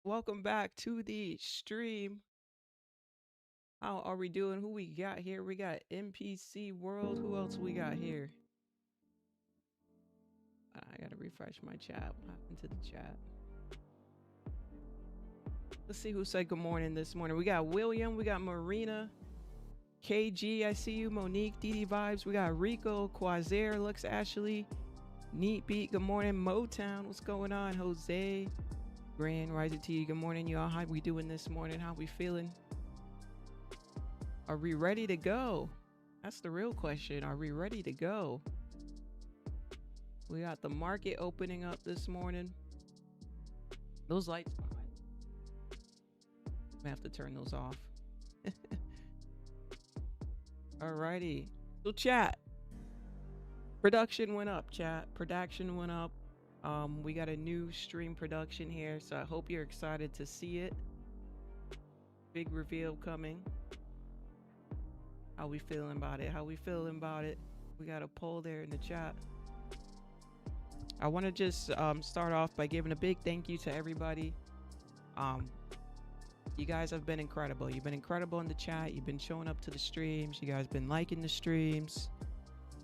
Welcome back to the stream. How are we doing? Who we got here? We got NPC World. Who else we got here? I gotta refresh my chat. What happened to the chat? Let's see who said good morning this morning. We got William. We got Marina. KG, I see you. Monique, DD Vibes. We got Rico, Quazair, Lux Ashley. Neat Beat, good morning. Motown, what's going on? Jose, Grand Rising to you. Good morning, y'all. How we doing this morning? How we feeling? Are we ready to go? That's the real question. Are we ready to go? We got the market opening up this morning. Those lights behind. I have to turn those off. Alrighty. So chat. Production went up, chat. Production went up. We got a new stream production here, so I hope you're excited to see it. Big reveal coming. How we feeling about it? How we feeling about it? We got a poll there in the chat. I want to just start off by giving a big thank you to everybody. You guys have been incredible. You've been incredible in the chat. You've been showing up to the streams. You guys been liking the streams,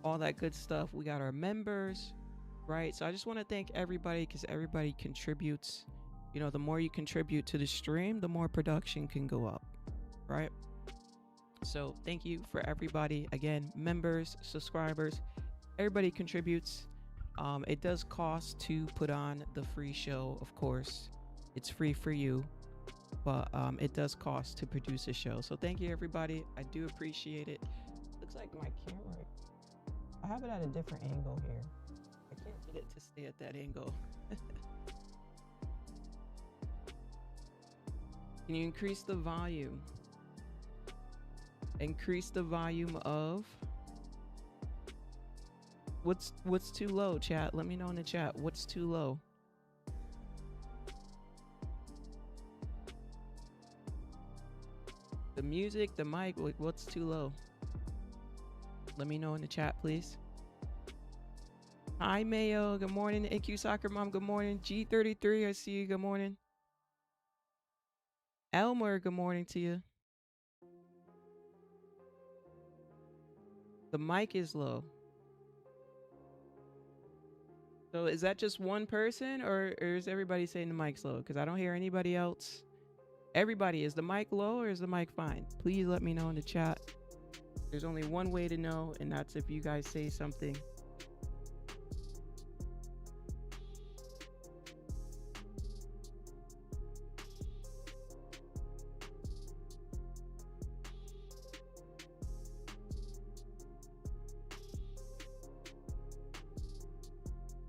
all that good stuff. We got our members, right? So I just want to thank everybody because everybody contributes. You know, the more you contribute to the stream, the more production can go up, right? So thank you for everybody. Again, members, subscribers, everybody contributes. It does cost to put on the free show, of course. It's free for you, but it does cost to produce a show. So thank you, everybody. I do appreciate it. Looks like my camera, I have it at a different angle here. I can't get it to stay at that angle. Can you increase the volume? Increase the volume of... What's too low, chat? Let me know in the chat. What's too low? The music, the mic, what's too low? Let me know in the chat, please. Hi, Mayo. Good morning. AQ Soccer Mom. Good morning. G33, I see you. Good morning. Elmer, good morning to you. The mic is low. So is that just one person or is everybody saying the mic's low? Because I don't hear anybody else. Everybody, is the mic low or is the mic fine? Please let me know in the chat. There's only one way to know, and that's if you guys say something.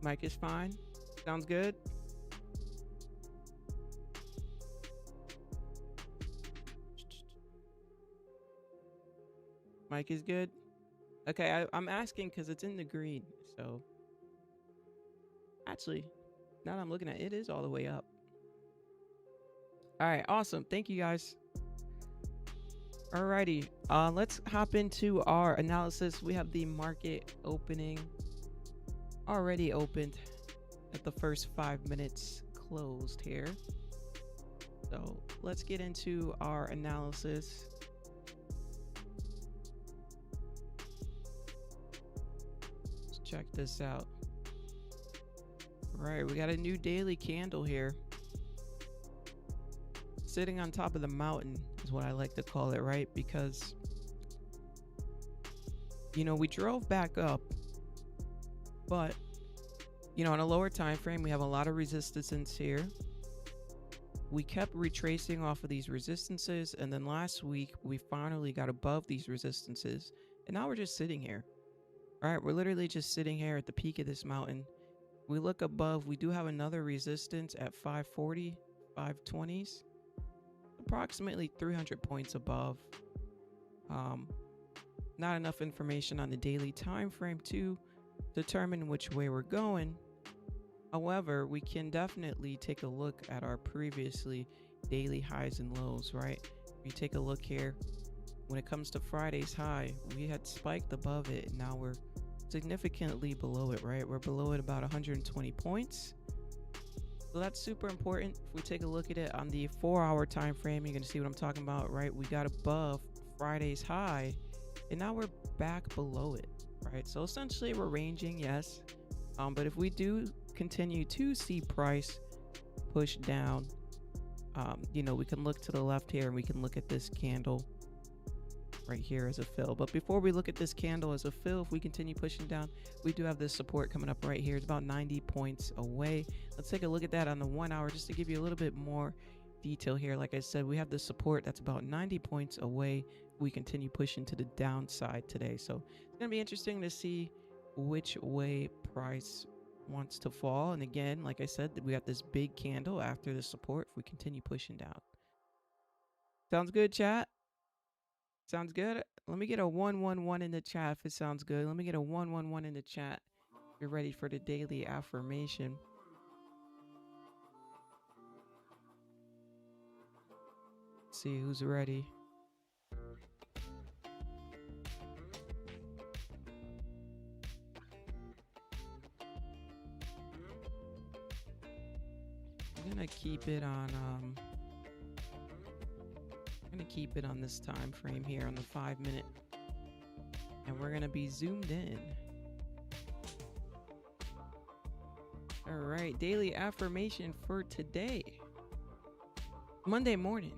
Mic is fine. Sounds good. Mic is good. Okay, I'm asking because it's in the green. So actually, now that I'm looking at it, it is all the way up. All right, awesome. Thank you guys. Alrighty, let's hop into our analysis. We have the market opening already opened at the first 5 minutes closed here. So let's get into our analysis. Let's check this out. All right, we got a new daily candle here. Sitting on top of the mountain is what I like to call it, right? Because, you know, we drove back up, but, you know, on a lower time frame, we have a lot of resistance here. We kept retracing off of these resistances, and then last week we finally got above these resistances, and now we're just sitting here. All right, we're literally just sitting here at the peak of this mountain. We look above, we do have another resistance at 540, 520s, approximately 300 points above. Not enough information on the daily time frame to determine which way we're going. However, we can definitely take a look at our previously daily highs and lows, right? If you take a look here, when it comes to Friday's high, we had spiked above it, and now we're significantly below it, right? We're below it about 120 points. So that's super important. If we take a look at it on the 4 hour time frame, you're gonna see what I'm talking about, right? We got above Friday's high, and now we're back below it, right? So essentially we're ranging, yes. But if we do continue to see price push down, we can look to the left here and we can look at this candle right here as a fill. But before we look at this candle as a fill, if we continue pushing down, we do have this support coming up right here. It's about 90 points away. Let's take a look at that on the 1 hour just to give you a little bit more detail here. Like I said, we have this support that's about 90 points away. We continue pushing to the downside today. So it's going to be interesting to see which way price wants to fall. And again, like I said, we got this big candle after the support if we continue pushing down. Sounds good, chat? Sounds good? Let me get a 111 in the chat if it sounds good. Let me get a 111 in the chat. You're ready for the daily affirmation. Let's see who's ready. I'm gonna keep it on this time frame here on the 5 minute, and we're gonna be zoomed in. All right, daily affirmation for today, Monday morning.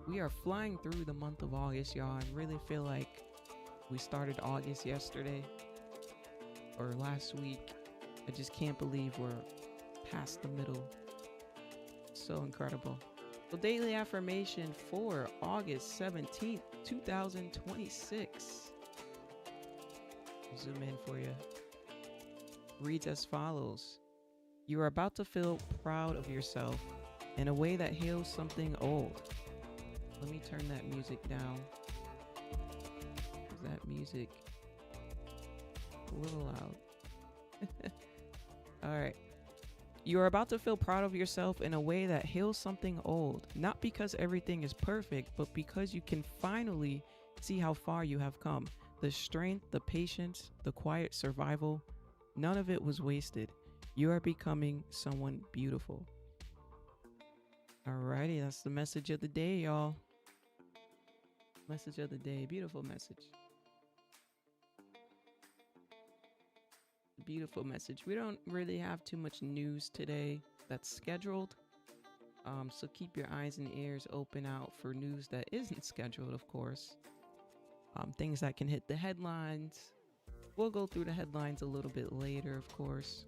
We are flying through the month of August, y'all. I really feel like we started August yesterday or last week. I just can't believe we're past the middle. So incredible. So daily affirmation for August 17th, 2026. Zoom in for you. Reads as follows. You are about to feel proud of yourself in a way that heals something old. Let me turn that music down. Is that music a little loud? All right. You are about to feel proud of yourself in a way that heals something old, not because everything is perfect, but because you can finally see how far you have come. The strength, the patience, the quiet survival, none of it was wasted. You are becoming someone beautiful. Alrighty, that's the message of the day, y'all. Message of the day, beautiful message. Beautiful message. We don't really have too much news today that's scheduled, so keep your eyes and ears open out for news that isn't scheduled, of course. Things that can hit the headlines. We'll go through the headlines a little bit later, of course.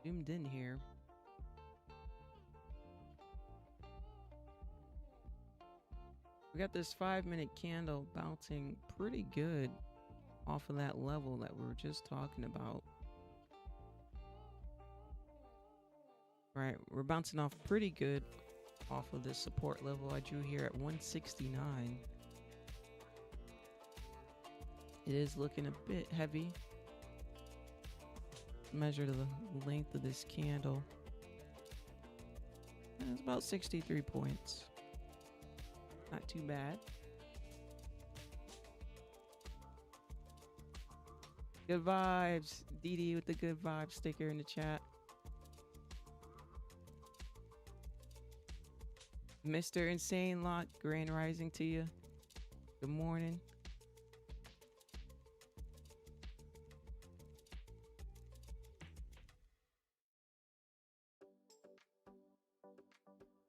Zoomed in here. We got this 5-minute candle bouncing pretty good off of that level that we were just talking about. Right, we're bouncing off pretty good off of this support level I drew here at 169. It is looking a bit heavy. Measure the length of this candle. It's about 63 points. Not too bad. Good vibes. DD with the good vibe sticker in the chat. Mr. Insane Lock, grand rising to you. Good morning.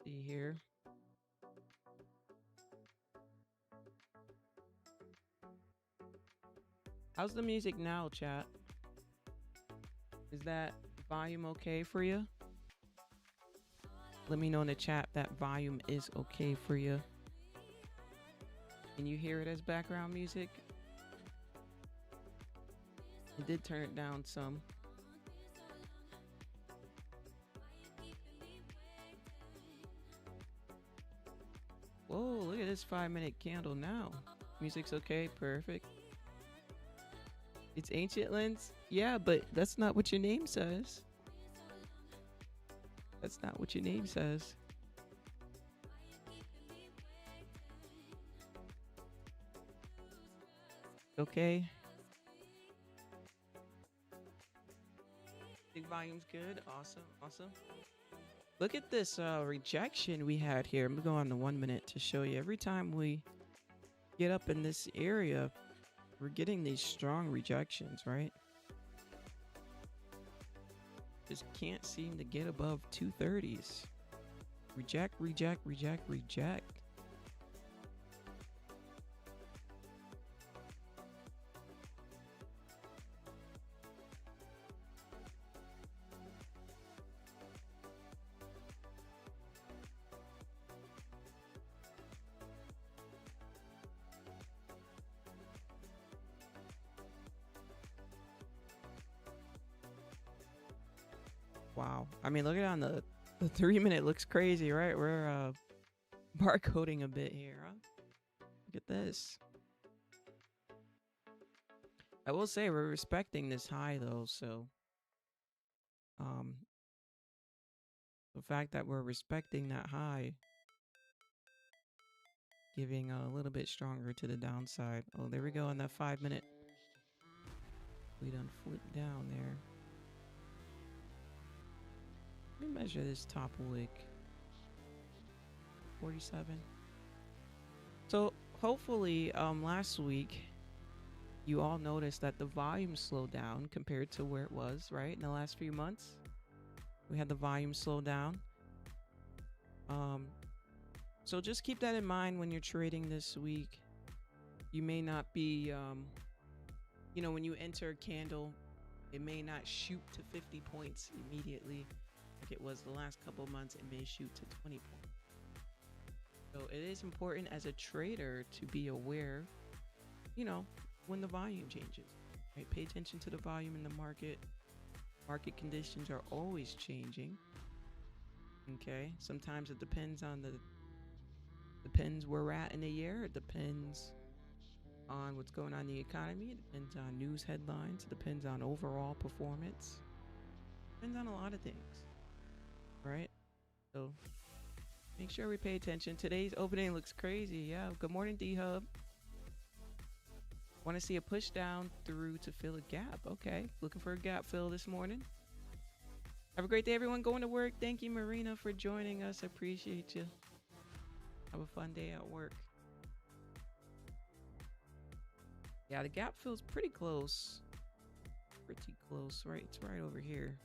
See here. How's the music now, chat? Is that volume okay for you? Let me know in the chat that volume is okay for you. Can you hear it as background music? I did turn it down some. Whoa, look at this 5-minute candle now. Music's okay, perfect. It's ancient lens? Yeah, but that's not what your name says. That's not what your name says. Okay. Big volume's good. Awesome. Awesome. Look at this rejection we had here. I'm going to go on the 1 minute to show you. Every time we get up in this area, we're getting these strong rejections, right? Just can't seem to get above 230s. Reject, reject, reject, reject. Wow. I mean, look at on the 3 minute looks crazy, right? We're barcoding a bit here, huh? Look at this. I will say we're respecting this high though, so um the fact that we're respecting that high, giving a little bit stronger to the downside. Oh, there we go on that 5 minute. We done flipped down there. Let me measure this top wick. 47. So hopefully last week you all noticed that the volume slowed down compared to where it was, right? In the last few months. We had the volume slow down. So just keep that in mind when you're trading this week. You may not be you know, when you enter a candle, it may not shoot to 50 points immediately like it was the last couple of months. It may shoot to 20 points. So it is important as a trader to be aware, you know, when the volume changes, right? Pay attention to the volume in the market. Market conditions are always changing. Okay. Sometimes it depends on depends where we're at in the year. It depends on what's going on in the economy. It depends on news headlines. It depends on overall performance. It depends on a lot of things, right? So make sure we pay attention. Today's opening looks crazy. Yeah. Good morning, D-Hub. Want to see a push down through to fill a gap. Okay. Looking for a gap fill this morning. Have a great day, everyone. Going to work. Thank you, Marina, for joining us. I appreciate you. Have a fun day at work. Yeah, the gap feels pretty close. Pretty close, right? It's right over here.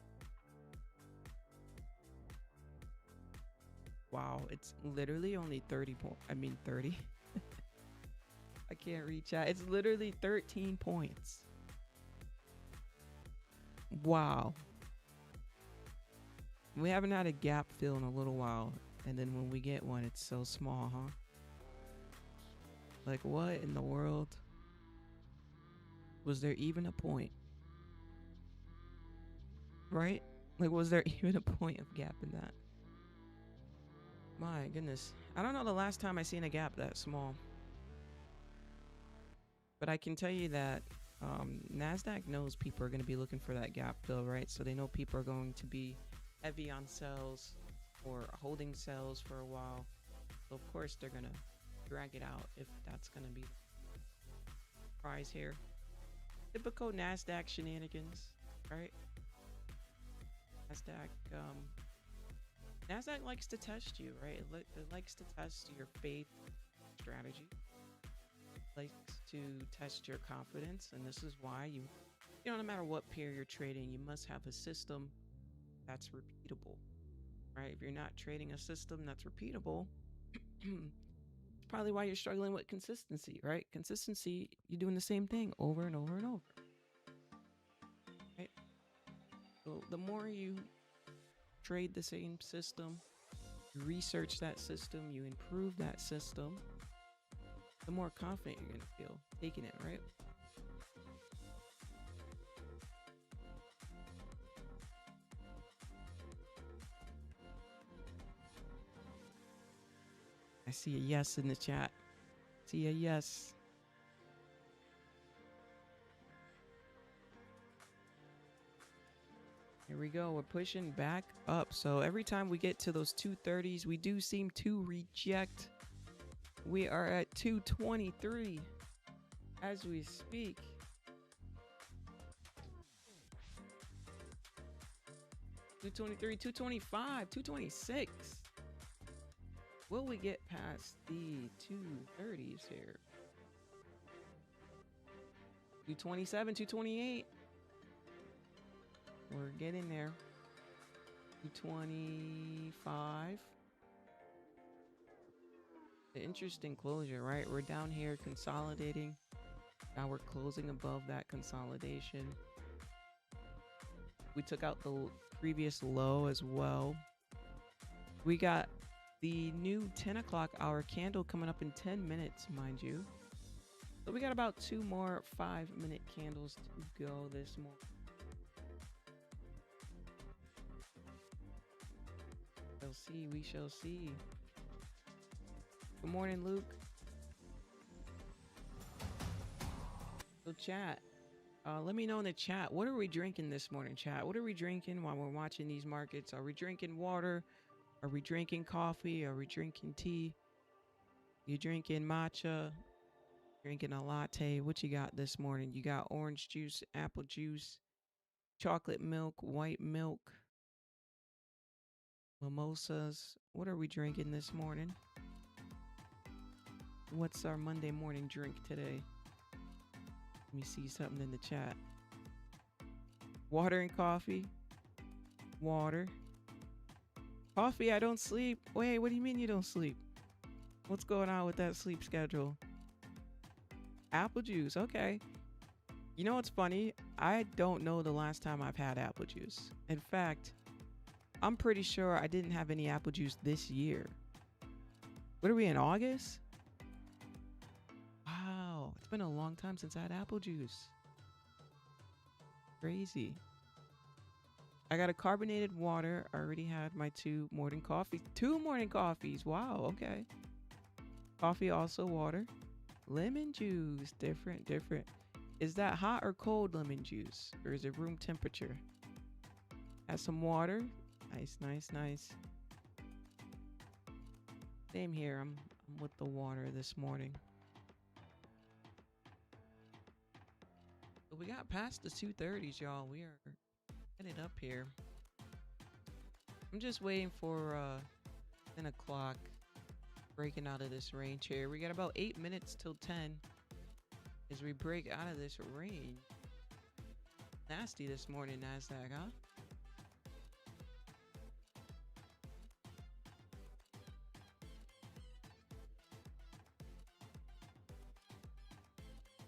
Wow, it's literally only 30 points. I mean 30. I can't reach out. It's literally 13 points. Wow. We haven't had a gap fill in a little while. And then when we get one, it's so small, huh? Like, what in the world? Was there even a point? Right? Like, was there even a point of gap in that? My goodness. I don't know the last time I seen a gap that small. But I can tell you that NASDAQ knows people are going to be looking for that gap fill, right? So they know people are going to be heavy on sells or holding sells for a while. So of course they're going to drag it out if that's going to be the prize here. Typical NASDAQ shenanigans, right? NASDAQ likes to test you, right? It likes to test your faith strategy. It likes to test your confidence, and this is why you know, no matter what pair you're trading, you must have a system that's repeatable, right? If you're not trading a system that's repeatable, it's probably why you're struggling with consistency, right? Consistency, you're doing the same thing over and over and over, right? So the more you trade the same system, you research that system, you improve that system, the more confident you're going to feel taking it, right? I see a yes in the chat. See a yes. Here we go. We're pushing back up. So every time we get to those 230s, we do seem to reject. We are at 223 as we speak. $223, $225, $226. Will we get past the 230s here? $227, $228. We're getting there. $225. The interesting closure, right? We're down here consolidating. Now we're closing above that consolidation. We took out the previous low as well. We got the new 10 o'clock hour candle coming up in 10 minutes, mind you. So we got about 2 more 5-minute candles to go this morning. We'll see, we shall see. Good morning, Luke. So chat, let me know in the chat, what are we drinking this morning, chat? What are we drinking while we're watching these markets? Are we drinking water? Are we drinking coffee? Are we drinking tea? You drinking matcha? Drinking a latte? What you got this morning? You got orange juice, apple juice, chocolate milk, white milk, mimosas. What are we drinking this morning? What's our Monday morning drink today? Let me see something in the chat. Water and coffee. Water. Coffee, I don't sleep. Wait, what do you mean you don't sleep? What's going on with that sleep schedule? Apple juice, okay. You know what's funny? I don't know the last time I've had apple juice. In fact, I'm pretty sure I didn't have any apple juice this year. What are we in, August? Wow, it's been a long time since I had apple juice. Crazy. I got a carbonated water. I already had my 2 morning coffees. 2 morning coffees. Wow, okay. Coffee, also water. Lemon juice. Different. Is that hot or cold lemon juice? Or is it room temperature? Add some water. Nice. Same here. I'm with the water this morning. But we got past the 230s, y'all. We are headed up here. I'm just waiting for 10 o'clock. Breaking out of this range here. We got about 8 minutes till 10 as we break out of this range. Nasty this morning, NASDAQ, huh?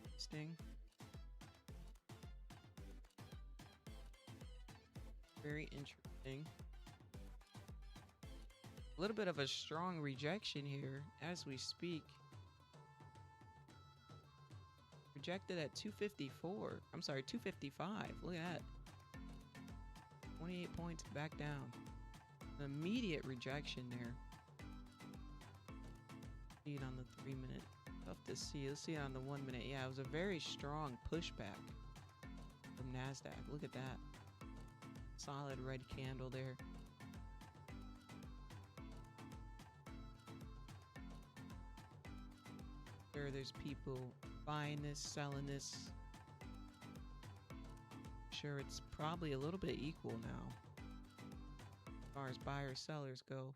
Interesting. Very interesting. A little bit of a strong rejection here as we speak. Rejected at 254. I'm sorry, 255. Look at that. 28 points back down. An immediate rejection there. See it on the 3-minute. Tough to see. Let's see it on the 1-minute. Yeah, it was a very strong pushback from NASDAQ. Look at that. Solid red candle there. There's people buying this, selling this. Sure, it's probably a little bit equal now as far as buyers, sellers go.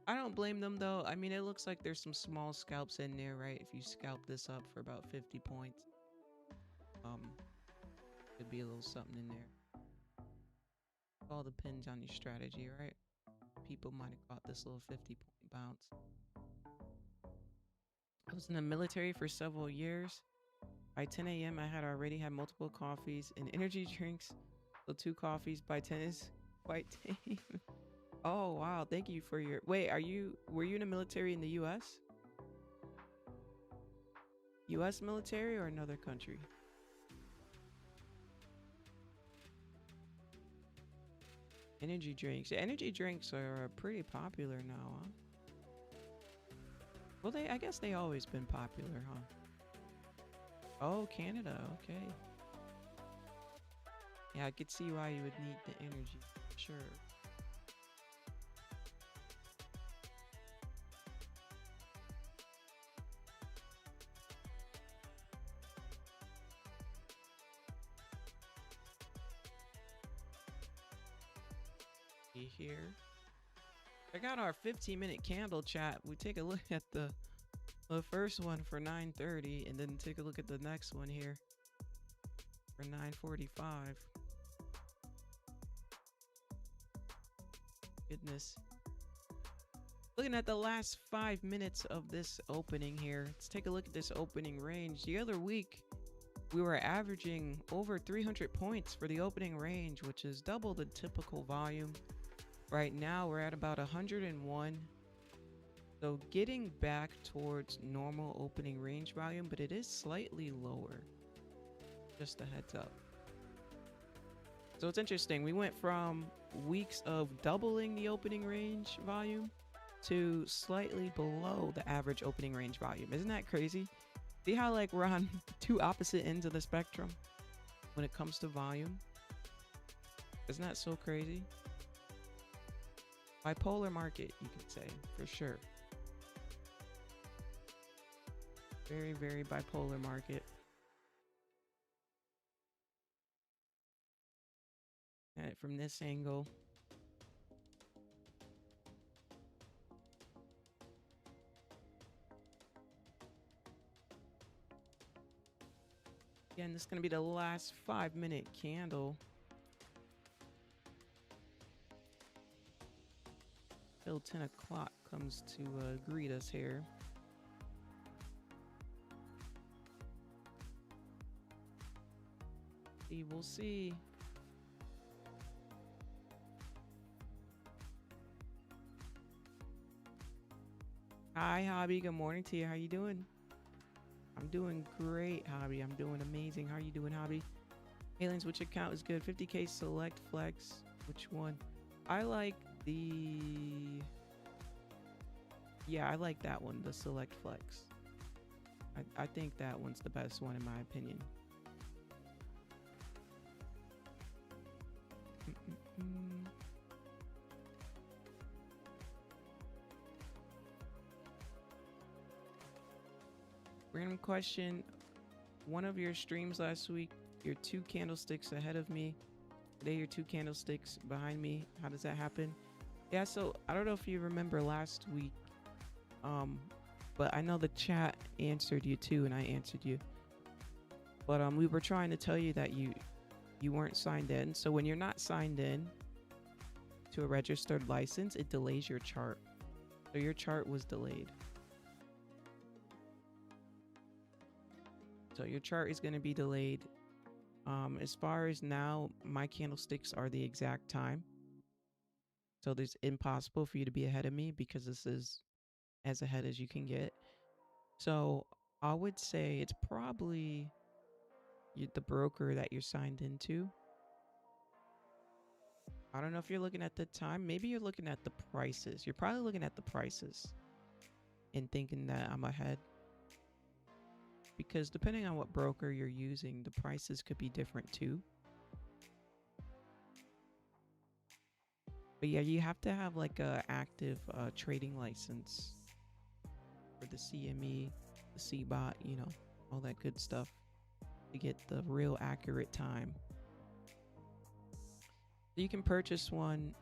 I don't blame them though. I mean, it looks like there's some small scalps in there, right? If you scalp this up for about 50 points, could be a little something in there. All depends on your strategy, right? People might have caught this little 50-point bounce. I was in the military for several years. By 10 a.m., I had already had multiple coffees and energy drinks. So 2 coffees by 10 is quite tame. Oh, wow. Thank you for your... Wait, were you in the military in the U.S.? U.S. military or another country? Energy drinks. Energy drinks are pretty popular now, huh? Well, I guess they always been popular, huh? Oh, Canada. Okay. Yeah, I could see why you would need the energy. Sure. You hear? I got our 15-minute candle chat. We take a look at the first one for 9:30, and then take a look at the next one here for 9:45. Goodness. Looking at the last 5 minutes of this opening here. Let's take a look at this opening range. The other week, we were averaging over 300 points for the opening range, which is double the typical volume. Right now, we're at about 101. So getting back towards normal opening range volume, but it is slightly lower. Just a heads up. So it's interesting. We went from weeks of doubling the opening range volume to slightly below the average opening range volume. Isn't that crazy? See how like we're on two opposite ends of the spectrum when it comes to volume? Isn't that so crazy? Bipolar market, you could say, for sure. Very, very bipolar market. At it from this angle. Again, this is going to be the last 5-minute candle. Till 10 o'clock comes to greet us here. We'll see. Hi, Hobby. Good morning to you. How you doing? I'm doing great, Hobby. I'm doing amazing. How are you doing, Hobby? Aliens, which account is good? 50K Select Flex. Which one? I like the... Yeah, I like that one, the Select Flex. I think that one's the best one in my opinion. Random question. One of your streams last week, you're 2 candlesticks ahead of me. Today you're 2 candlesticks behind me. How does that happen? Yeah, so I don't know if you remember last week, but I know the chat answered you too, and I answered you. But we were trying to tell you that you weren't signed in. So when you're not signed in to a registered license, it delays your chart. So your chart was delayed. So your chart is going to be delayed. As far as now, my candlesticks are the exact time. So there's impossible for you to be ahead of me because this is as ahead as you can get. So I would say it's probably the broker that you're signed into. I don't know if you're looking at the time. Maybe you're looking at the prices. You're probably looking at the prices and thinking that I'm ahead. Because depending on what broker you're using, the prices could be different too. But yeah, you have to have like a active trading license for the CME, the CBOT, you know, all that good stuff to get the real accurate time. So you can purchase one,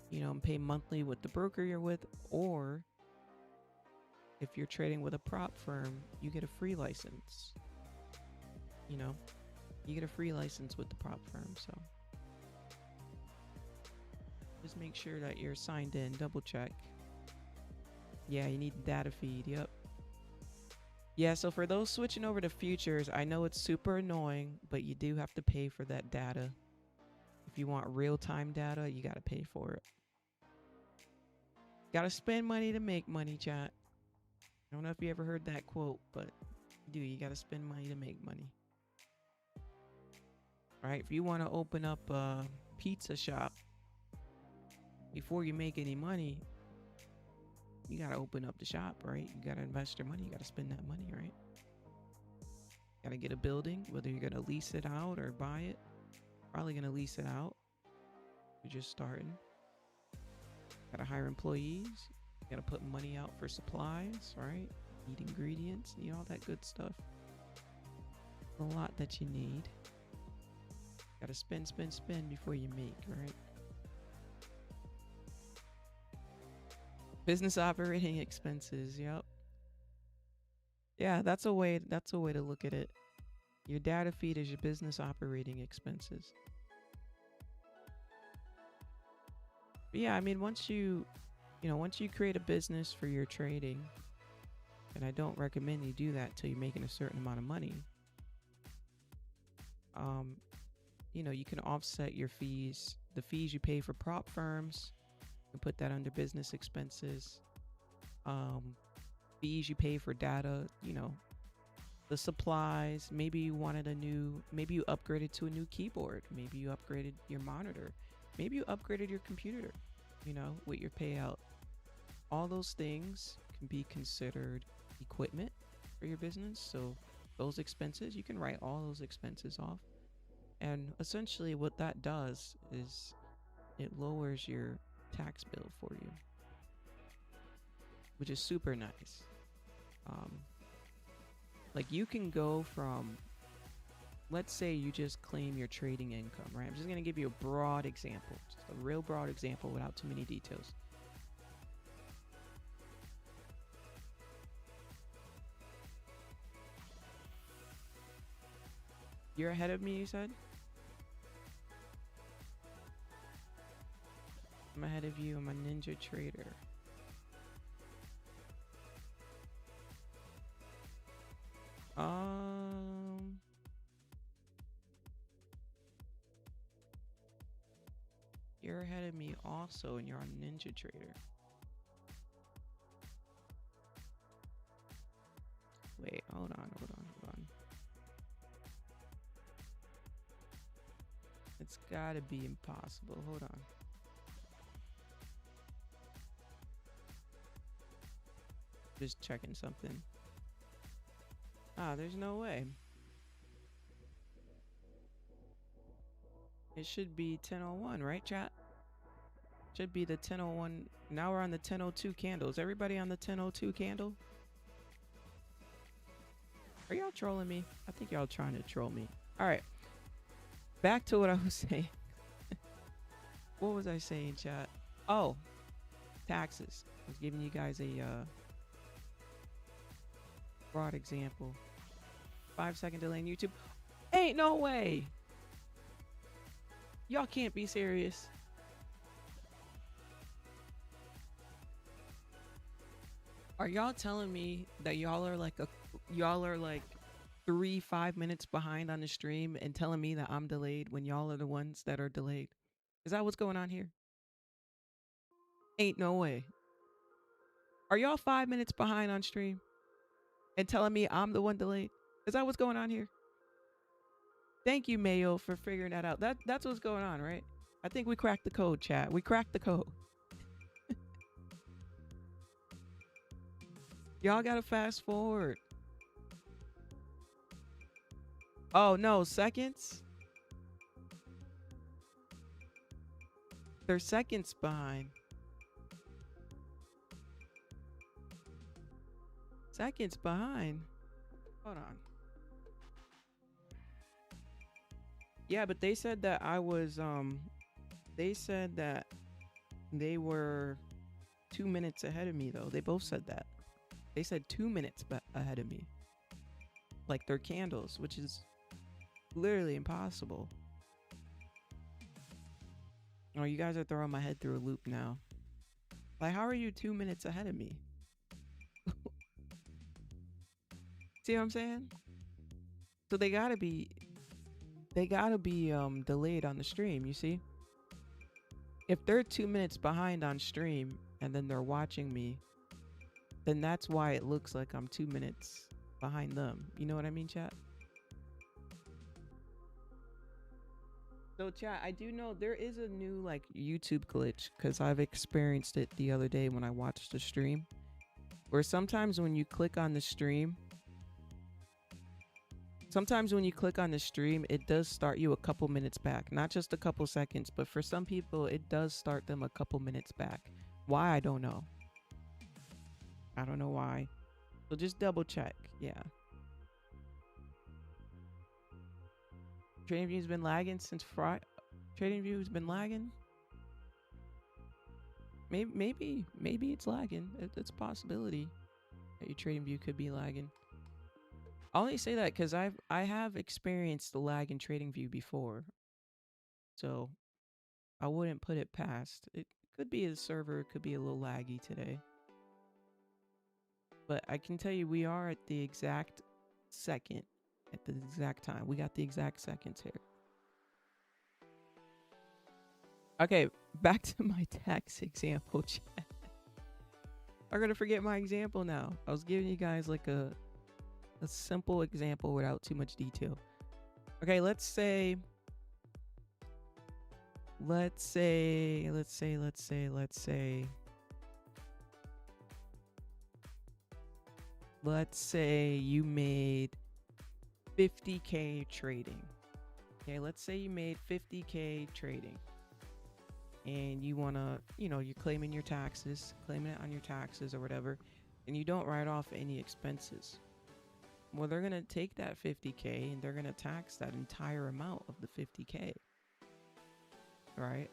you know, and pay monthly with the broker you're with, or if you're trading with a prop firm, you get a free license. You know, you get a free license with the prop firm. So just make sure that you're signed in, double check. Yeah, you need the data feed. Yep. Yeah, so for those switching over to futures, I know it's super annoying, but you do have to pay for that data. If you want real-time data, you got to pay for it. Got to spend money to make money, chat. I don't know if you ever heard that quote, but you got to spend money to make money. All right, if you want to open up a pizza shop before you make any money, you got to open up the shop, right? You got to invest your money. You got to spend that money, right? Got to get a building, whether you're going to lease it out or buy it. probably going to lease it out. You're just starting. Got to hire employees. Got to put money out for supplies, right? Need ingredients, need all that good stuff. A lot that you need. Got to spend before you make, right? Business operating expenses. Yep. Yeah, that's a way to look at it. Your data feed is your business operating expenses. But yeah, I mean, once you create a business for your trading, and I don't recommend you do that till you're making a certain amount of money. You can offset your fees, the fees you pay for prop firms, and put that under business expenses. Fees you pay for data, the supplies. Maybe you upgraded to a new keyboard. Maybe you upgraded your monitor. Maybe you upgraded your computer, with your payout. All those things can be considered equipment for your business. So those expenses, you can write all those expenses off. And essentially what that does is it lowers your tax bill for you, which is super nice. Like you can go from, let's say you just claim your trading income, right? I'm just going to give you a broad example, just a real broad example without too many details. You're ahead of me, you said? I'm ahead of you. I'm a ninja trader. You're ahead of me also, and you're a ninja trader. Wait, hold on. It's gotta be impossible. Hold on. Just checking something. There's no way. It should be 10:01, right, chat? Should be the 10:01. Now we're on the 10:02 candles. Everybody on the 10:02 candle? Are y'all trolling me? I think y'all trying to troll me. All right. Back to what I was saying. What was I saying, chat? Oh, taxes. I was giving you guys a broad example. 5-second delay in YouTube. Ain't no way. Y'all can't be serious. Are y'all telling me that y'all are like 3-5 minutes behind on the stream and telling me that I'm delayed when y'all are the ones that are delayed? Is that what's going on here? Ain't no way. Are y'all 5 minutes behind on stream and telling me I'm the one delayed? Is that what's going on here? Thank you, Mayo, for figuring that out. That's what's going on, right? I think we cracked the code, chat. We cracked the code. Y'all gotta fast forward. Oh, no, seconds? They're seconds behind. Seconds behind? Hold on. Yeah, but they said that I was, they said that they were 2 minutes ahead of me, though. They both said that. They said 2 minutes ahead of me. Like their candles, which is literally impossible. Oh, you guys are throwing my head through a loop now. Like, how are you 2 minutes ahead of me? See what I'm saying? So they gotta be delayed on the stream, you see? If they're 2 minutes behind on stream and then they're watching me, then that's why it looks like I'm 2 minutes behind them. You know what I mean, chat? So chat, I do know there is a new like YouTube glitch because I've experienced it the other day when I watched the stream, where sometimes when you click on the stream, Sometimes when you click on the stream, it does start you a couple minutes back. Not just a couple seconds, but for some people, it does start them a couple minutes back. Why? I don't know. I don't know why. So just double check. Yeah. TradingViews been lagging since Friday. TradingViews been lagging. Maybe it's lagging. It's a possibility that your TradingView could be lagging. I only say that because I have experienced the lag in TradingView before, so I wouldn't put it past. It could be the server, it could be a little laggy today, but I can tell you we are at the exact second, at the exact time. We got the exact seconds here. Okay, back to my tax example chat. I'm gonna forget my example now. I was giving you guys like a simple example without too much detail. Okay, let's say you made 50K trading. Okay, let's say you made 50K trading. And you wanna, you're claiming your taxes, claiming it on your taxes or whatever, and you don't write off any expenses. Well, they're gonna take that 50K and they're gonna tax that entire amount of the 50K. Right?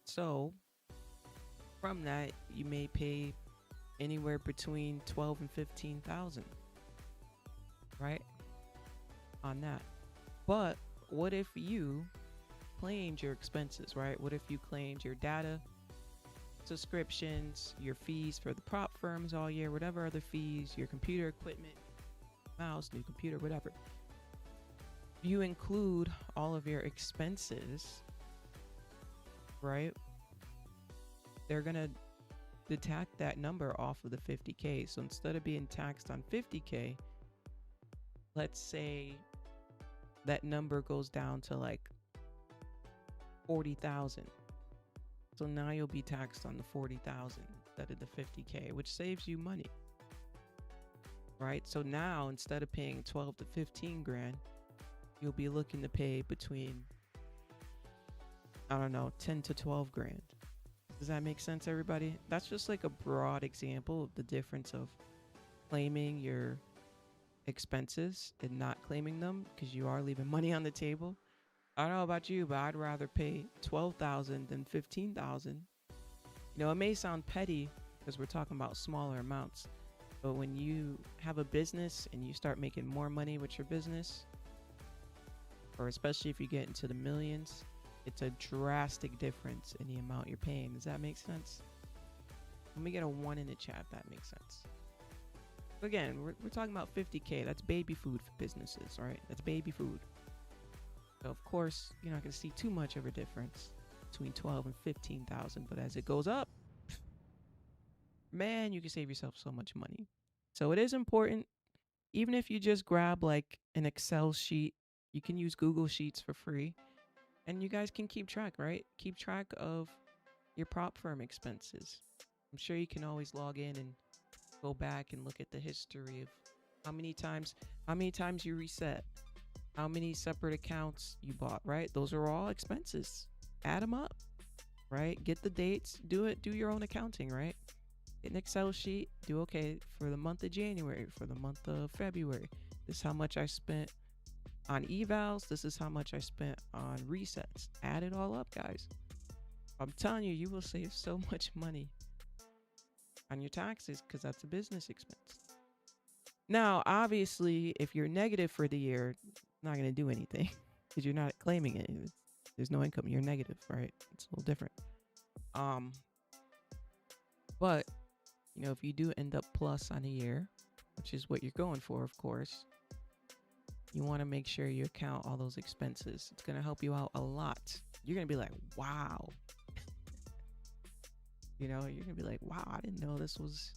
So from that, you may pay anywhere between 12 and 15,000, right? On that. But what if you claimed your expenses, right? What if you claimed your data, subscriptions, your fees for the prop firms all year, whatever other fees, your computer equipment, mouse, new computer, whatever. You include all of your expenses, right? They're gonna deduct that number off of the 50K. So instead of being taxed on 50K, let's say that number goes down to like 40,000. So now you'll be taxed on the 40,000 instead of the 50K, which saves you money. Right? So now instead of paying 12 to 15 grand, you'll be looking to pay between, I don't know, 10 to 12 grand. Does that make sense, everybody? That's just like a broad example of the difference of claiming your expenses and not claiming them, because you are leaving money on the table. I don't know about you, but I'd rather pay 12,000 than 15,000. It may sound petty because we're talking about smaller amounts, but when you have a business and you start making more money with your business, or especially if you get into the millions, it's a drastic difference in the amount you're paying. Does that make sense? Let me get a 1 in the chat if that makes sense. Again, we're talking about 50K. That's baby food for businesses, right? That's baby food. So of course, you're not going to see too much of a difference between 12 and 15,000, but as it goes up, man, you can save yourself so much money. So it is important, even if you just grab like an Excel sheet, you can use Google Sheets for free, and you guys can keep track, right? Keep track of your prop firm expenses. I'm sure you can always log in and go back and look at the history of how many times you reset, how many separate accounts you bought, right? Those are all expenses. Add them up, right? Get the dates, do your own accounting, right? Get an Excel sheet, do okay for the month of January, for the month of February. This is how much I spent on evals. This is how much I spent on resets. Add it all up, guys. I'm telling you, you will save so much money on your taxes because that's a business expense. Now, obviously, if you're negative for the year, it's not going to do anything because you're not claiming it. There's no income. You're negative, right? It's a little different. But if you do end up plus on a year, which is what you're going for, of course, you want to make sure you account all those expenses. It's going to help you out a lot. You're going to be like, wow. You're going to be like, wow, I didn't know this was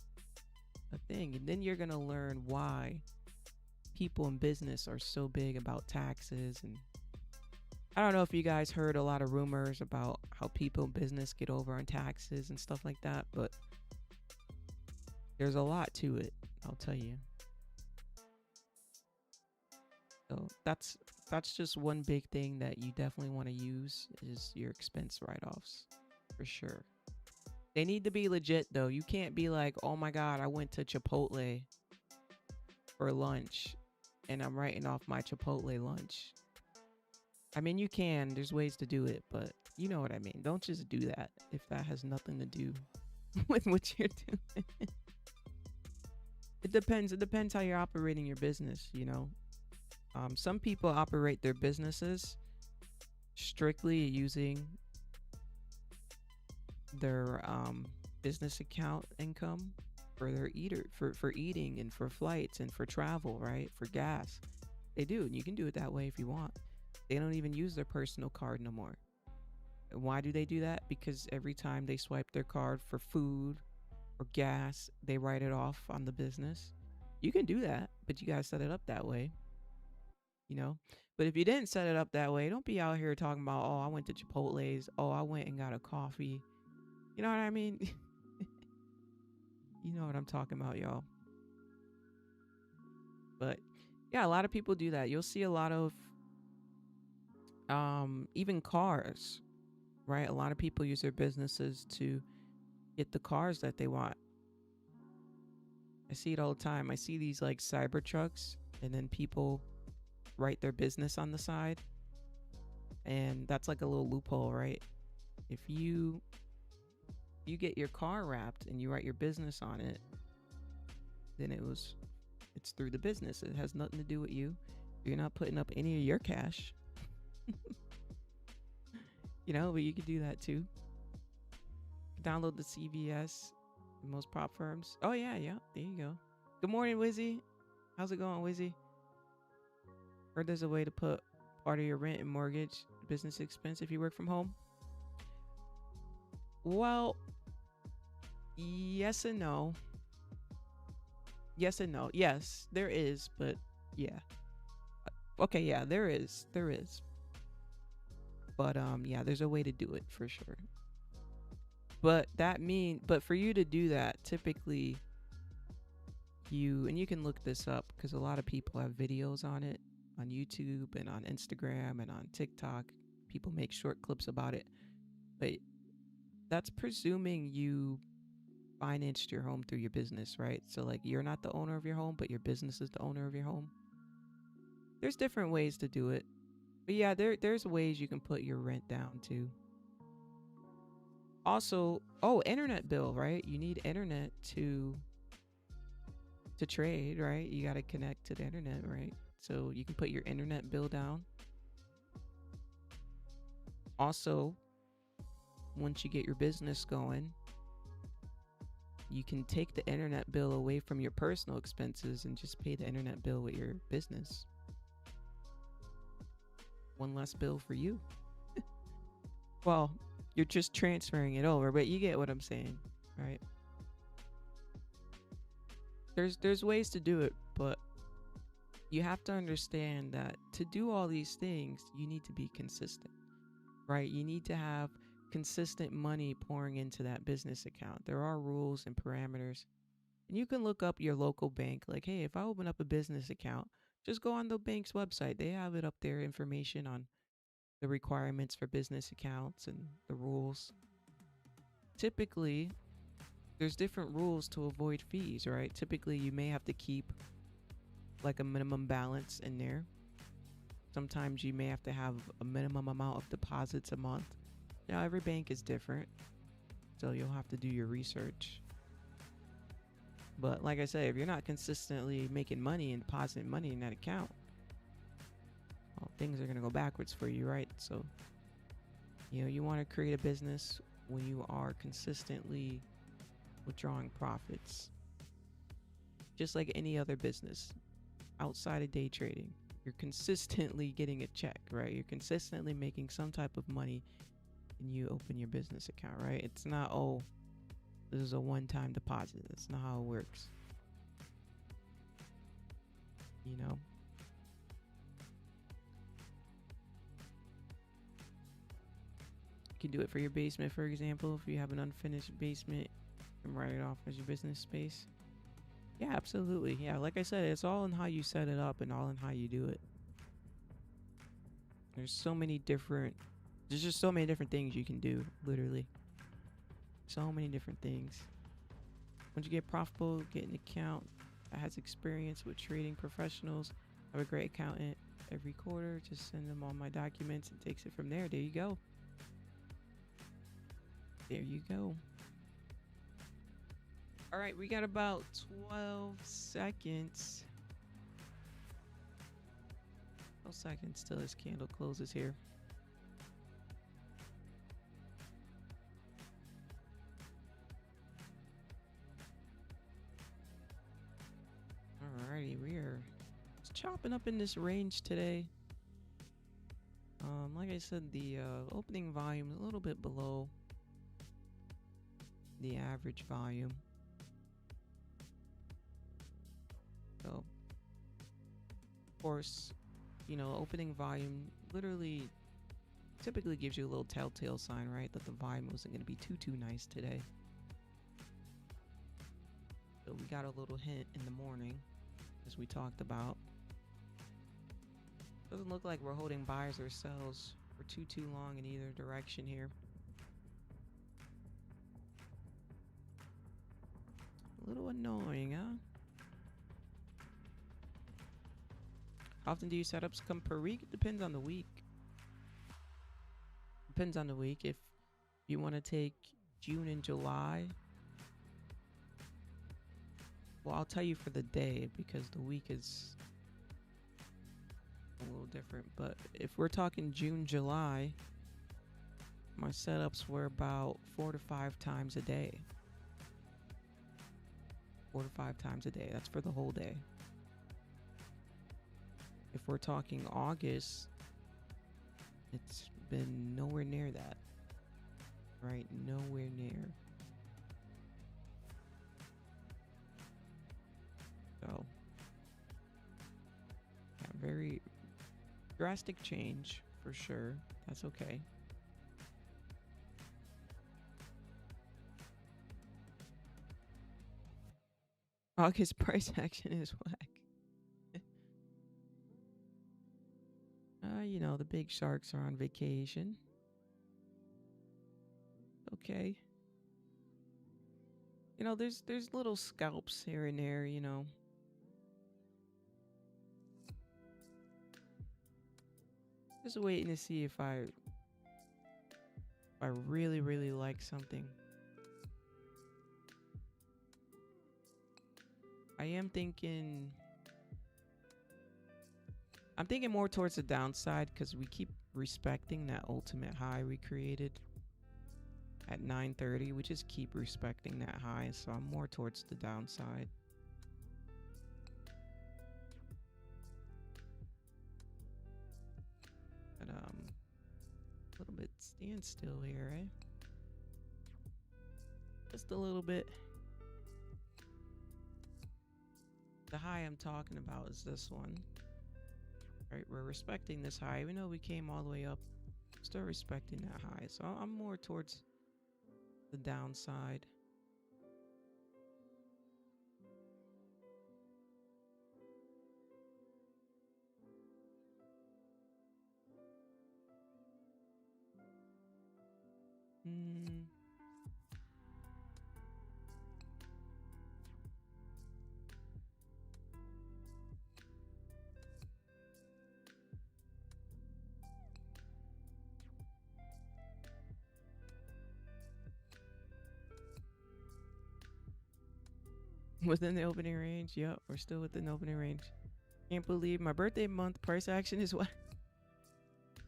a thing. And then you're going to learn why people in business are so big about taxes. And I don't know if you guys heard a lot of rumors about how people in business get over on taxes and stuff like that, but there's a lot to it, I'll tell you. So that's just one big thing that you definitely want to use is your expense write-offs for sure. They need to be legit though. You can't be like, "Oh my god, I went to Chipotle for lunch and I'm writing off my Chipotle lunch." I mean, you can. There's ways to do it, but you know what I mean. Don't just do that if that has nothing to do with what you're doing. It depends. It depends how you're operating your business, you know. Some people operate their businesses strictly using their business account income for their for eating and for flights and for travel, right? For gas. They do, and you can do it that way if you want. They don't even use their personal card no more. Why do they do that? Because every time they swipe their card for food or gas, they write it off on the business. You can do that, but you gotta set it up that way, you know. But if you didn't set it up that way, don't be out here talking about, oh, I went to Chipotle's, oh, I went and got a coffee. You know what I mean? You know what I'm talking about, y'all. But yeah, a lot of people do that. You'll see a lot of even cars, right? A lot of people use their businesses to get the cars that they want. I see it all the time. I see these like cyber trucks and then people write their business on the side. And that's like a little loophole, right? If you get your car wrapped and you write your business on it, then it's through the business. It has nothing to do with you. You're not putting up any of your cash. You know, but you could do that too. Download the CVS, most prop firms. Oh yeah, yeah. There you go. Good morning, Wizzy. How's it going, Wizzy? Heard there's a way to put part of your rent and mortgage business expense if you work from home. Well, yes and no. Yes and no. Yes, there is, but yeah. Okay, yeah, there is. There is. But yeah, there's a way to do it for sure. But for you to do that, typically you can look this up because a lot of people have videos on it on YouTube and on Instagram and on TikTok. People make short clips about it. But that's presuming you financed your home through your business, right? So like you're not the owner of your home, but your business is the owner of your home. There's different ways to do it. But yeah, there's ways you can put your rent down too. Also, oh, internet bill, right? You need internet to trade, right? You got to connect to the internet, right? So you can put your internet bill down. Also, once you get your business going, you can take the internet bill away from your personal expenses and just pay the internet bill with your business. One less bill for you. Well, you're just transferring it over, but you get what I'm saying, right? There's ways to do it, but you have to understand that to do all these things, you need to be consistent, right? You need to have consistent money pouring into that business account. There are rules and parameters. And you can look up your local bank. Like, hey, if I open up a business account, just go on the bank's website. They have it up there, information on the requirements for business accounts and the rules. Typically, there's different rules to avoid fees, right? Typically, you may have to keep like a minimum balance in there. Sometimes you may have to have a minimum amount of deposits a month. Now, every bank is different, so you'll have to do your research. But like I said, if you're not consistently making money and depositing money in that account, well, things are going to go backwards for you, right? So, you want to create a business when you are consistently withdrawing profits. Just like any other business outside of day trading, you're consistently getting a check, right? You're consistently making some type of money and you open your business account, right? It's not, oh, this is a one-time deposit. That's not how it works. You know? You can do it for your basement, for example. If you have an unfinished basement, you can write it off as your business space. Yeah, absolutely. Yeah, like I said, it's all in how you set it up and all in how you do it. There's so many different, there's just so many different things you can do, literally. So many different things. Once you get profitable, get an account that has experience with trading professionals. Have a great accountant every quarter. Just send them all my documents and takes it from there. There you go. There you go. All right, we got about 12 seconds. 12 seconds till this candle closes here. Alrighty, we are just chopping up in this range today. Like I said, the opening volume is a little bit below the average volume. So, of course, you know, opening volume literally typically gives you a little telltale sign, right? That the volume wasn't going to be too nice today. So we got a little hint in the morning, as we talked about. Doesn't look like we're holding buyers or sells for too long in either direction here. A little annoying, huh? How often do you setups come per week? It depends on the week. Depends on the week. If you want to take June and July, well, I'll tell you for the day because the week is a little different. But if we're talking June, July, my setups were about 4 to 5 times a day. 4 to 5 times a day. That's for the whole day. If we're talking August, it's been nowhere near that. Right? Nowhere near. So, yeah, very drastic change for sure. That's okay. August price action is whack. You know, the big sharks are on vacation. Okay. You know, there's little scalps here and there, you know. Just waiting to see if I really like something. I'm thinking more towards the downside because we keep respecting that ultimate high we created at 9:30. We just keep respecting that high, so I'm more towards the downside. But a little bit standstill here, eh? Just a little bit. The high I'm talking about is this one. Right, we're respecting this high, even though we came all the way up. Still respecting that high, so I'm more towards the downside. Within the opening range. Yep, we're still within the opening range. Can't believe my birthday month price action is what.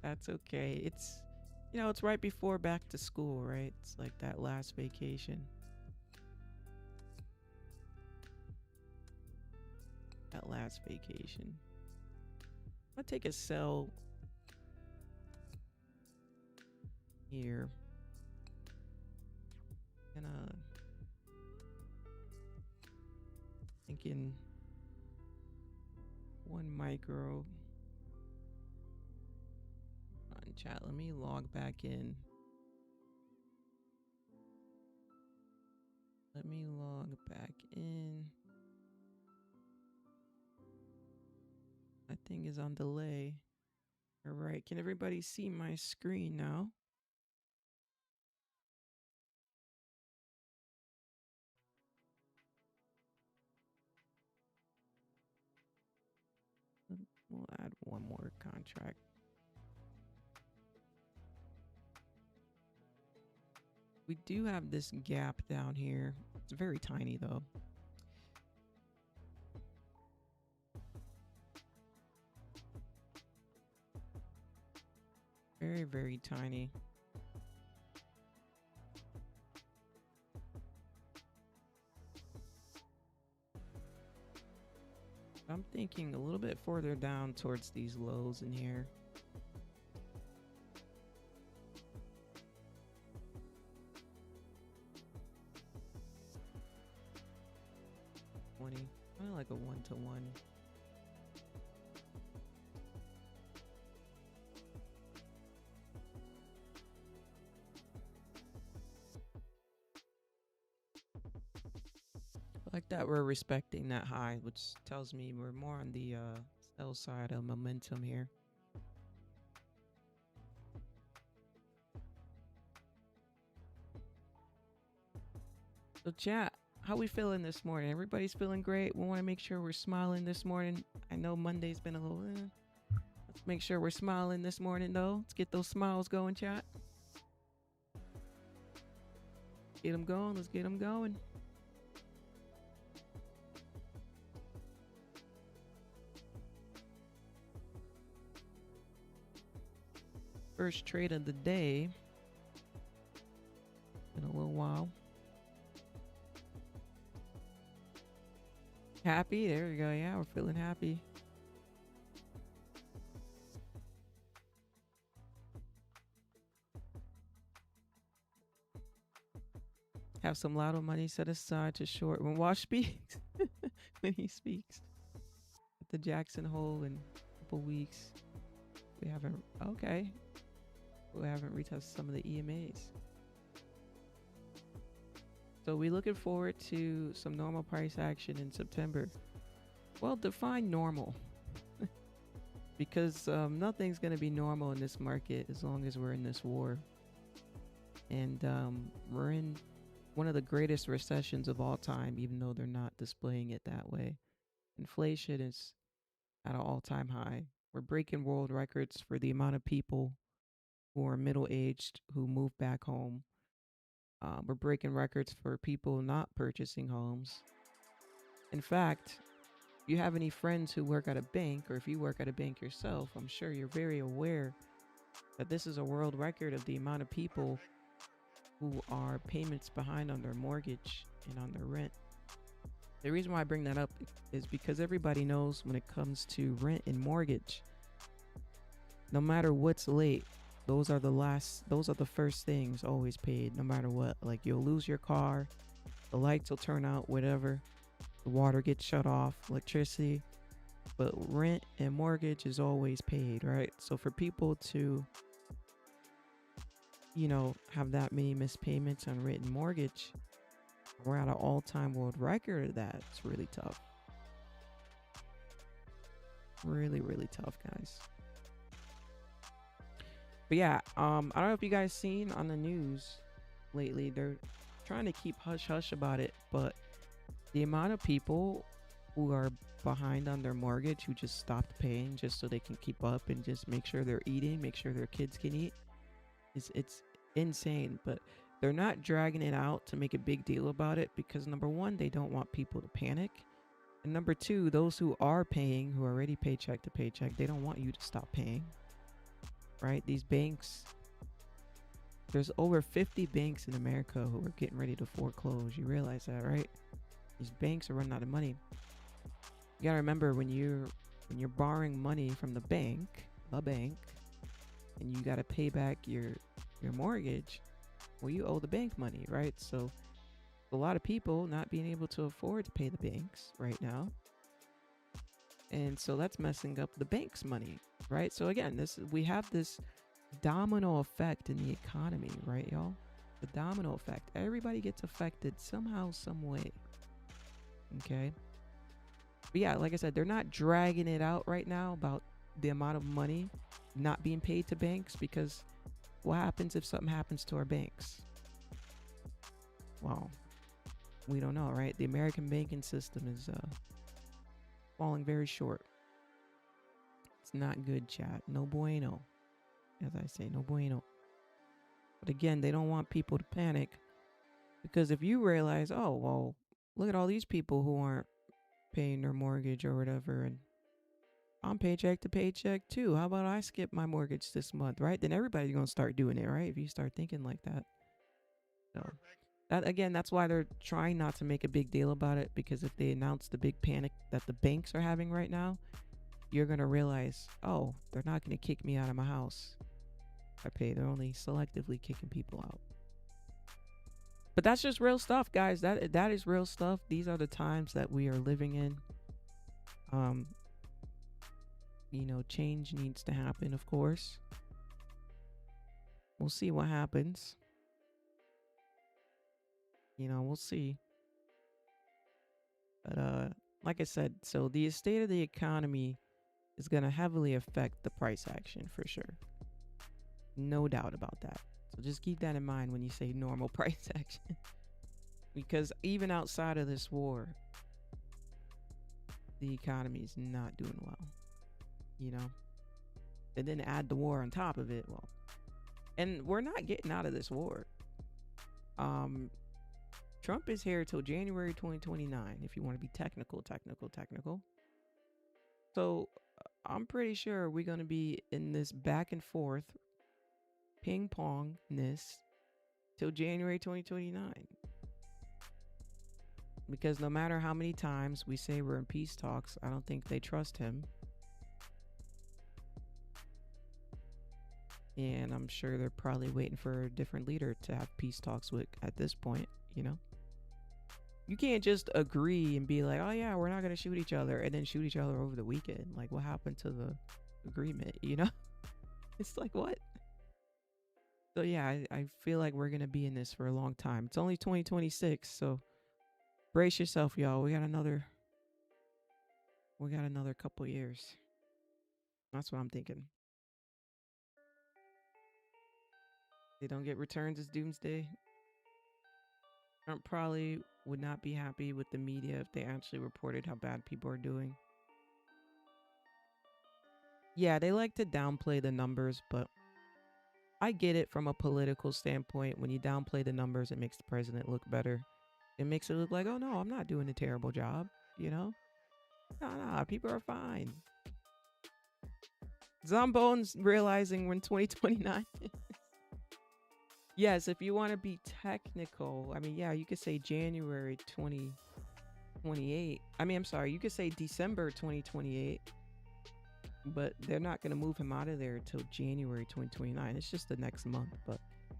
That's okay. It's, you know, it's right before back to school, right? It's like that last vacation. That last vacation. I'll take a sell here. Gonna thinking 1 micro on chat. Let me log back in. Let me log back in. That thing is on delay. All right. Can everybody see my screen now? We'll add one more contract. We do have this gap down here. It's very tiny though. Very, very tiny. I'm thinking a little bit further down towards these lows in here. Kind of like a 1-to-1. I like that we're respecting that high, which tells me we're more on the sell side of momentum here. So chat, how we feeling this morning? Everybody's feeling great. We want to make sure we're smiling this morning. I know Monday's been a little let's make sure we're smiling this morning though. Let's get those smiles going, chat. Get them going. Let's get them going. First trade of the day in a little while. Happy? There we go. Yeah, we're feeling happy. Have some lotto money set aside to short when Wash speaks. When he speaks. At the Jackson Hole in a couple weeks. We haven't, okay. We haven't retested some of the EMAs. So we're looking forward to some normal price action in September. Well, define normal. Because nothing's going to be normal in this market as long as we're in this war. And we're in one of the greatest recessions of all time, even though they're not displaying it that way. Inflation is at an all-time high. We're breaking world records for the amount of people who are middle-aged who move back home. We're breaking records for people not purchasing homes. In fact, if you have any friends who work at a bank, or if you work at a bank yourself, I'm sure you're very aware that this is a world record of the amount of people who are payments behind on their mortgage and on their rent. The reason why I bring that up is because everybody knows when it comes to rent and mortgage, no matter what's late, those are the first things always paid, no matter what. Like, you'll lose your car, the lights will turn out, whatever, the water gets shut off, electricity, but rent and mortgage is always paid, right? So for people to, have that many missed payments on rent and mortgage, we're at an all-time world record of that. It's really tough. Really, really tough, guys. But yeah, I don't know if you guys seen on the news lately, they're trying to keep hush hush about it, but the amount of people who are behind on their mortgage who just stopped paying just so they can keep up and just make sure they're eating, make sure their kids can eat, it's insane. But they're not dragging it out to make a big deal about it because, number one, they don't want people to panic. And number two, those who are paying, who are already paycheck to paycheck, they don't want you to stop paying. Right? These banks, there's over 50 banks in America who are getting ready to foreclose. You realize that, right? These banks are running out of money. You gotta remember, when you're borrowing money from the bank, and you gotta pay back your mortgage, well, you owe the bank money, right? So a lot of people not being able to afford to pay the banks right now. And so that's messing up the bank's money, right? So again, we have this domino effect in the economy, right, y'all? The domino effect. Everybody gets affected somehow, some way. Okay? But yeah, like I said, they're not dragging it out right now about the amount of money not being paid to banks, because what happens if something happens to our banks? Well, we don't know, right? The American banking system is falling very short. It's not good, chat. No bueno. As I say, no bueno. But again, they don't want people to panic, because if you realize, oh, well, look at all these people who aren't paying their mortgage or whatever, and I'm paycheck to paycheck too. How about I skip my mortgage this month, right? Then everybody's going to start doing it, right? If you start thinking like that. So that, again, that's why they're trying not to make a big deal about it, because if they announce the big panic that the banks are having right now, you're going to realize, oh, they're not going to kick me out of my house. I pay. They're only selectively kicking people out. But that's just real stuff, guys. That is real stuff. These are the times that we are living in. Change needs to happen, of course. We'll see what happens. We'll see. But like I said, so the state of the economy is going to heavily affect the price action for sure. No doubt about that. So just keep that in mind when you say normal price action. Because even outside of this war, the economy is not doing well. And then add the war on top of it. Well, and we're not getting out of this war. Trump is here till January 2029, if you want to be technical. So I'm pretty sure we're going to be in this back and forth ping pong-ness till January 2029. Because no matter how many times we say we're in peace talks, I don't think they trust him. And I'm sure they're probably waiting for a different leader to have peace talks with at this point, You can't just agree and be like, oh yeah, we're not going to shoot each other, and then shoot each other over the weekend. Like, what happened to the agreement, It's like, what? So yeah, I feel like we're going to be in this for a long time. It's only 2026, so brace yourself, y'all. We got another couple years. That's what I'm thinking. They don't get returns as doomsday. Trump probably would not be happy with the media if they actually reported how bad people are doing. Yeah, they like to downplay the numbers, but I get it from a political standpoint. When you downplay the numbers, it makes the president look better. It makes it look like, oh no, I'm not doing a terrible job, Nah, people are fine. Zombone's realizing we're in 2029. Yes, if you want to be technical, I mean, yeah, you could say January 2028. You could say December 2028, but they're not going to move him out of there until January 2029. It's just the next month. But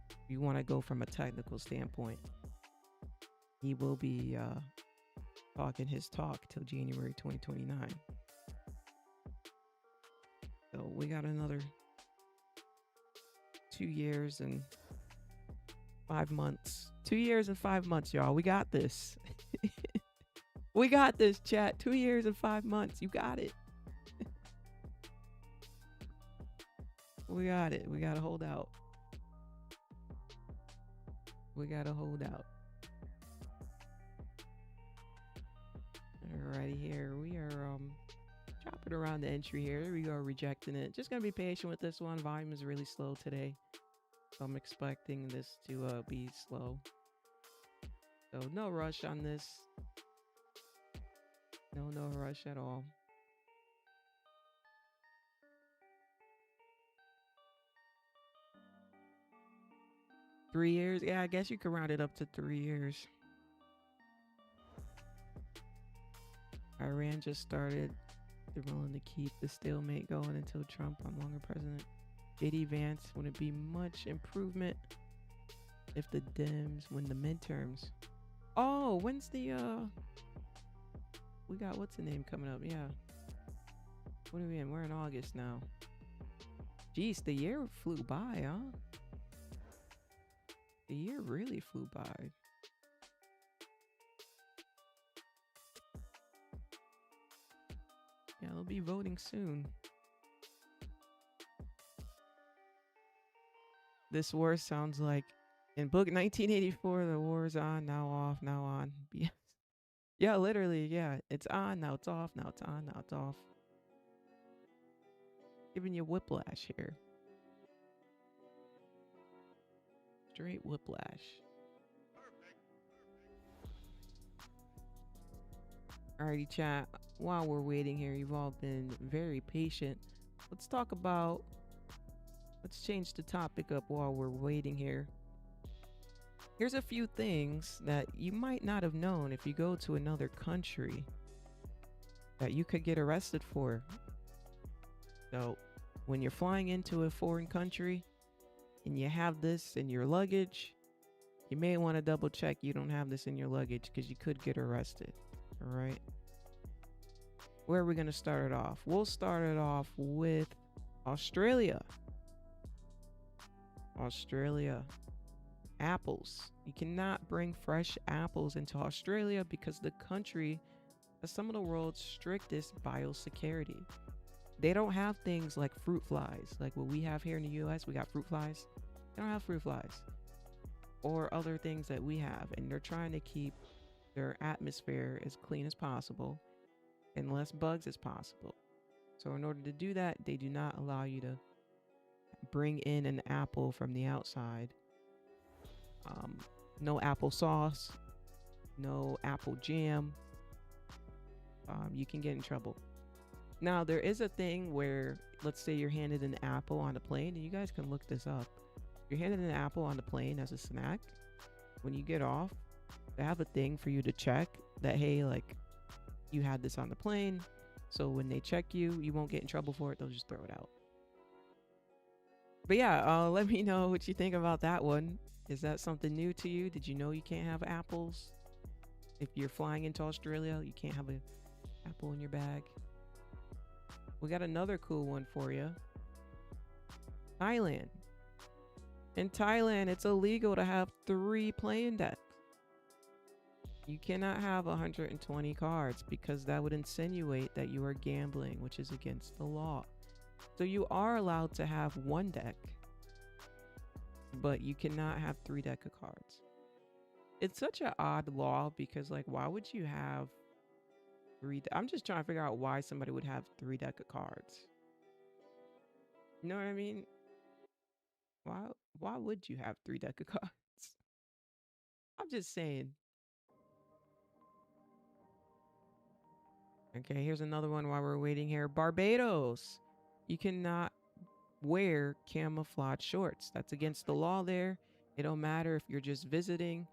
if you want to go from a technical standpoint, he will be talking his talk till January 2029. So we got another 2 years and 5 months. 2 years and 5 months, y'all. We got this. We got this, chat. 2 years and 5 months. You got it. We got it. We got to hold out. Alrighty, here we are chopping around the entry here. There we go, rejecting it. Just gonna be patient with this one. Volume is really slow today, so I'm expecting this to be slow. So no rush on this. No rush at all. Three years? Yeah, I guess you could round it up to 3 years. Iran just started. They're willing to keep the stalemate going until Trump no longer president. JD Vance, would it be much improvement if the Dems win the midterms? Oh, when's the we got what's the name coming up? Yeah. What are we in? We're in August now. Jeez, the year flew by, huh? The year really flew by. Yeah, they'll be voting soon. This war sounds like in book 1984, the war's on, now off, now on. Yeah, yeah, literally, yeah. It's on, now it's off, now it's on, now it's off. Giving you whiplash here. Straight whiplash. Alrighty, chat. While we're waiting here, you've all been very patient. Let's talk about. Let's change the topic up while we're waiting here. Here's a few things that you might not have known if you go to another country that you could get arrested for. So, when you're flying into a foreign country and you have this in your luggage, you may want to double check you don't have this in your luggage because you could get arrested. All right. Where are we going to start it off? We'll start it off with Australia. Australia. Apples. You cannot bring fresh apples into Australia because the country has some of the world's strictest biosecurity. They don't have things like fruit flies, like what we have here in the US. We got fruit flies. They don't have fruit flies or other things that we have. And they're trying to keep their atmosphere as clean as possible and less bugs as possible. So in order to do that, they do not allow you to bring in an apple from the outside. No apple sauce, no apple jam. You can get in trouble. Now, there is a thing where, let's say you're handed an apple on a plane, and you guys can look this up. You're handed an apple on the plane as a snack. When you get off, they have a thing for you to check that, hey, like, you had this on the plane. So when they check you, you won't get in trouble for it. They'll just throw it out. But yeah, let me know what you think about that one. Is that something new to you? Did you know you can't have apples? If you're flying into Australia, you can't have an apple in your bag. We got another cool one for you. Thailand. In Thailand, it's illegal to have 3 playing decks. You cannot have 120 cards because that would insinuate that you are gambling, which is against the law. So you are allowed to have 1 deck, but you cannot have 3 deck of cards. It's such an odd law because, like, why would you have 3? I'm just trying to figure out why somebody would have 3 deck of cards. You know what I mean? Why would you have 3 deck of cards? I'm just saying. Okay, here's another one while we're waiting here. Barbados. You cannot wear camouflage shorts. That's against the law there. It don't matter if you're just visiting.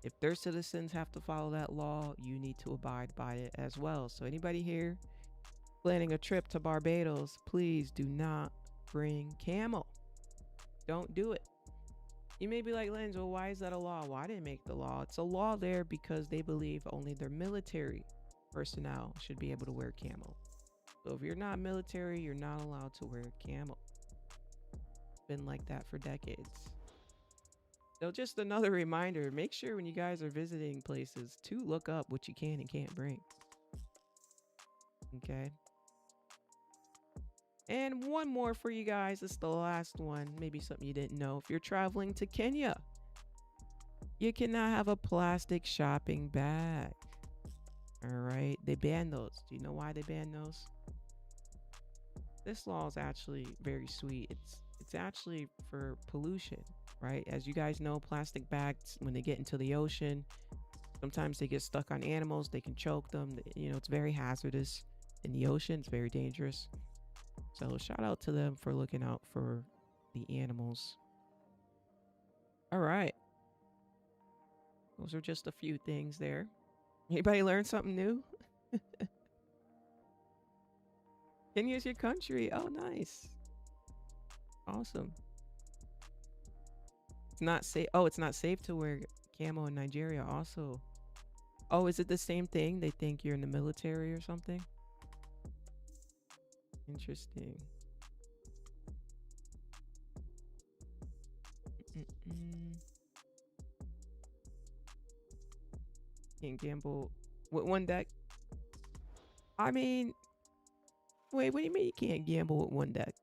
If their citizens have to follow that law, you need to abide by it as well. So anybody here planning a trip to Barbados, please do not bring camo. Don't do it. You may be like, Lens, well, why is that a law? Why didn't make the law? It's a law there because they believe only their military personnel should be able to wear camo. So if you're not military, you're not allowed to wear camo. It's been like that for decades. So just another reminder, make sure when you guys are visiting places to look up what you can and can't bring. Okay. And one more for you guys. It's the last one. Maybe something you didn't know. If you're traveling to Kenya, you cannot have a plastic shopping bag. All right. They banned those. Do you know why they banned those? This law is actually very sweet. It's actually for pollution, right? As you guys know, plastic bags, when they get into the ocean, sometimes they get stuck on animals. They can choke them. You know, it's very hazardous in the ocean. It's very dangerous. So shout out to them for looking out for the animals. All right. Those are just a few things there. Anybody learn something new? Kenya's your country. Oh, nice. Awesome. It's not safe. Oh, it's not safe to wear camo in Nigeria also. Oh, is it the same thing? They think you're in the military or something? Interesting. Can't gamble with 1 deck. I mean, wait, what do you mean you can't gamble with 1 deck?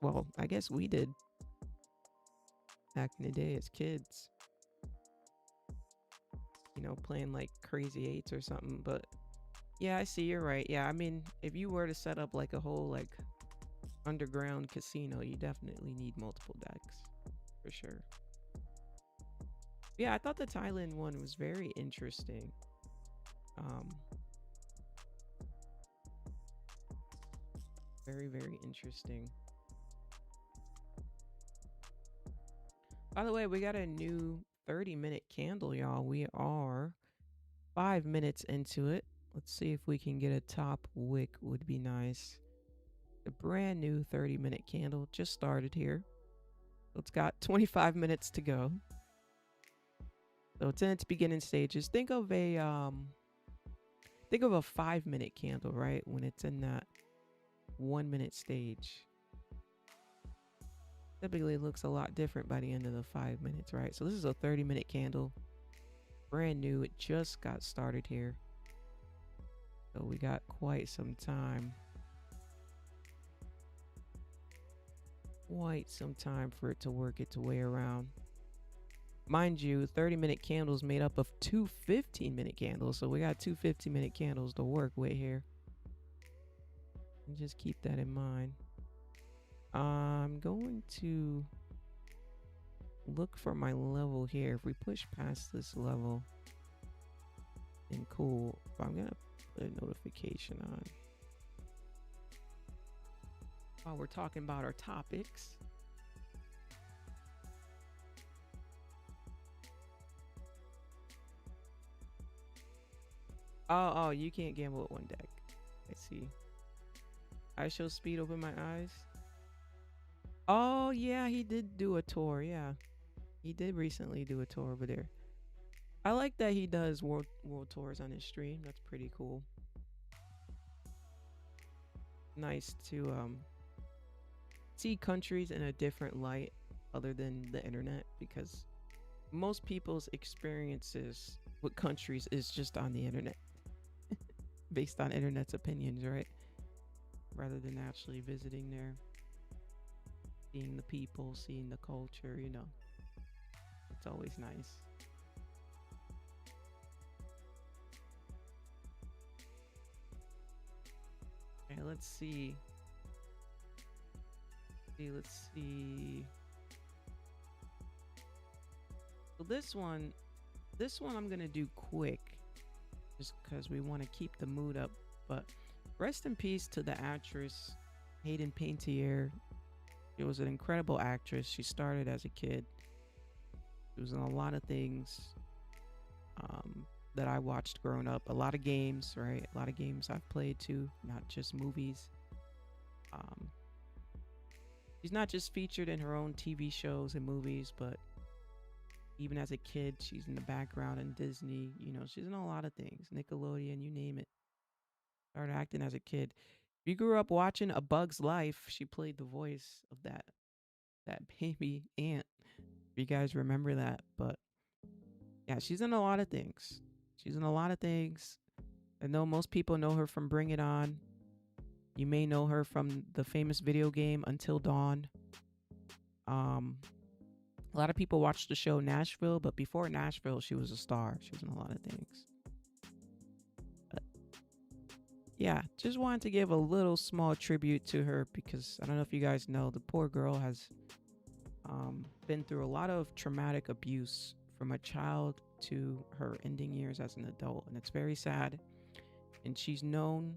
Well, I guess we did back in the day as kids, playing like Crazy Eights or something. But yeah, I see, you're right. Yeah, I mean, if you were to set up like a whole like underground casino, you definitely need multiple decks for sure. Yeah, I thought the Thailand one was very interesting. Um, very, very interesting. By the way, we got a new 30-minute candle, y'all. We are 5 minutes into it. Let's see if we can get a top wick, would be nice. The brand new 30-minute candle just started here. So it's got 25 minutes to go. So it's in its beginning stages. Think of a 5-minute candle, right? When it's in that 1 minute stage. Typically it looks a lot different by the end of the 5 minutes, right? So this is a 30-minute candle. Brand new. It just got started here. So we got quite some time. Quite some time for it to work its way around. Mind you, 30-minute candles made up of two 15-minute candles. So we got two 15-minute candles to work with here. And just keep that in mind. I'm going to look for my level here. If we push past this level, then cool. But I'm going to put a notification on. While we're talking about our topics. Oh, you can't gamble with one deck. I see. I show speed, open my eyes. Oh, yeah, he did do a tour. Yeah, he did recently do a tour over there. I like that he does world tours on his stream. That's pretty cool. Nice to see countries in a different light other than the internet, because most people's experiences with countries is just on the internet based on internet's opinions, right? Rather than actually visiting there, seeing the people, seeing the culture, it's always nice. Okay, let's see. Let's see. So this one I'm gonna do quick, just because we want to keep the mood up. But rest in peace to the actress Hayden Panettiere. She was an incredible actress. She started as a kid. She was in a lot of things that I watched growing up. A lot of games, right? A lot of games I've played too, not just movies. She's not just featured in her own TV shows and movies, but even as a kid, she's in the background in Disney. She's in a lot of things. Nickelodeon, you name it. Started acting as a kid. If you grew up watching A Bug's Life, she played the voice of that baby ant. If you guys remember that. But yeah, she's in a lot of things. She's in a lot of things. I know most people know her from Bring It On. You may know her from the famous video game Until Dawn. A lot of people watched the show Nashville, but before Nashville, she was a star. She was in a lot of things. But yeah, just wanted to give a little small tribute to her, because I don't know if you guys know, the poor girl has been through a lot of traumatic abuse from a child to her ending years as an adult, and it's very sad. And she's known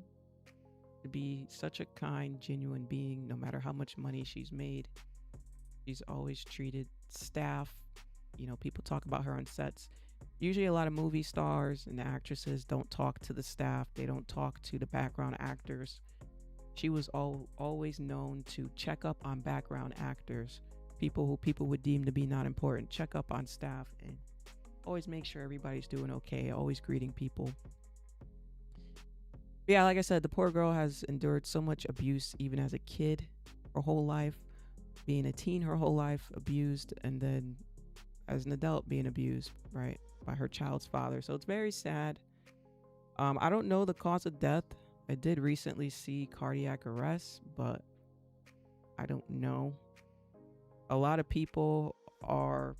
to be such a kind, genuine being. No matter how much money she's made, she's always treated staff. People talk about her on sets. Usually a lot of movie stars and actresses don't talk to the staff. They don't talk to the background actors. She was always known to check up on background actors, people who people would deem to be not important, check up on staff, and always make sure everybody's doing okay, always greeting people. But yeah, like I said, the poor girl has endured so much abuse even as a kid, her whole life, being a teen her whole life, abused, and then as an adult being abused, right, by her child's father. So it's very sad. I don't know the cause of death. I did recently see cardiac arrest, but I don't know. A lot of people are,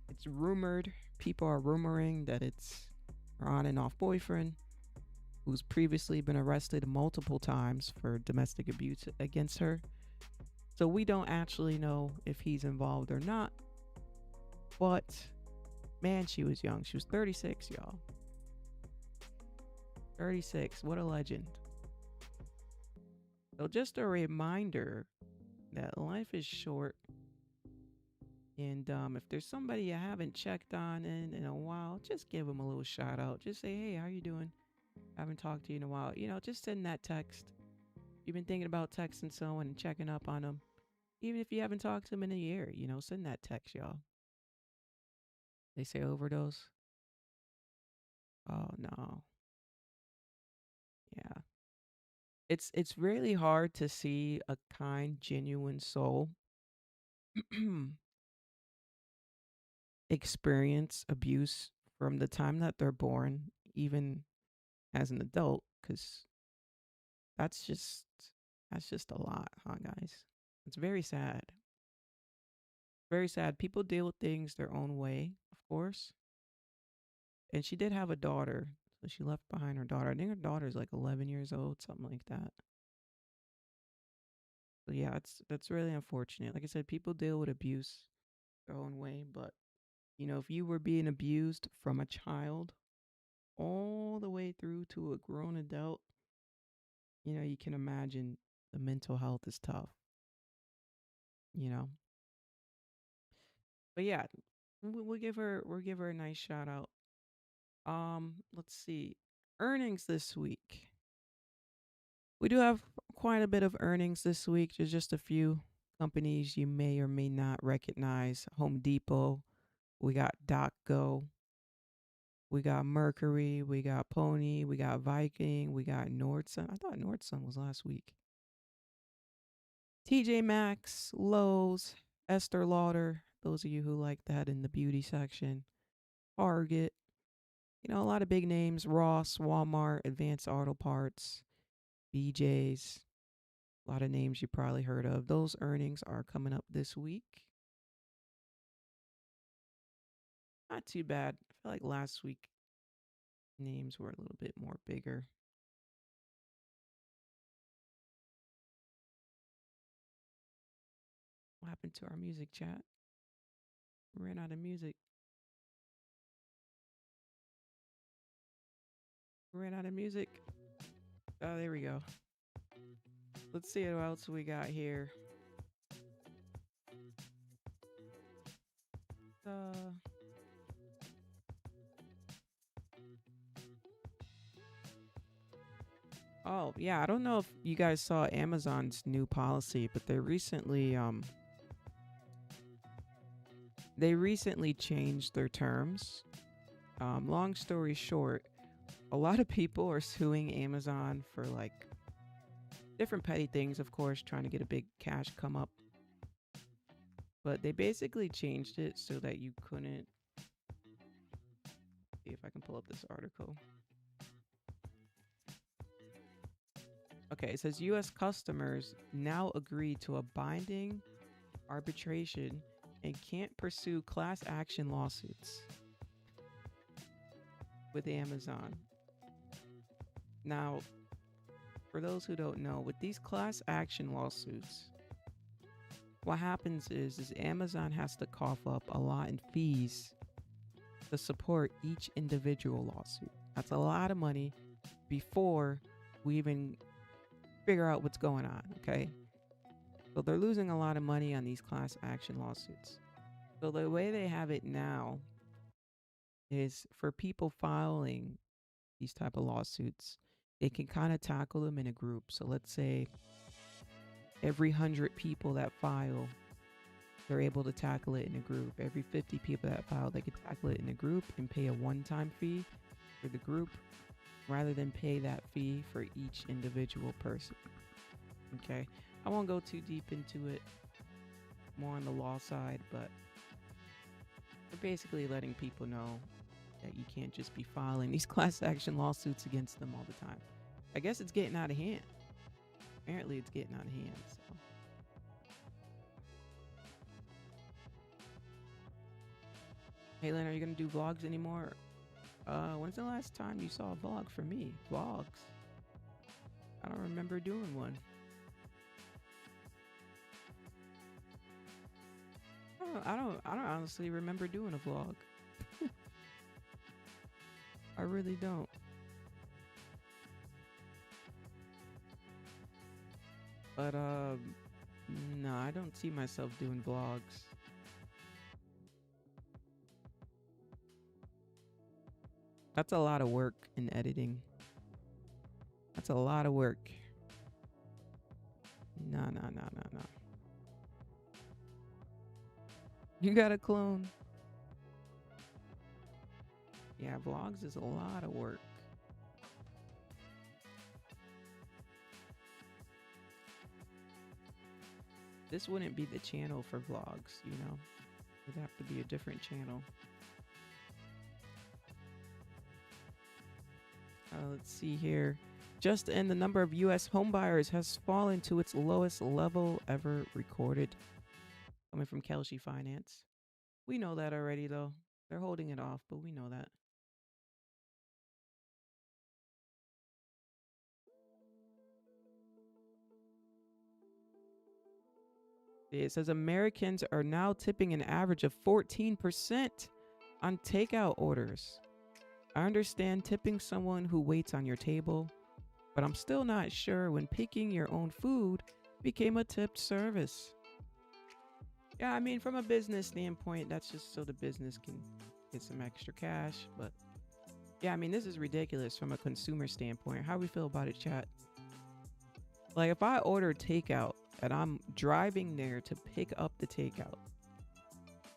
it's rumored, people are rumoring that it's her on and off boyfriend who's previously been arrested multiple times for domestic abuse against her. So we don't actually know if he's involved or not. But man, she was young. She was 36, y'all. 36. What a legend. So just a reminder that life is short. And if there's somebody you haven't checked on in a while, just give them a little shout out. Just say, hey, how you doing? I haven't talked to you in a while. Just send that text. You've been thinking about texting someone and checking up on them. Even if you haven't talked to them in a year, send that text, y'all. They say overdose. Oh no. Yeah. It's really hard to see a kind, genuine soul experience abuse from the time that they're born, even as an adult, because that's just that's just a lot, huh, guys? It's very sad. Very sad. People deal with things their own way, of course. And she did have a daughter, so she left behind her daughter. I think her daughter's like 11 years old, something like that. So yeah, that's really unfortunate. Like I said, people deal with abuse their own way, but if you were being abused from a child all the way through to a grown adult, you can imagine the mental health is tough, you know. But yeah, we'll give her a nice shout out. Let's see. Earnings this week. We do have quite a bit of earnings this week. There's just a few companies you may or may not recognize. Home Depot, we got DocGo, we got Mercury, we got Pony, we got Viking, we got Nordson. I thought Nordson was last week. TJ Maxx, Lowe's, Esther Lauder, those of you who like that in the beauty section, Target, a lot of big names, Ross, Walmart, Advanced Auto Parts, BJ's, a lot of names you probably heard of. Those earnings are coming up this week. Not too bad. I feel like last week names were a little bit more bigger. What happened to our music chat? We ran out of music. We ran out of music. Oh, there we go. Let's see what else we got here. Uh, oh yeah, I don't know if you guys saw Amazon's new policy, but they recently changed their terms. Long story short, a lot of people are suing Amazon for like different petty things, of course, trying to get a big cash come up. But they basically changed it so that you couldn't. See if I can pull up this article. Okay, it says U.S. customers now agree to a binding arbitration and can't pursue class action lawsuits with Amazon. Now, for those who don't know, with these class action lawsuits, what happens is Amazon has to cough up a lot in fees to support each individual lawsuit. That's a lot of money before we even figure out what's going on, okay? So they're losing a lot of money on these class action lawsuits. So the way they have it now is for people filing these type of lawsuits, they can kind of tackle them in a group. So let's say every 100 people that file, they're able to tackle it in a group. Every 50 people that file, they can tackle it in a group and pay a one-time fee for the group rather than pay that fee for each individual person. Okay, I won't go too deep into it, more on the law side, but we're basically letting people know that you can't just be filing these class action lawsuits against them all the time. I guess it's getting out of hand. Apparently it's getting out of hand. So Hey, Lynn, are you gonna do vlogs anymore? When's the last time you saw a vlog for me? Vlogs? I don't remember doing one. I don't honestly remember doing a vlog. I really don't. But no, I don't see myself doing vlogs. That's a lot of work in editing. That's a lot of work. No, no, no, no, no. You got a clone. Yeah, vlogs is a lot of work. This wouldn't be the channel for vlogs, you know? It'd have to be a different channel. Let's see here. Just in, the number of U.S. homebuyers has fallen to its lowest level ever recorded. Coming from Kelsey Finance. We know that already, though. They're holding it off, but we know that. It says Americans are now tipping an average of 14% on takeout orders. I understand tipping someone who waits on your table, but I'm still not sure when picking your own food became a tipped service. Yeah, I mean, from a business standpoint, that's just so the business can get some extra cash. But yeah, I mean, this is ridiculous from a consumer standpoint. How we feel about it, chat? Like, if I order takeout and I'm driving there to pick up the takeout,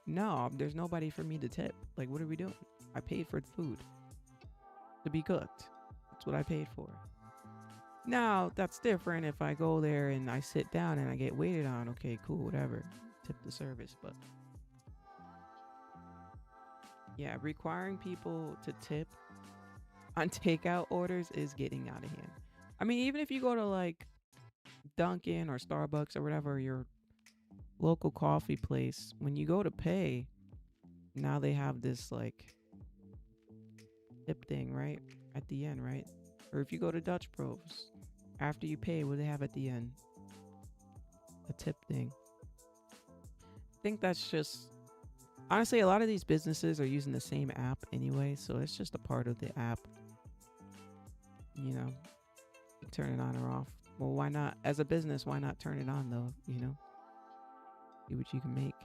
no, there's nobody for me to tip. Like, what are we doing? I paid for the food to be cooked. That's what I paid for. Now, that's different if I go there and I sit down and I get waited on. Okay, cool, whatever. Tip the service. But yeah, requiring people to tip on takeout orders is getting out of hand. I mean, even if you go to like Dunkin' or Starbucks or whatever, your local coffee place, when you go to pay, now they have this like tip thing, right? At the end, right? Or if you go to Dutch Bros, after you pay, what do they have at the end? A tip thing. I think that's just, honestly, a lot of these businesses are using the same app anyway, so it's just a part of the app. You know, you turn it on or off. Well, why not? As a business, why not turn it on though? You know, see what you can make.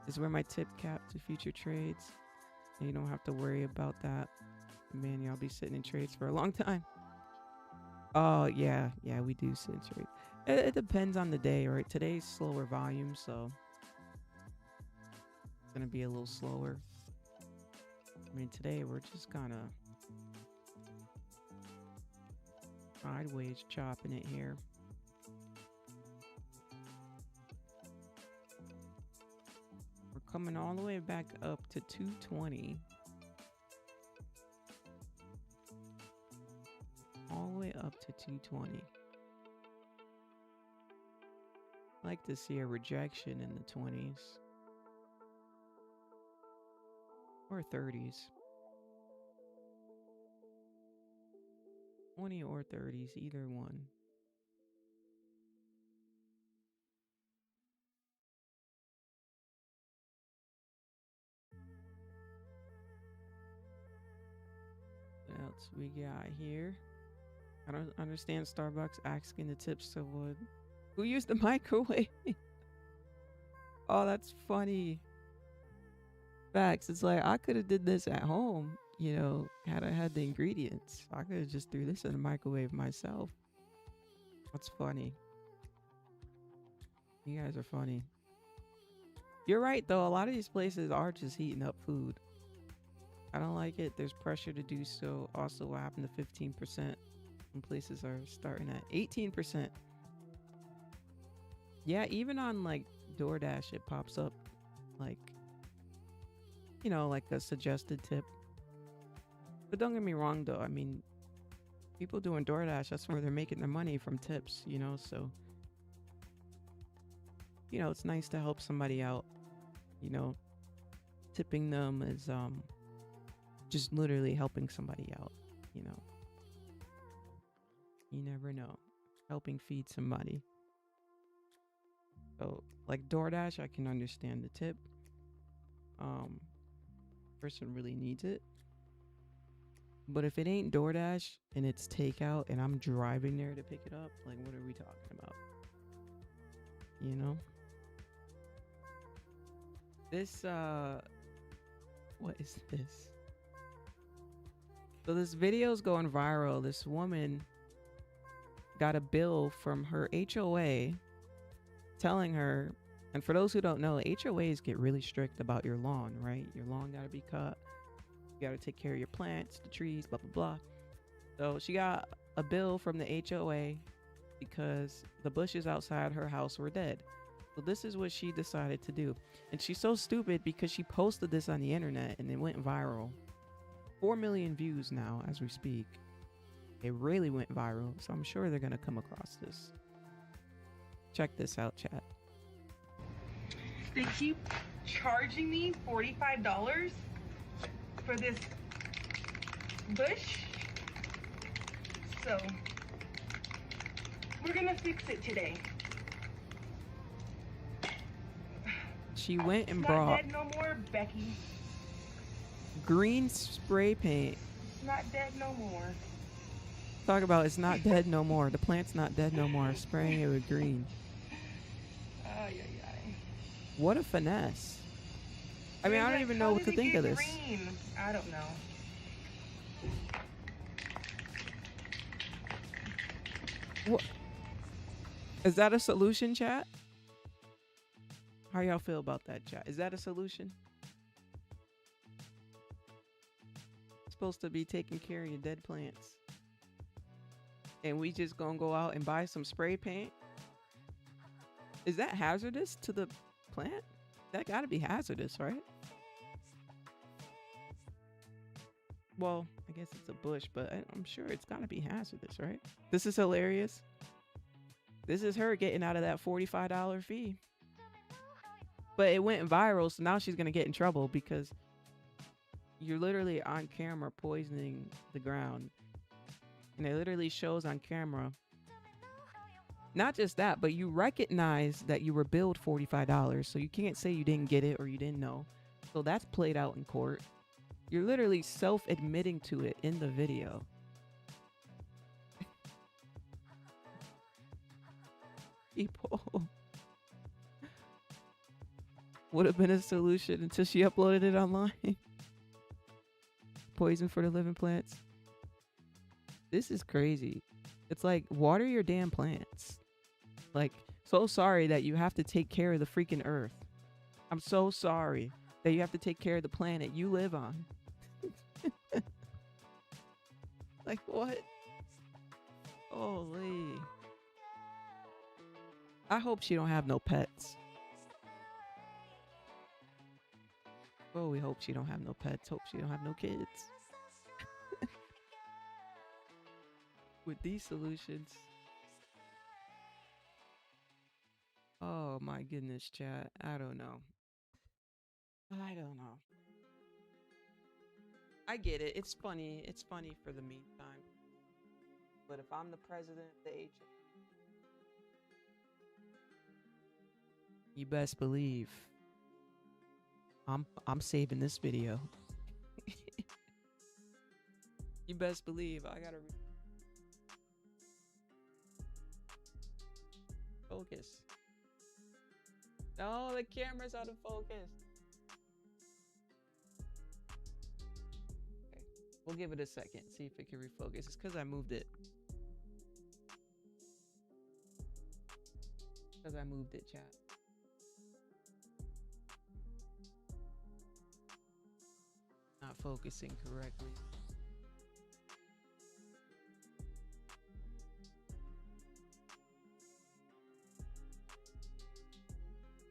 This is where my tip cap to future trades. You don't have to worry about that. Man, y'all be sitting in trades for a long time. Oh, yeah. Yeah, we do sit in trades. It depends on the day, right? Today's slower volume, so it's going to be a little slower. I mean, today we're just kind of sideways chopping it here. We're coming all the way back up to 220. All the way up to 220. I like to see a rejection in the 20s or 30s. 20 or 30s, either one. What else we got here? I don't understand Starbucks asking the tips to wood. Who used the microwave? Oh, that's funny. Facts. It's like I could have did this at home, you know, had I had the ingredients. I could have just threw this in the microwave myself. That's funny. You guys are funny. You're right though, a lot of these places are just heating up food. I don't like it. There's pressure to do so. Also, what happened to 15%? Some places are starting at 18%. Yeah, even on like DoorDash, it pops up like, you know, like a suggested tip. But don't get me wrong though. I mean, people doing DoorDash, that's where they're making their money from tips, you know, so, you know, it's nice to help somebody out, you know. tipping them as just literally helping somebody out, you know. You never know. Helping feed somebody. So like DoorDash, I can understand the tip. Um Person really needs it. But if it ain't DoorDash and it's takeout and I'm driving there to pick it up, like what are we talking about? You know? This what is this? So this video's going viral. This woman got a bill from her HOA telling her, and for those who don't know, HOAs get really strict about your lawn, right? Your lawn got to be cut. You got to take care of your plants, the trees, blah, blah, blah. So she got a bill from the HOA because the bushes outside her house were dead. So this is what she decided to do. And she's so stupid because she posted this on the internet and it went viral. 4 million views now as we speak. It really went viral, so I'm sure they're going to come across this. Check this out, chat. They keep charging me $45 for this bush. So we're gonna fix it today. She went and It's brought not dead no more, Becky. green spray paint. It's not dead no more. Talk about it's not dead no more. The plant's not dead no more. Spraying it with green. Ay, ay, ay. What a finesse. I mean, I don't even know what to think of this. Green? I don't know. What? Is that a solution, chat? How y'all feel about that, chat? Is that a solution? Supposed to be taking care of your dead plants. And we just gonna go out and buy some spray paint? Is that hazardous to the plant? That gotta be hazardous, right? Well, I guess it's a bush, but I'm sure it's gotta be hazardous, right? This is hilarious. This is her getting out of that $45 fee. But it went viral, so now she's gonna get in trouble because you're literally on camera poisoning the ground. And it literally shows on camera. Not just that, but you recognize that you were billed $45, so you can't say you didn't get it or you didn't know. So that's played out in court. You're literally self-admitting to it in the video. People. Would have been a solution until she uploaded it online. Poison for the living plants. This is crazy. It's like, water your damn plants. Like, so sorry that you have to take care of the freaking earth. I'm so sorry that you have to take care of the planet you live on. Like, what? Holy. I hope she don't have no pets. Oh, we hope she don't have no pets. Hope she don't have no kids. With these solutions. Oh my goodness, chat. I don't know. I don't know. I get it. It's funny. It's funny for the meantime. But if I'm the president of the HM, you best believe I'm saving this video. You best believe I gotta focus. No, the camera's out of focus. Okay, we'll give it a second. See if it can refocus. It's because I moved it. Because I moved it, chat. Not focusing correctly.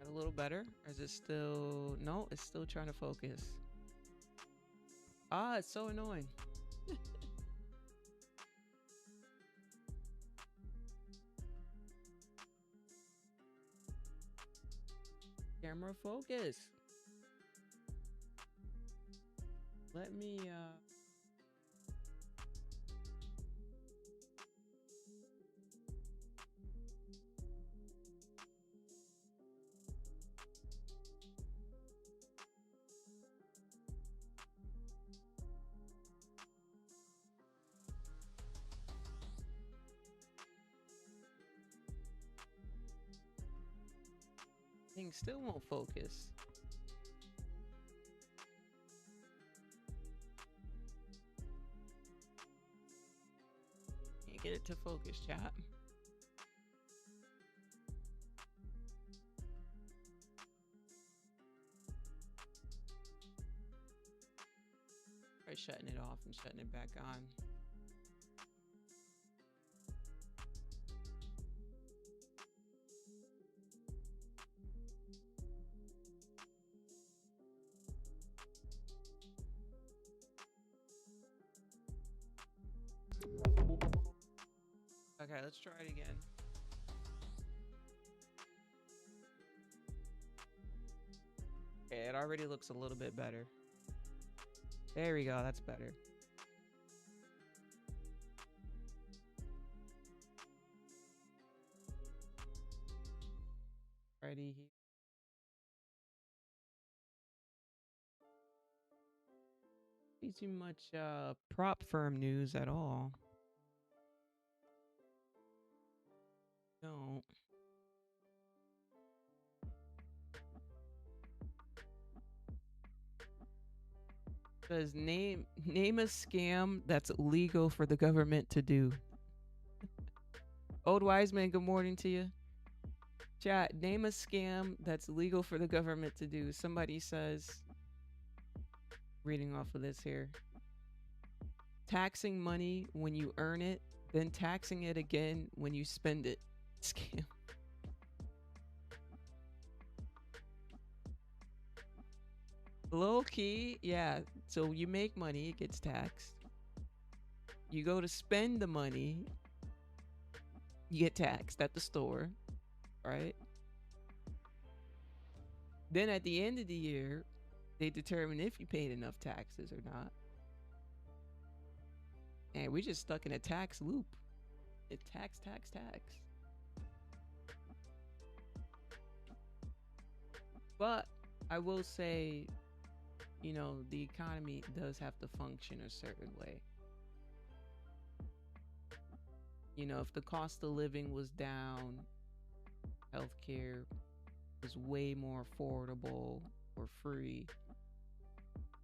A little better, or is it still? No, it's still trying to focus. Ah, it's so annoying. Camera focus. Let me thing still won't focus. Can't get it to focus, chat. Try shutting it off and shutting it back on. Okay, let's try it again. Okay, it already looks a little bit better. There we go, that's better. Ready here. See too much prop firm news at all. Don't. Says name a scam that's legal for the government to do. Old Wiseman, good morning to you. Chat, name a scam that's legal for the government to do. Somebody says, reading off of this here, taxing money when you earn it, then taxing it again when you spend it. Scam. Low key, yeah. So you make money, it gets taxed. You go to spend the money, you get taxed at the store, right? Then at the end of the year, they determine if you paid enough taxes or not. And we just stuck in a tax loop. It tax. But I will say, you know, the economy does have to function a certain way. You know, if the cost of living was down, healthcare was way more affordable or free,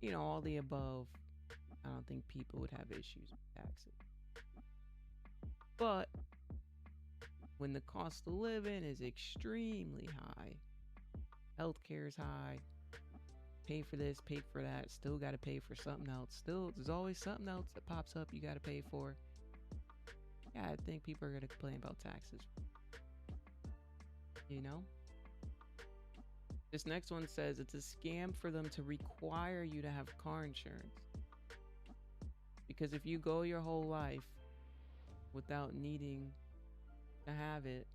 you know, all the above, I don't think people would have issues with taxes. But when the cost of living is extremely high, healthcare is high, pay for this, pay for that, still got to pay for something else. Still, there's always something else that pops up you got to pay for. Yeah, I think people are going to complain about taxes. You know? This next one says it's a scam for them to require you to have car insurance. Because if you go your whole life without needing to have it,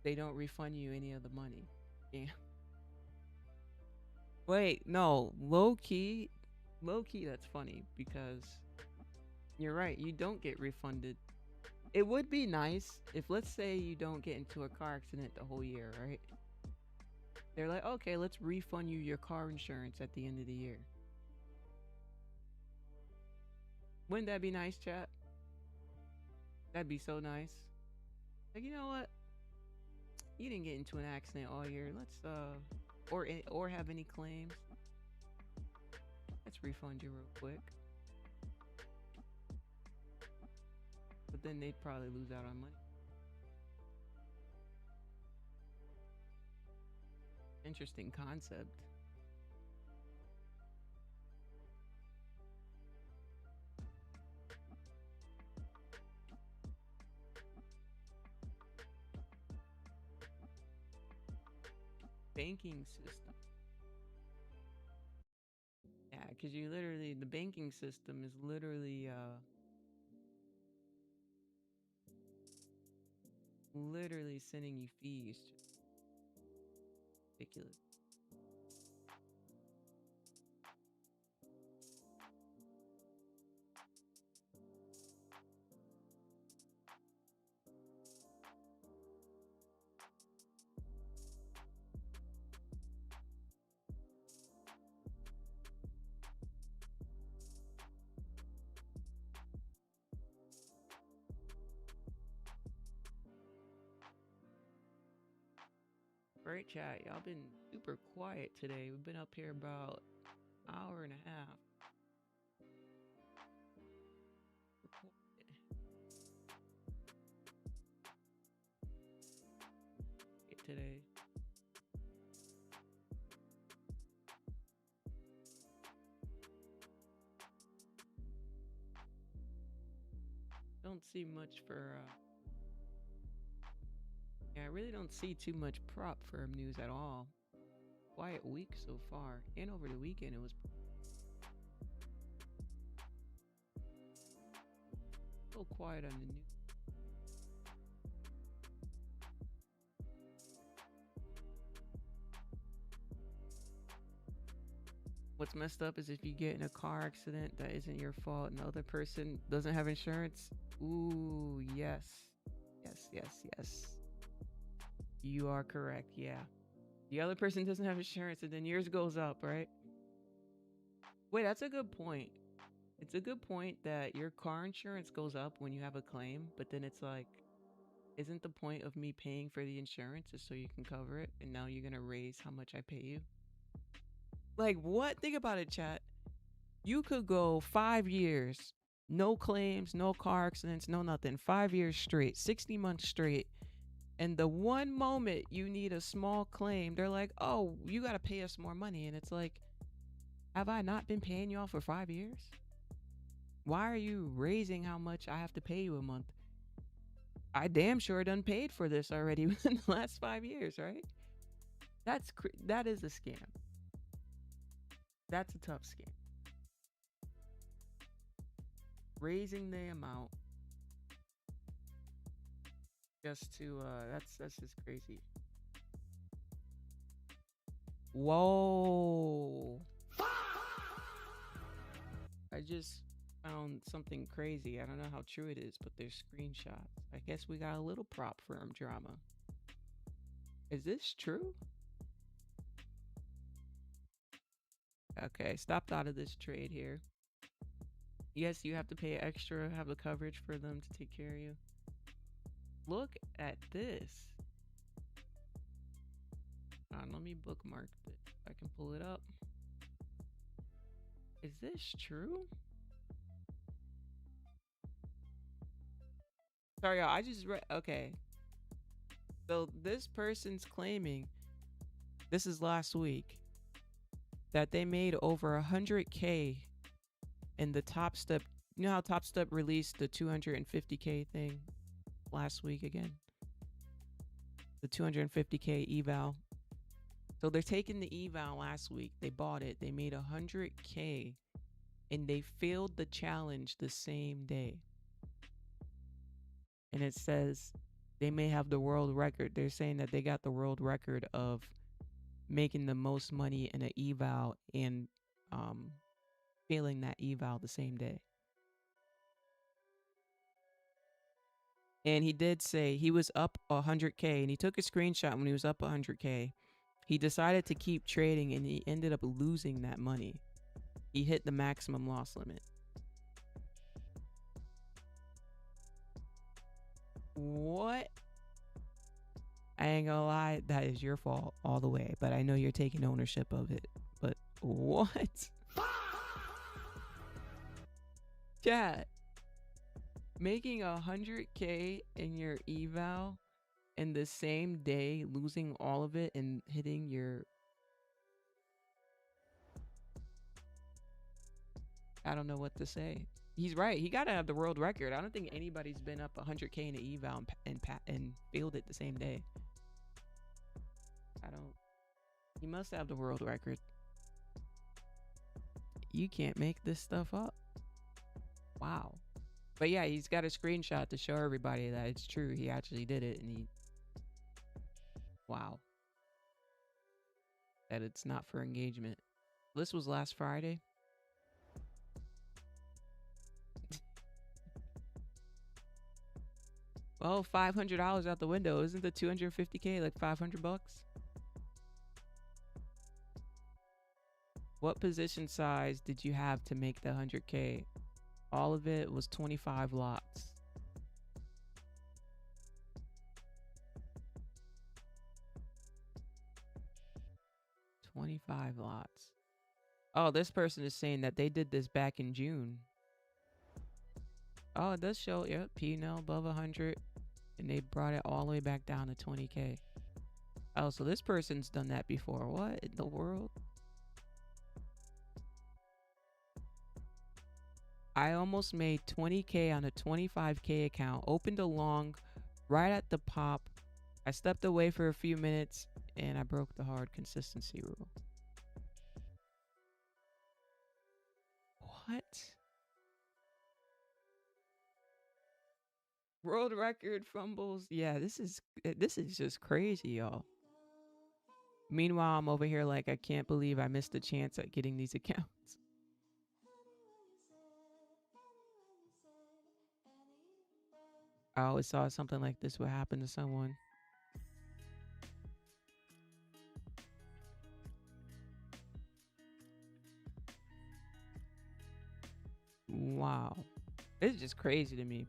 they don't refund you any of the money. Yeah. Wait, no, low key, that's funny because you're right, you don't get refunded. It would be nice if, let's say, you don't get into a car accident the whole year, right? They're like, okay, let's refund you your car insurance at the end of the year. Wouldn't that be nice, chat? That'd be so nice. Like, you know what? You didn't get into an accident all year. Let's or have any claims. Let's refund you real quick. But then they'd probably lose out on money. Interesting concept. Banking system. Yeah, because you literally, the banking system is literally sending you fees. Just ridiculous. Right, chat. Y'all been super quiet today. We've been up here about an hour and a half. Today. Don't see much for yeah, I really don't see too much prop firm news at all. Quiet week so far. And over the weekend it was a little quiet on the news. What's messed up is if you get in a car accident that isn't your fault and the other person doesn't have insurance. Ooh, yes. Yes. You are correct, yeah. The other person doesn't have insurance and then yours goes up, right? Wait, that's a good point. It's a good point that your car insurance goes up when you have a claim, but then it's like, isn't the point of me paying for the insurance is so you can cover it, and now you're gonna raise how much I pay you? Like, what? Think about it, chat. You could go 5 years, no claims, no car accidents, no nothing. 5 years straight, 60 months straight. And the one moment you need a small claim, they're like, oh, you got to pay us more money. And it's like, have I not been paying y'all for 5 years? Why are you raising how much I have to pay you a month? I damn sure done paid for this already within the last 5 years, right? That is a scam. That's a tough scam. Raising the amount just to that's just crazy. Whoa. I just found something crazy. I don't know how true it is, but there's screenshots. I guess we got a little prop firm drama. Is this true? Okay, stopped out of this trade here. Yes, you have to pay extra, have the coverage for them to take care of you. Look at this. Let me bookmark this. I can pull it up. Is this true? Sorry, y'all. I just read. Okay. So this person's claiming, this is last week, that they made over 100K in the Top Step. You know how Top Step released the 250K thing last week again? The 250K eval. So they're taking the eval last week. They bought it. They made 100K and they failed the challenge the same day. And it says they may have the world record. They're saying that they got the world record of making the most money in an eval and failing that eval the same day. And he did say he was up 100K and he took a screenshot when he was up 100K. He decided to keep trading and he ended up losing that money. He hit the maximum loss limit. What? I ain't gonna lie, that is your fault all the way, but I know you're taking ownership of it. But what? Chat. Making 100K in your eval in the same day, losing all of it and hitting your... I don't know what to say. He's right. He got to have the world record. I don't think anybody's been up 100K in an eval and failed it the same day. I don't... He must have the world record. You can't make this stuff up. Wow. But yeah, he's got a screenshot to show everybody that it's true. He actually did it and he... Wow. That it's not for engagement. This was last Friday. Well, $500 out the window. Isn't the 250K like $500? What position size did you have to make the 100K? All of it was 25 lots. 25 lots. Oh, this person is saying that they did this back in June. Oh, it does show, yep, P&L above 100, and they brought it all the way back down to 20K. Oh, so this person's done that before. What in the world? I almost made 20K on a 25K account, opened a long right at the pop. I stepped away for a few minutes, and I broke the hard consistency rule. What? World record fumbles. Yeah, this is just crazy, y'all. Meanwhile, I'm over here like I can't believe I missed a chance at getting these accounts. I always saw something like this would happen to someone. Wow. It's just crazy to me.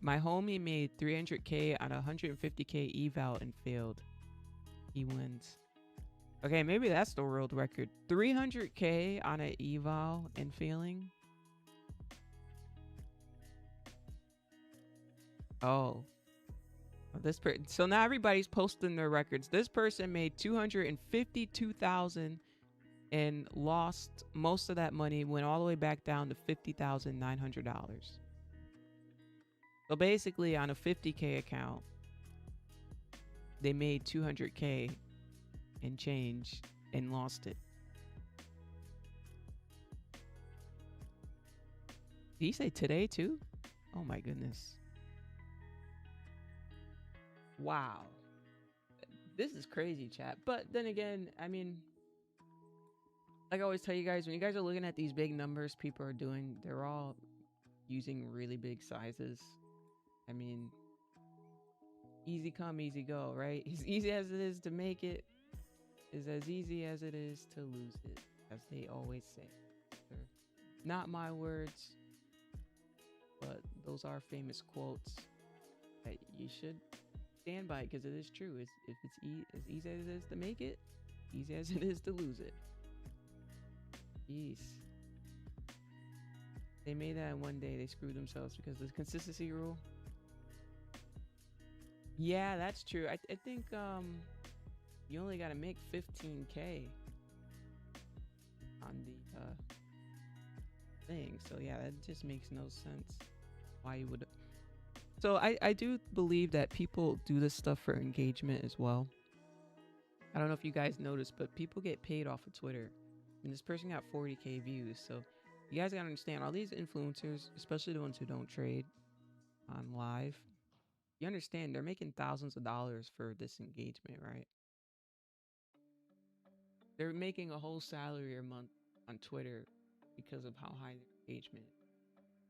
My homie made 300K on a 150K eval and failed. He wins. Okay, maybe that's the world record. 300K on an eval and failing. Oh. So now everybody's posting their records. This person made 252,000 and lost most of that money, went all the way back down to $50,900. So basically on a 50K account, they made 200K and change and lost it. Did he say today too? Oh my goodness. Wow. This is crazy, chat. But then again, I mean, like I always tell you guys, when you guys are looking at these big numbers people are doing, they're all using really big sizes. I mean, easy come, easy go, right? As easy as it is to make it is as easy as it is to lose it, as they always say. They're not my words, but those are famous quotes that you should stand by because it is true. If it's as easy as it is to make it, easy as it is to lose it. Jeez. They made that in one day. They screwed themselves because of the consistency rule. Yeah, that's true. I think you only got to make 15K on the thing. So yeah, that just makes no sense why you would. So I do believe that people do this stuff for engagement as well. I don't know if you guys noticed, but people get paid off of Twitter. And this person got 40K views. So you guys gotta understand, all these influencers, especially the ones who don't trade on live, you understand they're making thousands of dollars for this engagement, right? They're making a whole salary a month on Twitter because of how high their engagement is.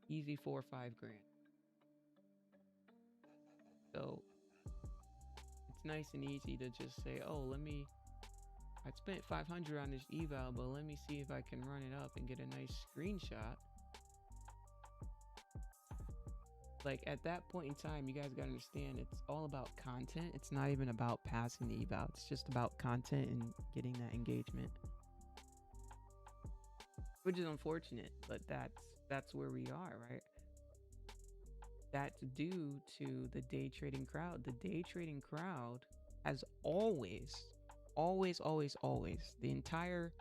Easy 4 or 5 grand. So it's nice and easy to just say, oh, I spent 500 on this eval, but let me see if I can run it up and get a nice screenshot. Like at that point in time, you guys gotta understand it's all about content. It's not even about passing the eval. It's just about content and getting that engagement. Which is unfortunate, but that's where we are, right? That's due to the day trading crowd. The day trading crowd has always, the entire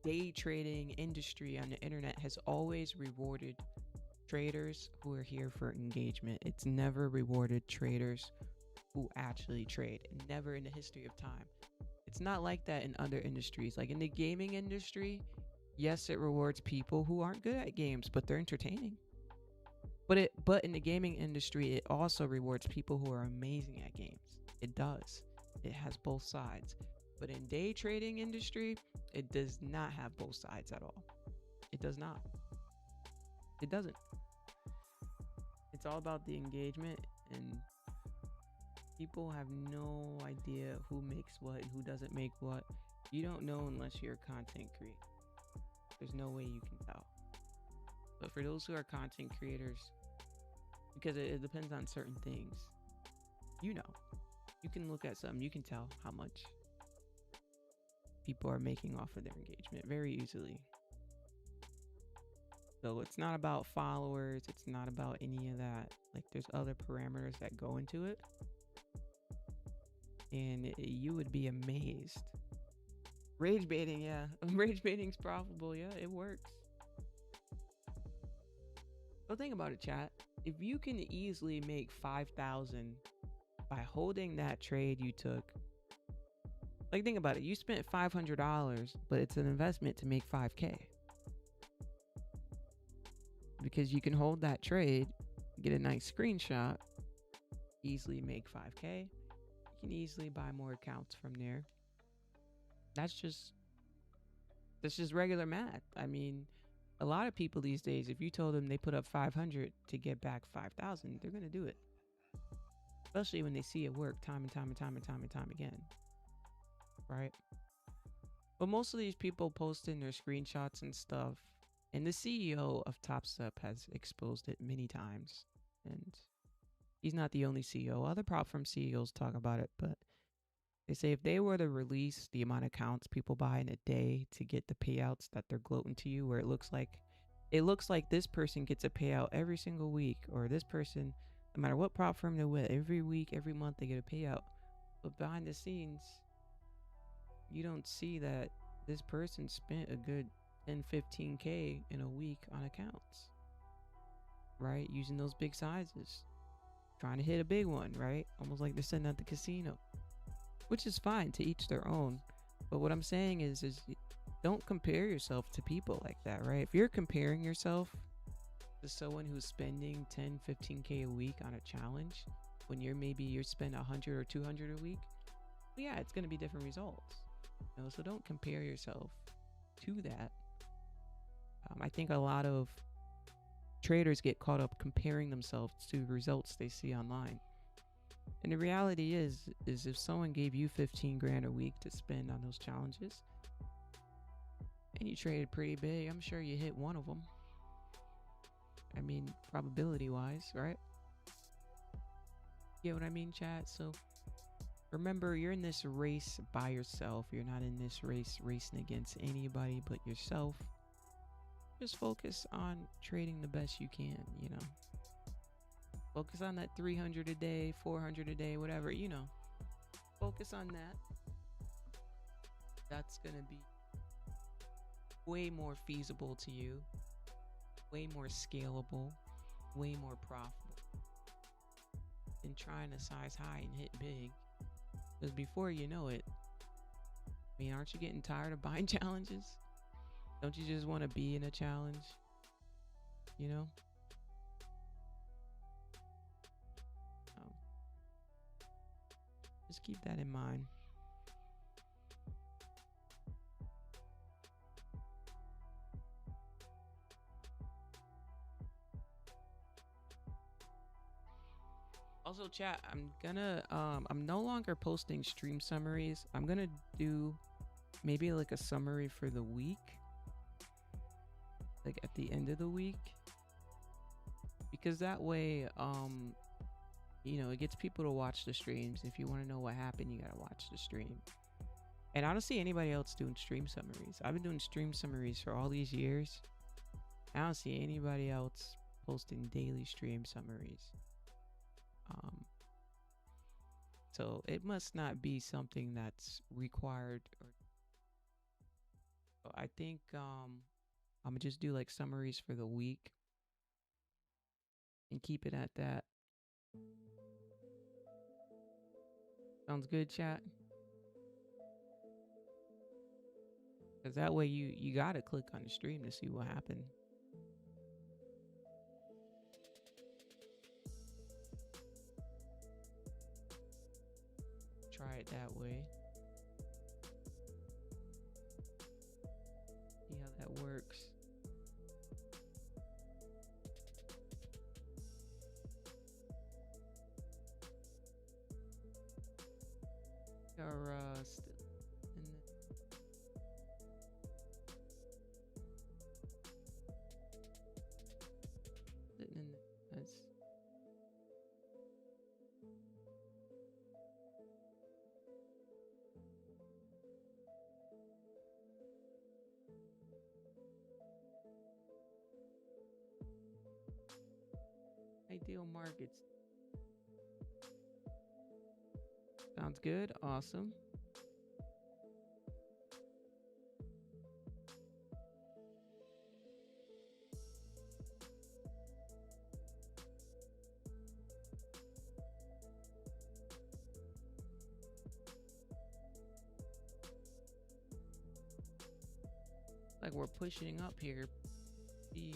day trading industry on the internet has always rewarded traders who are here for engagement. It's never rewarded traders who actually trade. Never in the history of time. It's not like that in other industries. Like in the gaming industry, yes, it rewards people who aren't good at games, but they're entertaining. But in the gaming industry, it also rewards people who are amazing at games. It does. It has both sides. But in day trading industry, it does not have both sides at all. It does not. It doesn't. It's all about the engagement, and people have no idea who makes what and who doesn't make what. You don't know unless you're a content creator. There's no way you can tell. But for those who are content creators, because it depends on certain things, you know, you can look at something, you can tell how much people are making off of their engagement very easily. So it's not about followers, it's not about any of that. Like there's other parameters that go into it. And you would be amazed. Rage baiting, yeah. Rage baiting's profitable, yeah, it works. So think about it, chat. If you can easily make 5,000 by holding that trade you took, like think about it, you spent $500, but it's an investment to make 5K. Because you can hold that trade, get a nice screenshot, easily make 5K. You can easily buy more accounts from there. That's just regular math. I mean, a lot of people these days, if you told them they put up 500 to get back 5,000, they're going to do it. Especially when they see it work time and time and time and time and time again. Right? But most of these people posting their screenshots and stuff, and the CEO of TopStep has exposed it many times. And he's not the only CEO. Other prop firm CEOs talk about it, but they say if they were to release the amount of accounts people buy in a day to get the payouts that they're gloating to you, where it looks like this person gets a payout every single week, or this person, no matter what prop firm they're with, every week, every month they get a payout. But behind the scenes, you don't see that this person spent a good 10, 15K in a week on accounts, right? Using those big sizes, trying to hit a big one, right? Almost like they're sitting at the casino, which is fine, to each their own. But what I'm saying is don't compare yourself to people like that, right? If you're comparing yourself to someone who's spending 10, 15K a week on a challenge, when you're spending 100 or 200 a week, well, yeah, it's going to be different results. You know, so don't compare yourself to that. I think a lot of traders get caught up comparing themselves to results they see online. And the reality is if someone gave you 15 grand a week to spend on those challenges and you traded pretty big, I'm sure you hit one of them. I mean, probability wise, right? You get what I mean, chat? So remember, you're in this race by yourself. You're not in this race racing against anybody but yourself. Just focus on trading the best you can, you know. Focus on that 300 a day, 400 a day, whatever, you know. Focus on that. That's going to be way more feasible to you, way more scalable, way more profitable than trying to size high and hit big. Because before you know it, I mean, aren't you getting tired of buying challenges? Don't you just want to be in a challenge? You know? Just keep that in mind. Also, chat, I'm no longer posting stream summaries. I'm gonna do maybe like a summary for the week, like at the end of the week, because that way, you know, it gets people to watch the streams. If you want to know what happened, you gotta watch the stream. And I don't see anybody else doing stream summaries. I've been doing stream summaries for all these years. I don't see anybody else posting daily stream summaries. So it must not be something that's required. So I think I'm gonna just do like summaries for the week and keep it at that. Sounds good, chat? Because that way you gotta click on the stream to see what happened. Try it that way. See how that works. Are still in the sitting in the, that's Ideal markets. Sounds good. Awesome. Like we're pushing up here. Be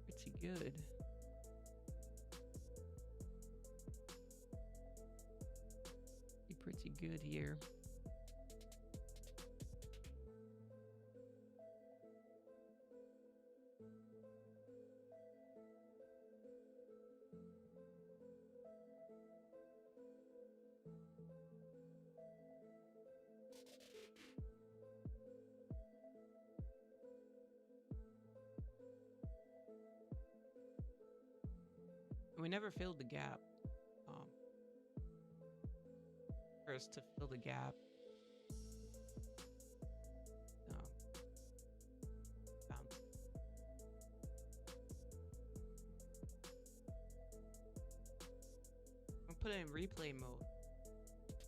pretty good. Be pretty good here. We never filled the gap. Um, for us to fill the gap, um, bounce. I'm put it in replay mode.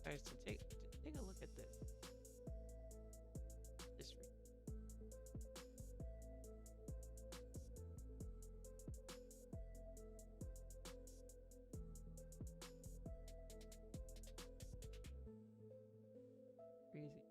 Guys, so take a look at this. This crazy.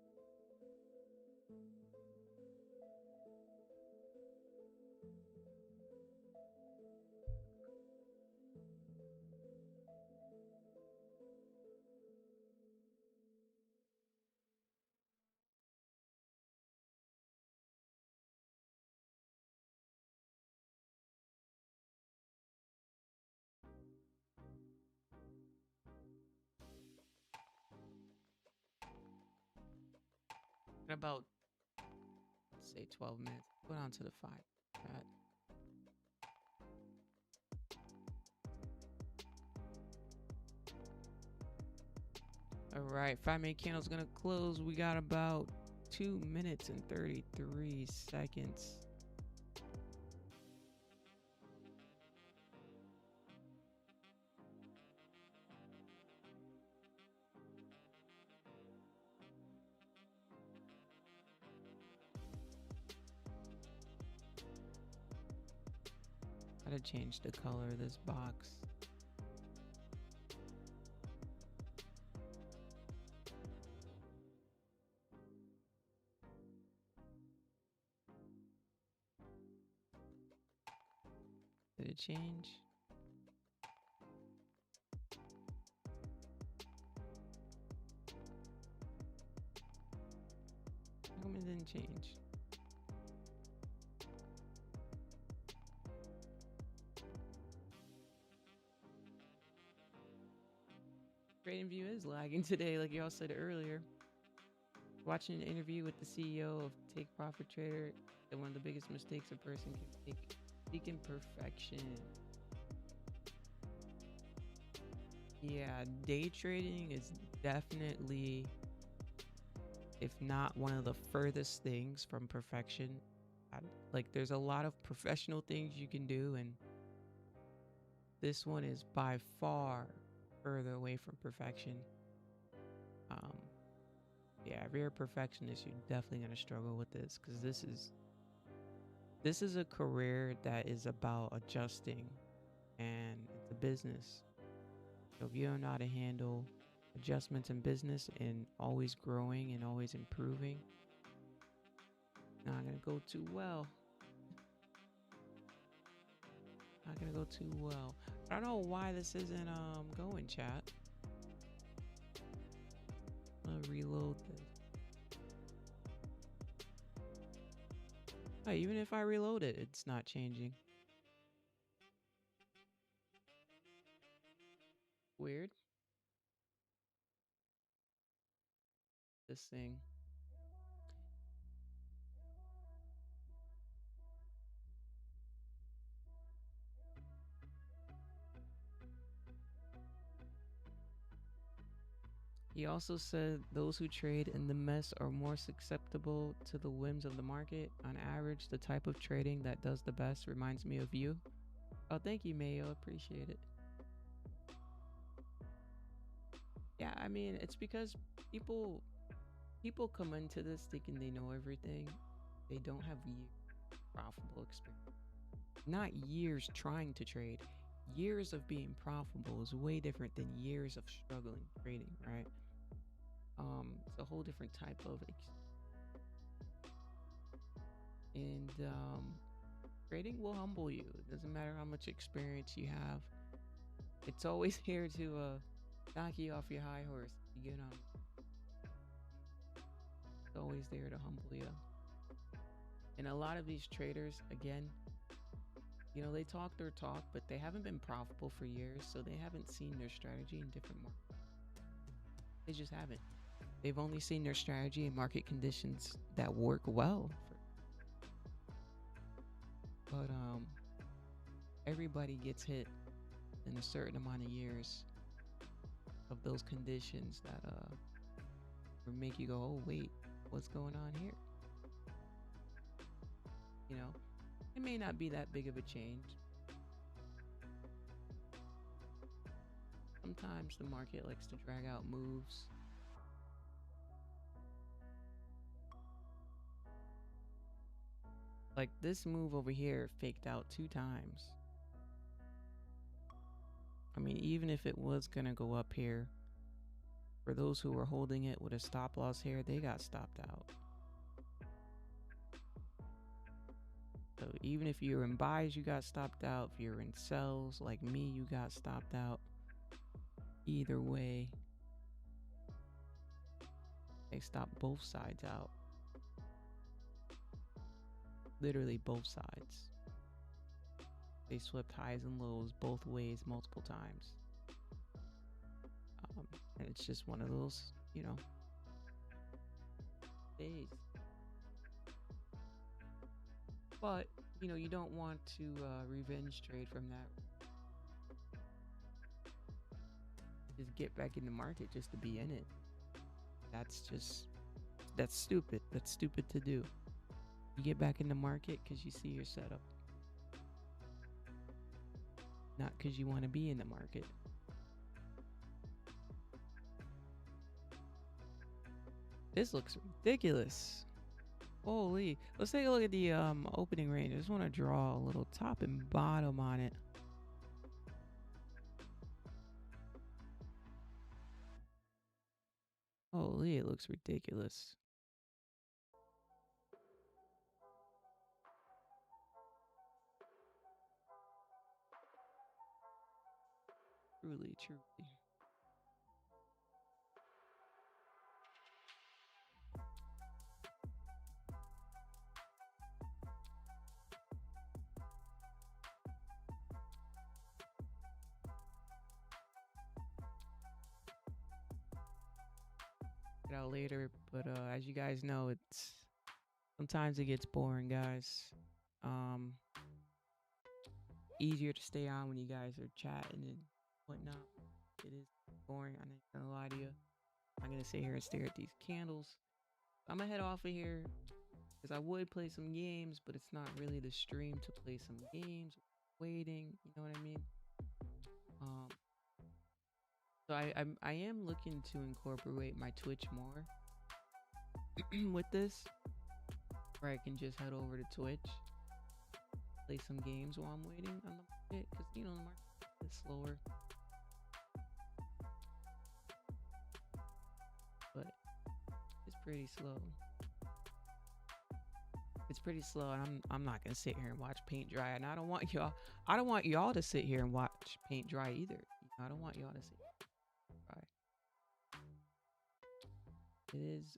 In about, let's say, 12 minutes. Go down to the 5. Chat. All right, 5-minute candle's gonna close. We got about 2 minutes and 33 seconds. Gotta change the color of this box. Did it change? How come it didn't change? Tradingviews is lagging today, like y'all said earlier. Watching an interview with the CEO of Take Profit Trader, that one of the biggest mistakes a person can make, seeking perfection. Yeah, day trading is definitely, if not one of the furthest things from perfection. Like, there's a lot of professional things you can do, and this one is by far further away from perfection. Yeah, if you're a perfectionist, you're definitely gonna struggle with this, because this is a career that is about adjusting, and it's a business. So if you don't know how to handle adjustments in business and always growing and always improving, not gonna go too well. Not gonna go too well. I don't know why this isn't going, chat. I'm gonna reload this. Oh, even if I reload it, it's not changing. Weird. This thing. He also said those who trade in the mess are more susceptible to the whims of the market. On average, the type of trading that does the best reminds me of you. Oh, thank you, Mayo. Appreciate it. Yeah, I mean, it's because people people come into this thinking they know everything. They don't have years of profitable experience. Not years trying to trade. Years of being profitable is way different than years of struggling trading, right? It's a whole different type of and trading will humble you. It doesn't matter how much experience you have. It's always here to knock you off your high horse. You get on. It's always there to humble you. And a lot of these traders, again, you know, they talk their talk, but they haven't been profitable for years, so they haven't seen their strategy in different markets. They just haven't. They've only seen their strategy in market conditions that work well. But everybody gets hit in a certain amount of years of those conditions that will make you go, oh wait, what's going on here? You know, it may not be that big of a change. Sometimes the market likes to drag out moves. Like this move over here faked out 2 times. I mean, even if it was gonna go up here, for those who were holding it with a stop loss here, they got stopped out. So even if you're in buys, you got stopped out. If you're in sells, like me, you got stopped out. Either way, they stopped both sides out. Literally both sides. They swept highs and lows both ways multiple times. And it's just one of those, you know, days. But, you know, you don't want to revenge trade from that. Just get back in the market just to be in it. That's stupid. That's stupid to do. You get back in the market because you see your setup. Not because you want to be in the market. This looks ridiculous. Holy. Let's take a look at the opening range. I just want to draw a little top and bottom on it. Holy, it looks ridiculous. Truly, truly. Get out later, but as you guys know, it's sometimes it gets boring, guys. Easier to stay on when you guys are chatting and whatnot. It is boring. I'm not gonna lie to you. I'm gonna sit here and stare at these candles. I'm gonna head off of here because I would play some games, but it's not really the stream to play some games. Waiting, you know what I mean? So I am looking to incorporate my Twitch more with this, where I can just head over to Twitch, play some games while I'm waiting on the market, because you know the market is slower. But it's pretty slow. It's pretty slow, and I'm not gonna sit here and watch paint dry, and I don't want y'all to sit here and watch paint dry either. I don't want y'all to sit dry. It is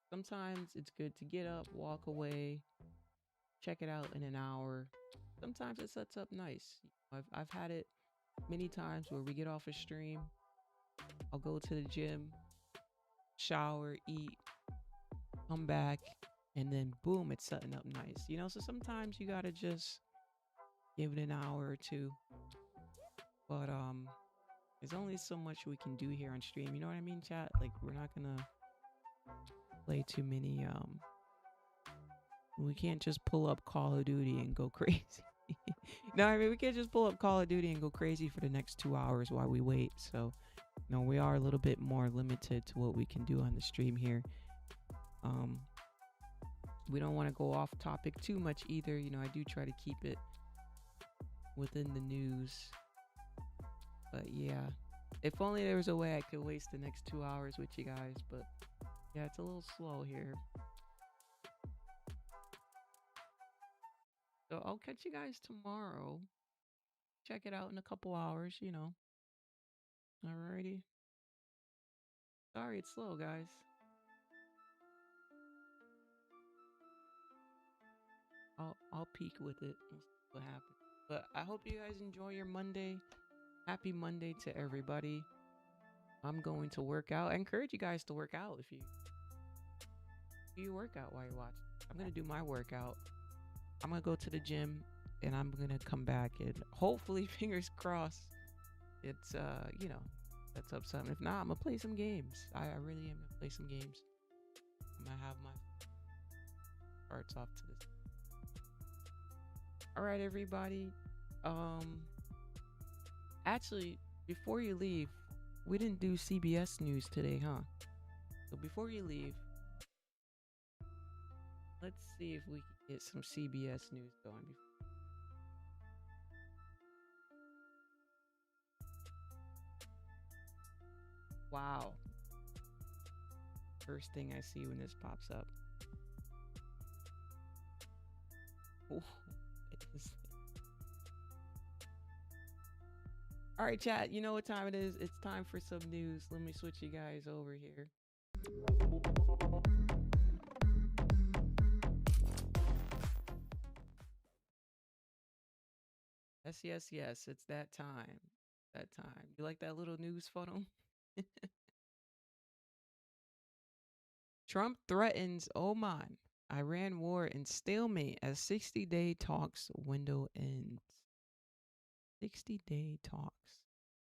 sometimes it's good to get up, walk away, check it out in an hour. Sometimes it sets up nice. I've had it many times where we get off a stream, I'll go to the gym, shower, eat, come back, and then boom, it's setting up nice. You know, so sometimes you gotta just give it an hour or two. But There's only so much we can do here on stream. You know what I mean, chat? Like we're not gonna play too many. We can't just pull up Call of Duty and go crazy. No, I mean we can't just pull up Call of Duty and go crazy for the next 2 hours while we wait. So, no, we are a little bit more limited to what we can do on the stream here. Um, we don't want to go off topic too much either. You know, I do try to keep it within the news. But yeah, if only there was a way I could waste the next 2 hours with you guys. But yeah, it's a little slow here. So I'll catch you guys tomorrow. Check it out in a couple hours, you know. Alrighty. Sorry, it's slow, guys. I'll peek with it. We'll see what happens. But I hope you guys enjoy your Monday. Happy Monday to everybody. I'm going to work out. I encourage you guys to work out if you do your workout while you're watching. I'm gonna do my workout. I'm gonna go to the gym and I'm gonna come back and hopefully, fingers crossed, it's you know, that's up something. If not, I'm gonna play some games. I really am gonna play some games. I'm gonna have my parts off to this. All right, everybody. Actually, before you leave, we didn't do CBS News today, huh? So before you leave, let's see if we can get some CBS News going. Wow. First thing I see when this pops up. All right, chat. You know what time it is? It's time for some news. Let me switch you guys over here. Yes, yes, yes. It's that time. That time. You like that little news funnel? Trump threatens Oman. Iran war and stalemate as 60-day talks window ends. 60-day talks.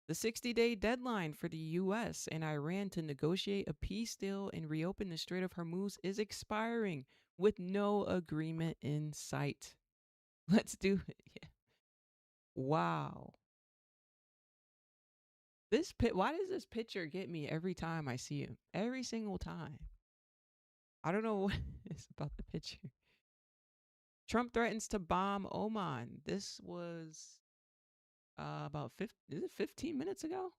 The 60-day deadline for the U.S. and Iran to negotiate a peace deal and reopen the Strait of Hormuz is expiring with no agreement in sight. Let's do it. Yeah. Wow. Why does this picture get me every time I see him? Every single time. I don't know what it's about the picture. Trump threatens to bomb Oman. This was about 15 minutes ago?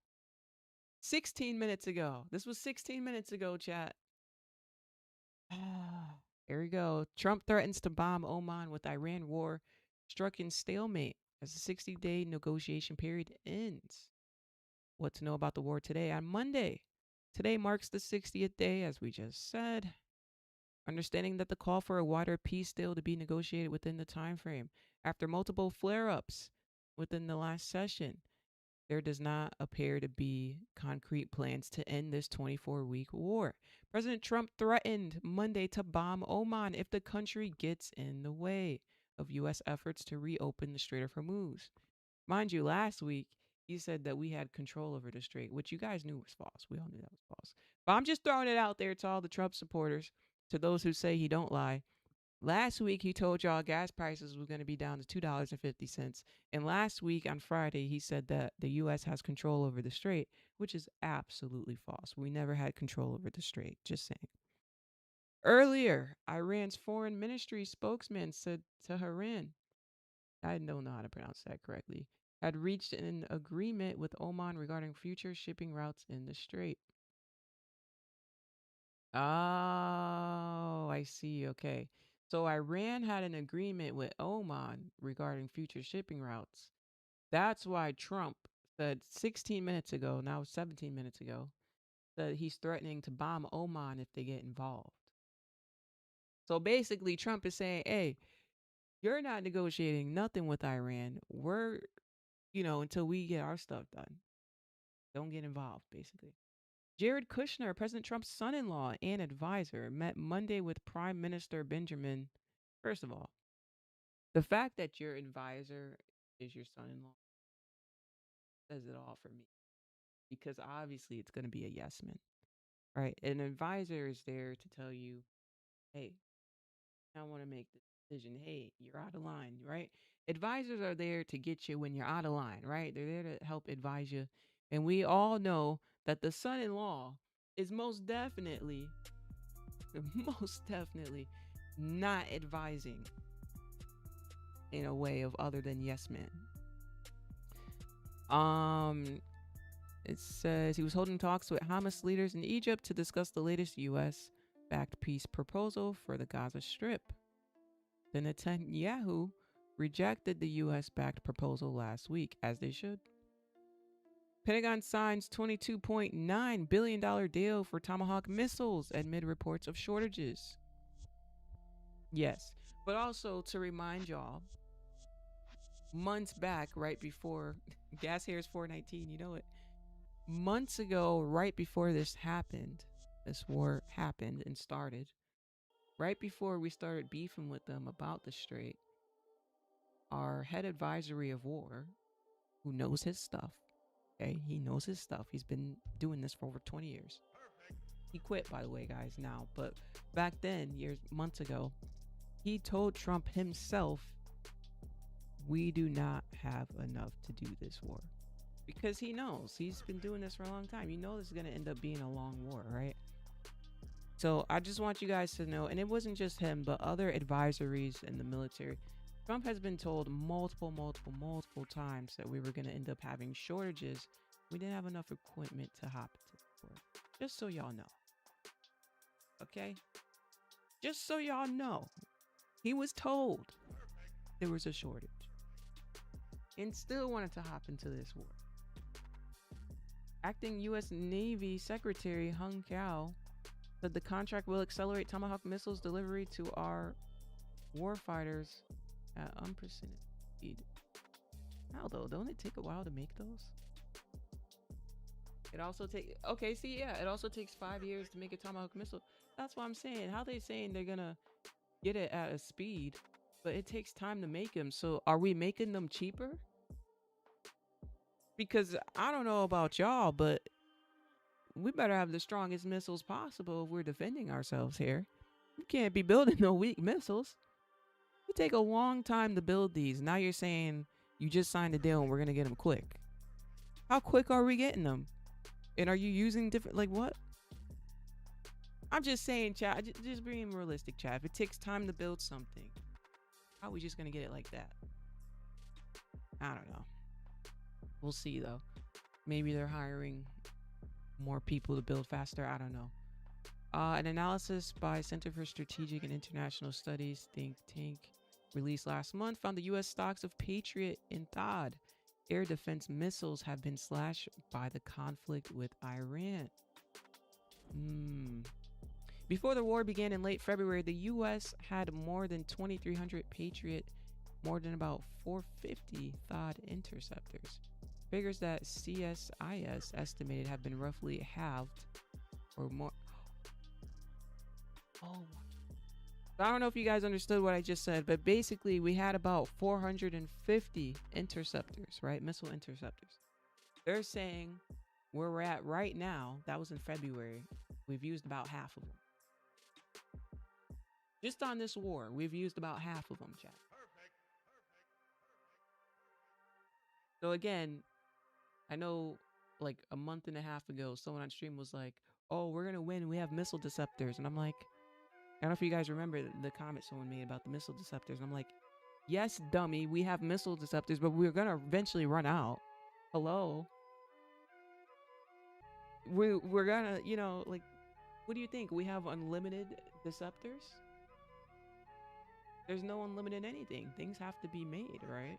16 minutes ago. This was 16 minutes ago, chat. Here we go. Trump threatens to bomb Oman with Iran war struck in stalemate as the 60-day negotiation period ends. What to know about the war today on Monday. Today marks the 60th day, as we just said. Understanding that the call for a wider peace deal to be negotiated within the time frame. After multiple flare-ups within the last session, there does not appear to be concrete plans to end this 24-week war. President Trump threatened Monday to bomb Oman if the country gets in the way of U.S. efforts to reopen the Strait of Hormuz. Mind you, last week, he said that we had control over the strait, which you guys knew was false. We all knew that was false. But I'm just throwing it out there to all the Trump supporters, to those who say he don't lie. Last week, he told y'all gas prices was going to be down to $2.50. And last week on Friday, he said that the U.S. has control over the strait, which is absolutely false. We never had control over the strait. Just saying. Earlier, Iran's foreign ministry spokesman said Tehran, I don't know how to pronounce that correctly, had reached an agreement with Oman regarding future shipping routes in the strait. Oh, I see. Okay. So Iran had an agreement with Oman regarding future shipping routes. That's why Trump said 16 minutes ago, now 17 minutes ago, that he's threatening to bomb Oman if they get involved. So basically, Trump is saying, hey, you're not negotiating nothing with Iran. We're, until we get our stuff done. Don't get involved, basically. Jared Kushner, President Trump's son in law and advisor, met Monday with Prime Minister Benjamin. First of all, the fact that your advisor is your son in law says it all for me. because obviously it's going to be a yes man, right? An advisor is there to tell you, hey, I want to make the decision. Hey, you're out of line, right? Advisors are there to get you when you're out of line, right? They're there to help advise you. And we all know that the son in law is most definitely, most definitely not advising in a way of other than yes men. Um, it says he was holding talks with Hamas leaders in Egypt to discuss the latest U.S. backed peace proposal for the Gaza Strip. The Netanyahu rejected the U.S. backed proposal last week, as they should. Pentagon signs $22.9 billion deal for Tomahawk missiles amid reports of shortages. Yes, but also to remind y'all, months back, right before gas here is 419, you know it. Months ago, right before this war happened and started, right before we started beefing with them about the strait, our head advisory of war, who knows his stuff, okay, he knows his stuff. He's been doing this for over 20 years. He quit, by the way, guys, now. But back then, months ago, he told Trump himself, we do not have enough to do this war. Because he knows. He's been doing this for a long time. You know this is going to end up being a long war, right? So I just want you guys to know, and it wasn't just him, but other advisories in the military. Trump has been told multiple times that we were going to end up having shortages. We didn't have enough equipment to hop into the war. Just so y'all know. Okay? Just so y'all know. He was told there was a shortage. And still wanted to hop into this war. Acting U.S. Navy Secretary Hung Kao said the contract will accelerate Tomahawk missiles delivery to our warfighters at unprecedented speed. How though? Don't it take a while to make those? It also it also takes 5 years to make a Tomahawk missile. That's what I'm saying. How they saying they're gonna get it at a speed, but it takes time to make them. So are we making them cheaper? Because I don't know about y'all, but we better have the strongest missiles possible if we're defending ourselves here. You can't be building no weak missiles. It take a long time to build these. Now you're saying you just signed a deal and we're going to get them quick. How quick are we getting them? And are you using different, like what? I'm just saying, chat, just being realistic, chat. If it takes time to build something, how are we just going to get it like that? I don't know. We'll see, though. Maybe they're hiring more people to build faster. I don't know. An analysis by Center for Strategic and International Studies think tank released last month found the U.S. stocks of Patriot and THAAD air defense missiles have been slashed by the conflict with Iran. Before the war began in late February, the U.S. had more than 2,300 Patriot, more than about 450 THAAD interceptors. Figures that CSIS estimated have been roughly halved or more. Oh, I don't know if you guys understood what I just said, but basically we had about 450 interceptors, right? Missile interceptors. They're saying where we're at right now, that was in February, we've used about half of them. Just on this war, we've used about half of them, chat. So again, I know like a month and a half ago, someone on stream was like, oh, we're going to win. We have missile deceptors. And I'm like, I don't know if you guys remember the comment someone made about the missile deceptors. And I'm like, yes, dummy, we have missile deceptors, but we're going to eventually run out. Hello? We're going to, you know, like, what do you think? We have unlimited deceptors? There's no unlimited anything. Things have to be made, right?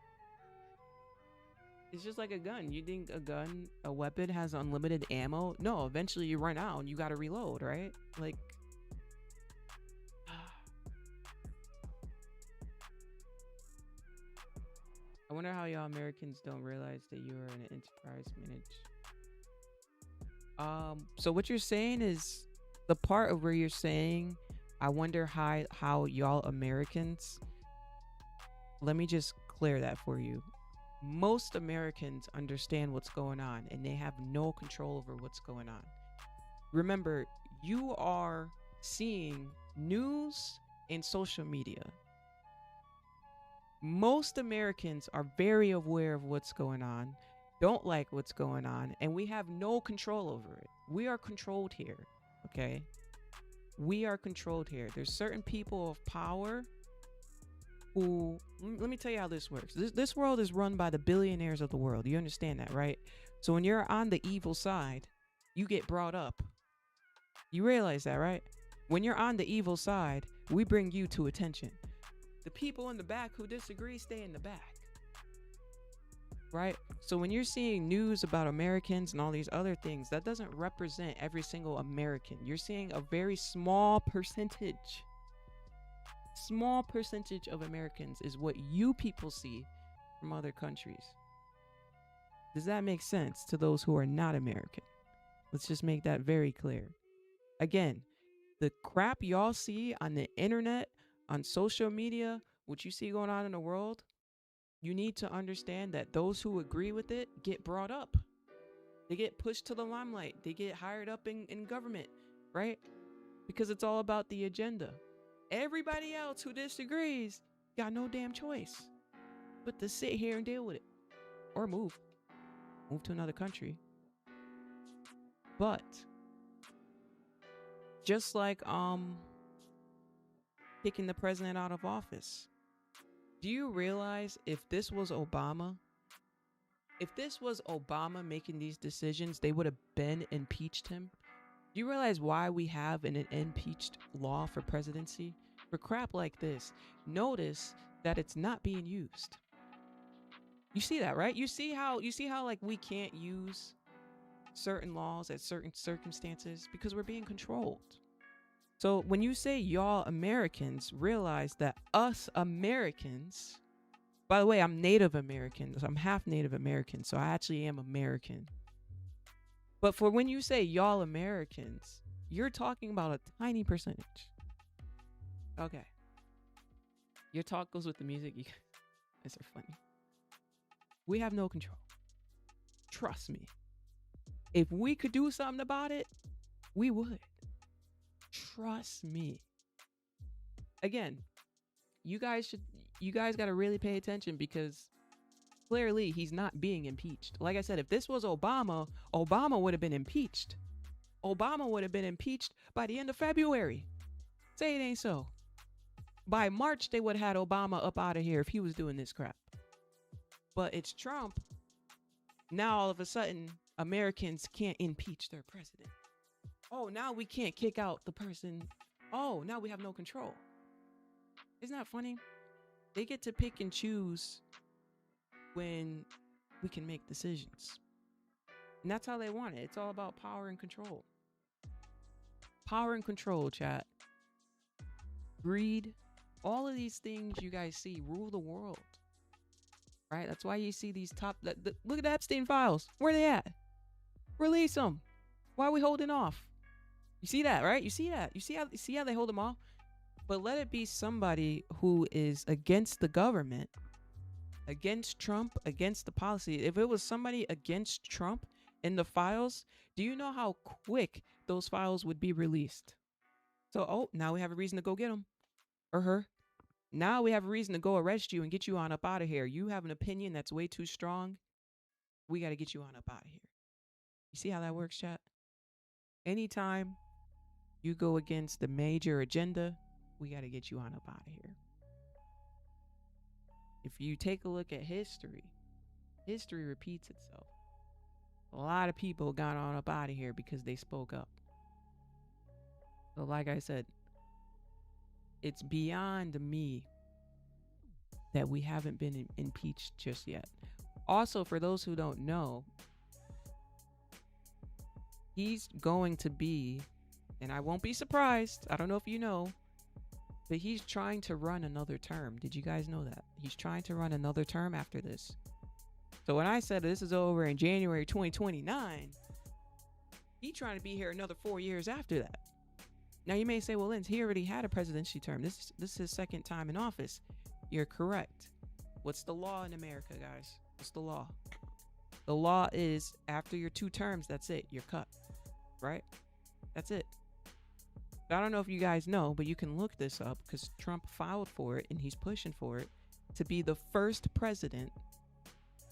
It's just like a gun. You think a weapon has unlimited ammo? No, eventually you run out and you got to reload, right? Like, I wonder how y'all Americans don't realize that you are an enterprise manage. So what you're saying is the part of where you're saying, I wonder how y'all Americans, let me just clear that for you. Most Americans understand what's going on and they have no control over what's going on. Remember, you are seeing news and social media. Most Americans are very aware of what's going on, don't like what's going on, and we have no control over it. We are controlled here, okay? We are controlled here. There's certain people of power who, let me tell you how this works. This world is run by the billionaires of the world. You understand that, right? So when you're on the evil side, you get brought up. You realize that, right? When you're on the evil side, we bring you to attention. The people in the back who disagree stay in the back. Right? So when you're seeing news about Americans and all these other things, that doesn't represent every single American. You're seeing a very small percentage. Small percentage of Americans is what you people see from other countries. Does that make sense to those who are not American? Let's just make that very clear. Again, the crap y'all see on the internet, on social media, what you see going on in the world, you need to understand that those who agree with it get brought up. They get pushed to the limelight. They get hired up in government, right? Because it's all about the agenda. Everybody else who disagrees got no damn choice but to sit here and deal with it. Or move to another country. But just like kicking the president out of office, do you realize if this was Obama making these decisions, they would have been impeached him? Do you realize why we have an impeached law for presidency? For crap like this, notice that it's not being used. You see that, right? You see how like we can't use certain laws at certain circumstances because we're being controlled. So when you say y'all Americans, realize that us Americans, by the way, I'm Native American. So I'm half Native American. So I actually am American. But for when you say y'all Americans, you're talking about a tiny percentage. Okay. Your talk goes with the music. You guys are funny. We have no control. Trust me. If we could do something about it, we would. Trust me. Again, you guys got to really pay attention because clearly he's not being impeached. Like I said, if this was Obama, Obama would have been impeached. Obama would have been impeached by the end of February. Say it ain't so. By March, they would have had Obama up out of here if he was doing this crap. But it's Trump. Now, all of a sudden, Americans can't impeach their president. Oh, now we can't kick out the person. Oh, now we have no control. Isn't that funny? They get to pick and choose when we can make decisions. And that's how they want it. It's all about power and control. Power and control, chat. Greed. All of these things you guys see rule the world. Right? That's why you see these look at the Epstein files. Where are they at? Release them. Why are we holding off? You see that, right? You see that. You see how they hold them off? But let it be somebody who is against the government, against Trump, against the policy. If it was somebody against Trump in the files, do you know how quick those files would be released? So, now we have a reason to go get him or her. Now we have a reason to go arrest you and get you on up out of here. You have an opinion that's way too strong. We got to get you on up out of here. You see how that works, chat? Anytime you go against the major agenda, we got to get you on up out of here. If you take a look at history repeats itself. A lot of people got on up out of here because they spoke up. So like I said, it's beyond me that we haven't been impeached just yet. Also, for those who don't know, he's going to be, and I won't be surprised, I don't know if you know, but he's trying to run another term. Did you guys know that? He's trying to run another term after this. So when I said this is over in January 2029, he's trying to be here another 4 years after that. Now you may say, well, Linz, he already had a presidency term. This is his second time in office. You're correct. What's the law in America, guys? What's the law? The law is after your 2 terms, that's it. You're cut, right? That's it. I don't know if you guys know, but you can look this up because Trump filed for it and he's pushing for it to be the first president,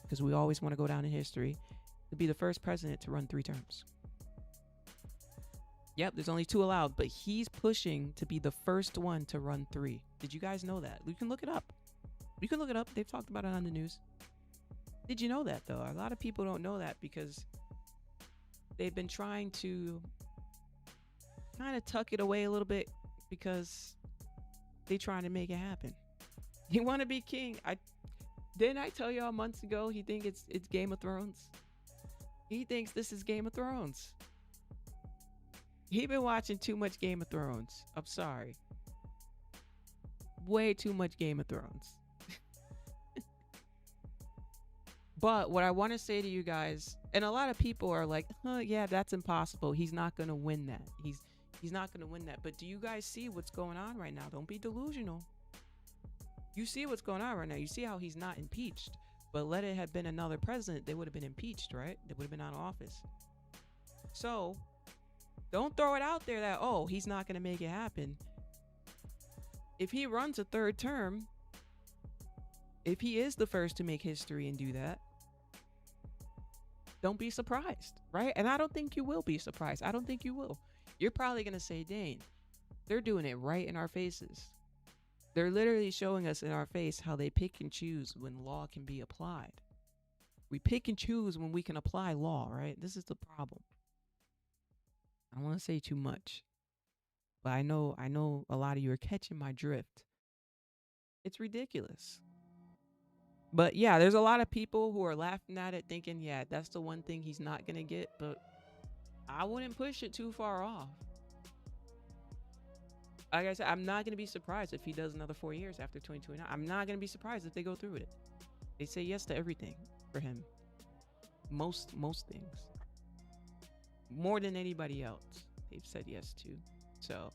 because we always want to go down in history, to be the first president to run 3 terms. Yep, there's only 2 allowed, but he's pushing to be the first one to run 3. Did you guys know that? You can look it up. You can look it up. They've talked about it on the news. Did you know that, though? A lot of people don't know that because they've been trying to kind of tuck it away a little bit because they trying to make it happen. He want to be king. Didn't I tell y'all months ago he think it's Game of Thrones? He thinks this is Game of Thrones. He been watching too much Game of Thrones. I'm sorry. Way too much Game of Thrones. But what I want to say to you guys, and a lot of people are like, yeah, that's impossible. He's not going to win that. He's not going to win that. But do you guys see what's going on right now? Don't be delusional. You see what's going on right now. You see how he's not impeached. But let it have been another president, they would have been impeached, right? They would have been out of office. So don't throw it out there that, oh, he's not going to make it happen. If he runs a 3rd term, if he is the first to make history and do that, don't be surprised, right? And I don't think you will be surprised. I don't think you will. You're probably going to say, Dane, they're doing it right in our faces. They're literally showing us in our face how they pick and choose when law can be applied. We pick and choose when we can apply law, right? This is the problem. I don't want to say too much, but I know a lot of you are catching my drift. It's ridiculous. But yeah, there's a lot of people who are laughing at it thinking, yeah, that's the one thing he's not going to get. But I wouldn't push it too far off. Like I said, I'm not going to be surprised if he does another 4 years after 2029. I'm not going to be surprised if they go through with it. They say yes to everything for him. Most things. More than anybody else, they've said yes to. So,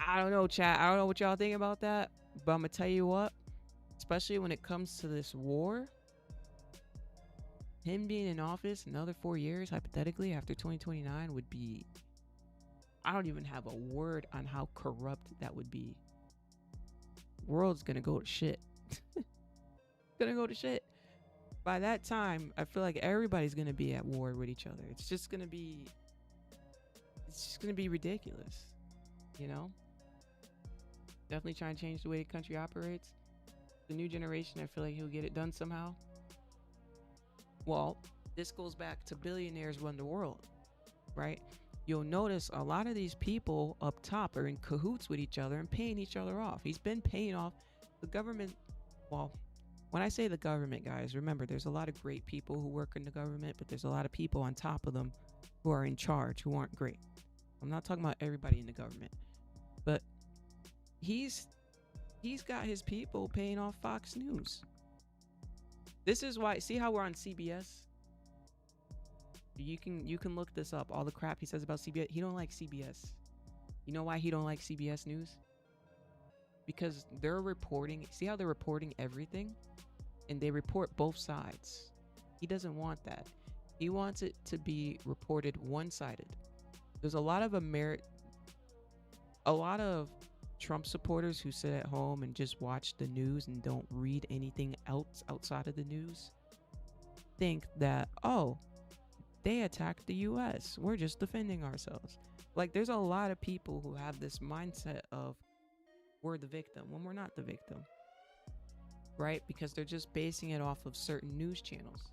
I don't know, chat. I don't know what y'all think about that. But I'm going to tell you what. Especially when it comes to this war, him being in office another 4 years, hypothetically, after 2029 would be, I don't even have a word on how corrupt that would be. World's gonna go to shit. Gonna go to shit. By that time, I feel like everybody's gonna be at war with each other. It's just gonna be ridiculous, you know? Definitely trying to change the way the country operates. The new generation, I feel like he'll get it done somehow. Well, this goes back to billionaires run the world, right? You'll notice a lot of these people up top are in cahoots with each other and paying each other off. He's been paying off the government. Well, when I say the government, guys, remember, there's a lot of great people who work in the government, but there's a lot of people on top of them who are in charge who aren't great. I'm not talking about everybody in the government, but he's got his people paying off Fox News. This is why, see how we're on CBS? You can look this up. All the crap he says about CBS. He don't like CBS. You know why he don't like CBS News? Because they're reporting, see how they're reporting everything? And they report both sides. He doesn't want that. He wants it to be reported one-sided. There's a lot of Trump supporters who sit at home and just watch the news and don't read anything else outside of the news think that, oh, they attacked the US. We're just defending ourselves. Like, there's a lot of people who have this mindset of we're the victim when we're not the victim, right? Because they're just basing it off of certain news channels.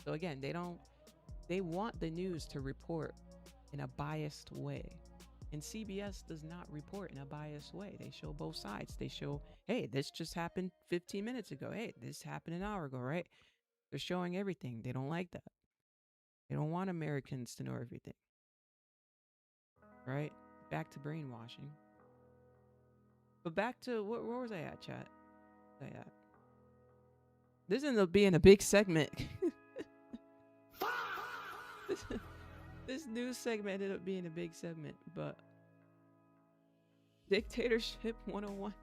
So again, they want the news to report in a biased way. And CBS does not report in a biased way. They show both sides. They show, hey, this just happened 15 minutes ago. Hey, this happened an hour ago, right? They're showing everything. They don't like that. They don't want Americans to know everything. Right? Back to brainwashing. But back to, where was I at, chat? Where was I at? This ended up being a big segment. This news segment ended up being a big segment, but dictatorship 101.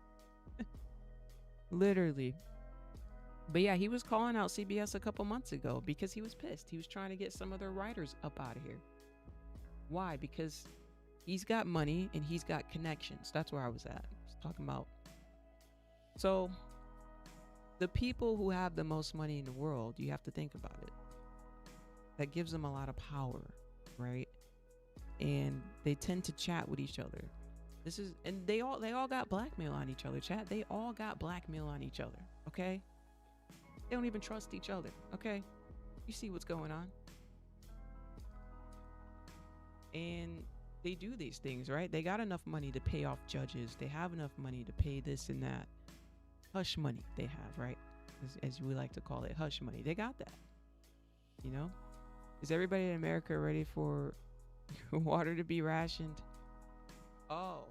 Literally. But yeah, he was calling out CBS a couple months ago because he was pissed. He was trying to get some of their writers up out of here. Why? Because he's got money and he's got connections. That's where I was at. I was talking about. So the people who have the most money in the world, you have to think about it. That gives them a lot of power, right? And they tend to chat with each other. This is, and they all got blackmail on each other, chat. They all got blackmail on each other, okay? They don't even trust each other, okay? You see what's going on. And they do these things, right? They got enough money to pay off judges. They have enough money to pay this and that. Hush money they have, right? As we like to call it, hush money. They got that, you know? Is everybody in America ready for water to be rationed? Oh,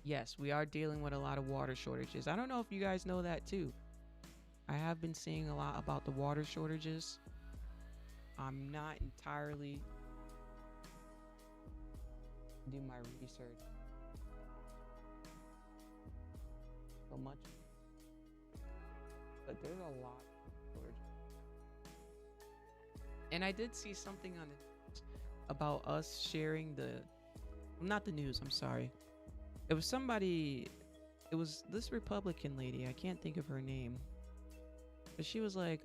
yes, we are dealing with a lot of water shortages. I don't know if you guys know that too. I have been seeing a lot about the water shortages. I'm not entirely do my research so much, but there's a lot of shortages. And I did see something on the about us sharing the not the news, I'm sorry. It was somebody, it was this Republican lady, I can't think of her name. But she was like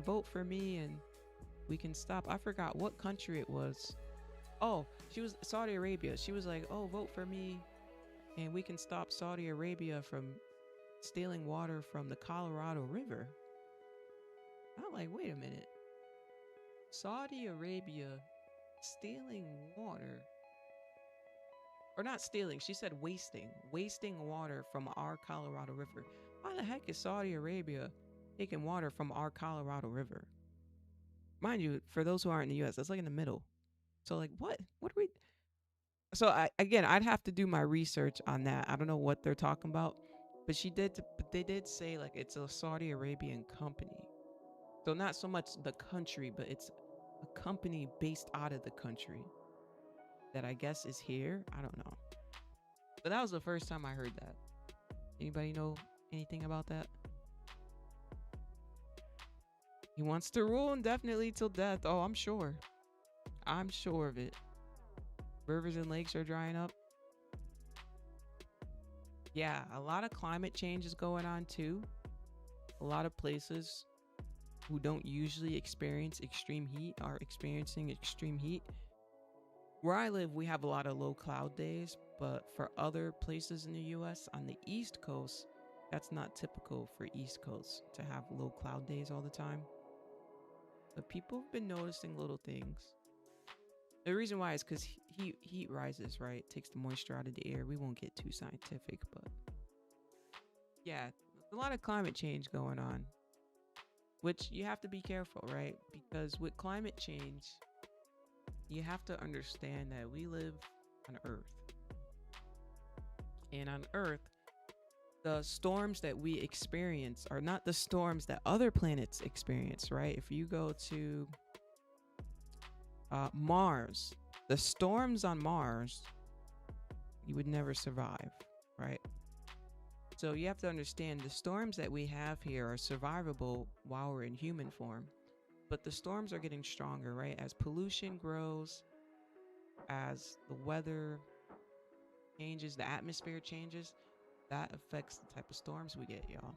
vote for me and we can stop. I forgot what country it was. Oh, she was Saudi Arabia. She was like, "Oh, vote for me and we can stop Saudi Arabia from stealing water from the Colorado River." I'm like, "Wait a minute. Saudi Arabia stealing water, or not stealing, she said wasting water from our Colorado River. Why the heck is Saudi Arabia taking water from our Colorado River?" Mind you, for those who aren't in the US, that's like in the middle. So like what are we so I'd have to do my research on that. I don't know what they're talking about, but but they did say like it's a Saudi Arabian company. So not so much the country, but it's a company based out of the country that I guess is here. I don't know. But that was the first time I heard that. Anybody know anything about that? He wants to rule indefinitely till death. Oh, I'm sure. I'm sure of it. Rivers and lakes are drying up. Yeah, a lot of climate change is going on too. A lot of places who don't usually experience extreme heat are experiencing extreme heat. Where I live, we have a lot of low cloud days, but for other places in the US on the East Coast, that's not typical for East Coast to have low cloud days all the time. But people have been noticing little things. The reason why is because heat rises, right? It takes the moisture out of the air. We won't get too scientific, but yeah, there's a lot of climate change going on, which you have to be careful, right? Because with climate change, you have to understand that we live on Earth. And on Earth, the storms that we experience are not the storms that other planets experience, right? If you go to Mars, the storms on Mars, you would never survive, right? So you have to understand the storms that we have here are survivable while we're in human form. But the storms are getting stronger, right? As pollution grows, as the weather changes, the atmosphere changes, that affects the type of storms we get, y'all.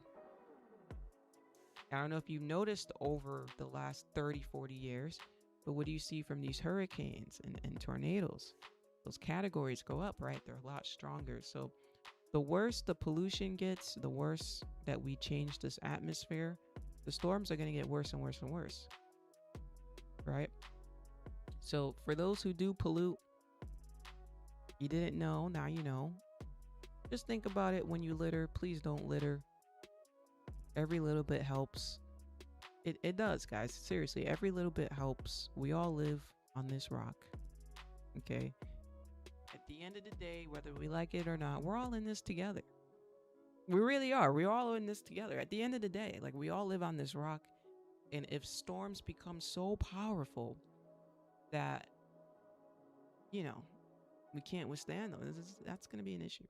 I don't know if you've noticed over the last 30, 40 years, but what do you see from these hurricanes and tornadoes? Those categories go up, right? They're a lot stronger. So the worse the pollution gets, the worse that we change this atmosphere, the storms are going to get worse and worse and worse, right? So for those who do pollute, you didn't know, now you know. Just think about it when you litter. Please don't litter. Every little bit helps. It does, guys. Seriously, every little bit helps. We all live on this rock. Okay? At the end of the day, whether we like it or not, we're all in this together. We really are. We're all in this together. At the end of the day, like we all live on this rock. And if storms become so powerful that, you know, we can't withstand them, that's going to be an issue.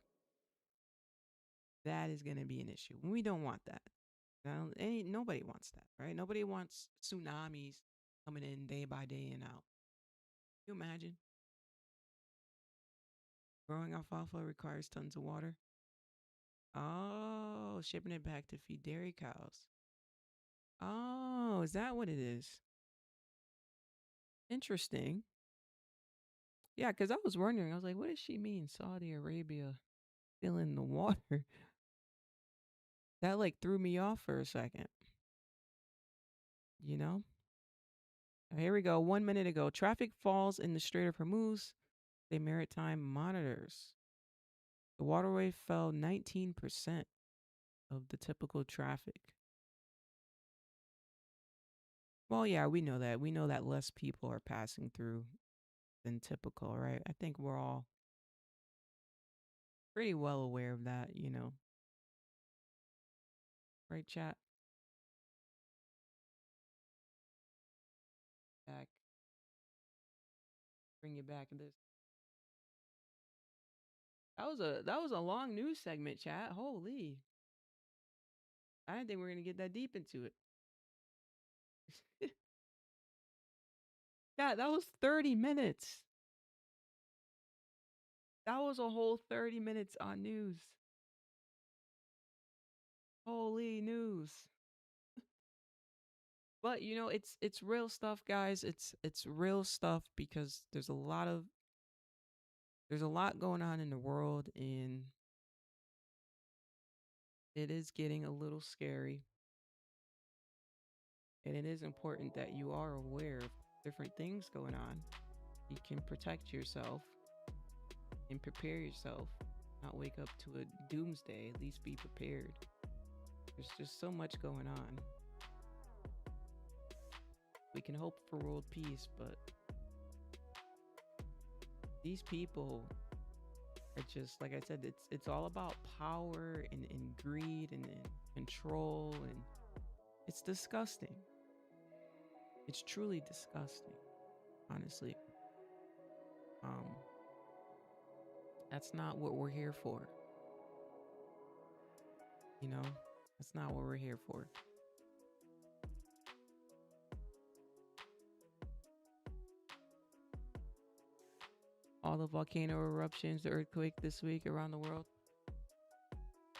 That is going to be an issue. We don't want that. Now, nobody wants that, right? Nobody wants tsunamis coming in day by day and out. Can you imagine? Growing alfalfa requires tons of water. Oh, shipping it back to feed dairy cows. Oh, is that what it is? Interesting. Yeah, because I was wondering, I was like, what does she mean, Saudi Arabia filling the water? That like threw me off for a second, you know? Here we go. 1 minute ago, traffic falls in the Strait of Hormuz. The maritime monitors. The waterway fell 19% of the typical traffic. Well, yeah, we know that. We know that less people are passing through than typical, right? I think we're all pretty well aware of that, right, chat? Back, bring you back. This that was a long news segment, chat. Holy, I didn't think we were gonna get that deep into it. Yeah, that was 30 minutes. That was a whole 30 minutes on news. Holy news. But it's real stuff, guys. It's real stuff because there's a lot going on in the world, and it is getting a little scary. And it is important that you are aware of different things going on. You can protect yourself and prepare yourself. Not wake up to a doomsday, at least be prepared. There's just so much going on. We can hope for world peace, but these people are just, like I said, it's all about power and greed and control, and it's disgusting. It's truly disgusting, honestly. Um, that's not what we're here for. You know, that's not what we're here for. All the volcano eruptions, the earthquake this week around the world.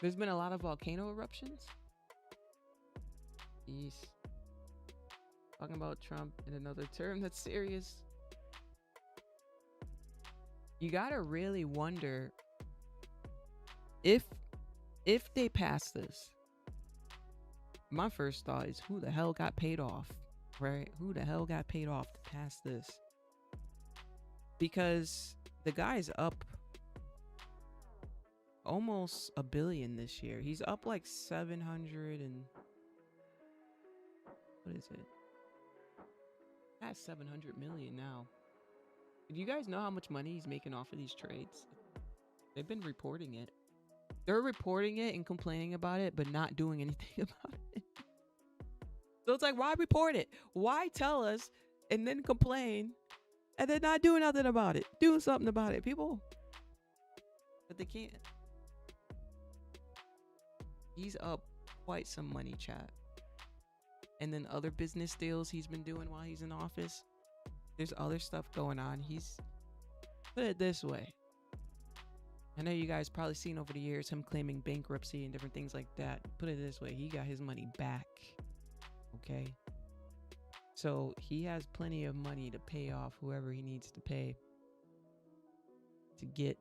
There's been a lot of volcano eruptions. Jeez. Talking about Trump in another term that's serious. You gotta really wonder if they pass this. My first thought is, who the hell got paid off, right? Who the hell got paid off to pass this? Because the guy's up almost a billion this year. He's up like 700 and what is it? That's 700 million now. Do you guys know how much money he's making off of these trades? They've been reporting it. They're reporting it and complaining about it, but not doing anything about it. So it's like, why report it? Why tell us and then complain and then not do nothing about it? Do something about it, people. But they can't. He's up quite some money, chat. And then other business deals he's been doing while he's in office. There's other stuff going on. Put it this way. I know you guys probably seen over the years him claiming bankruptcy and different things like that. Put it this way. He got his money back. Okay. So he has plenty of money to pay off whoever he needs to pay to get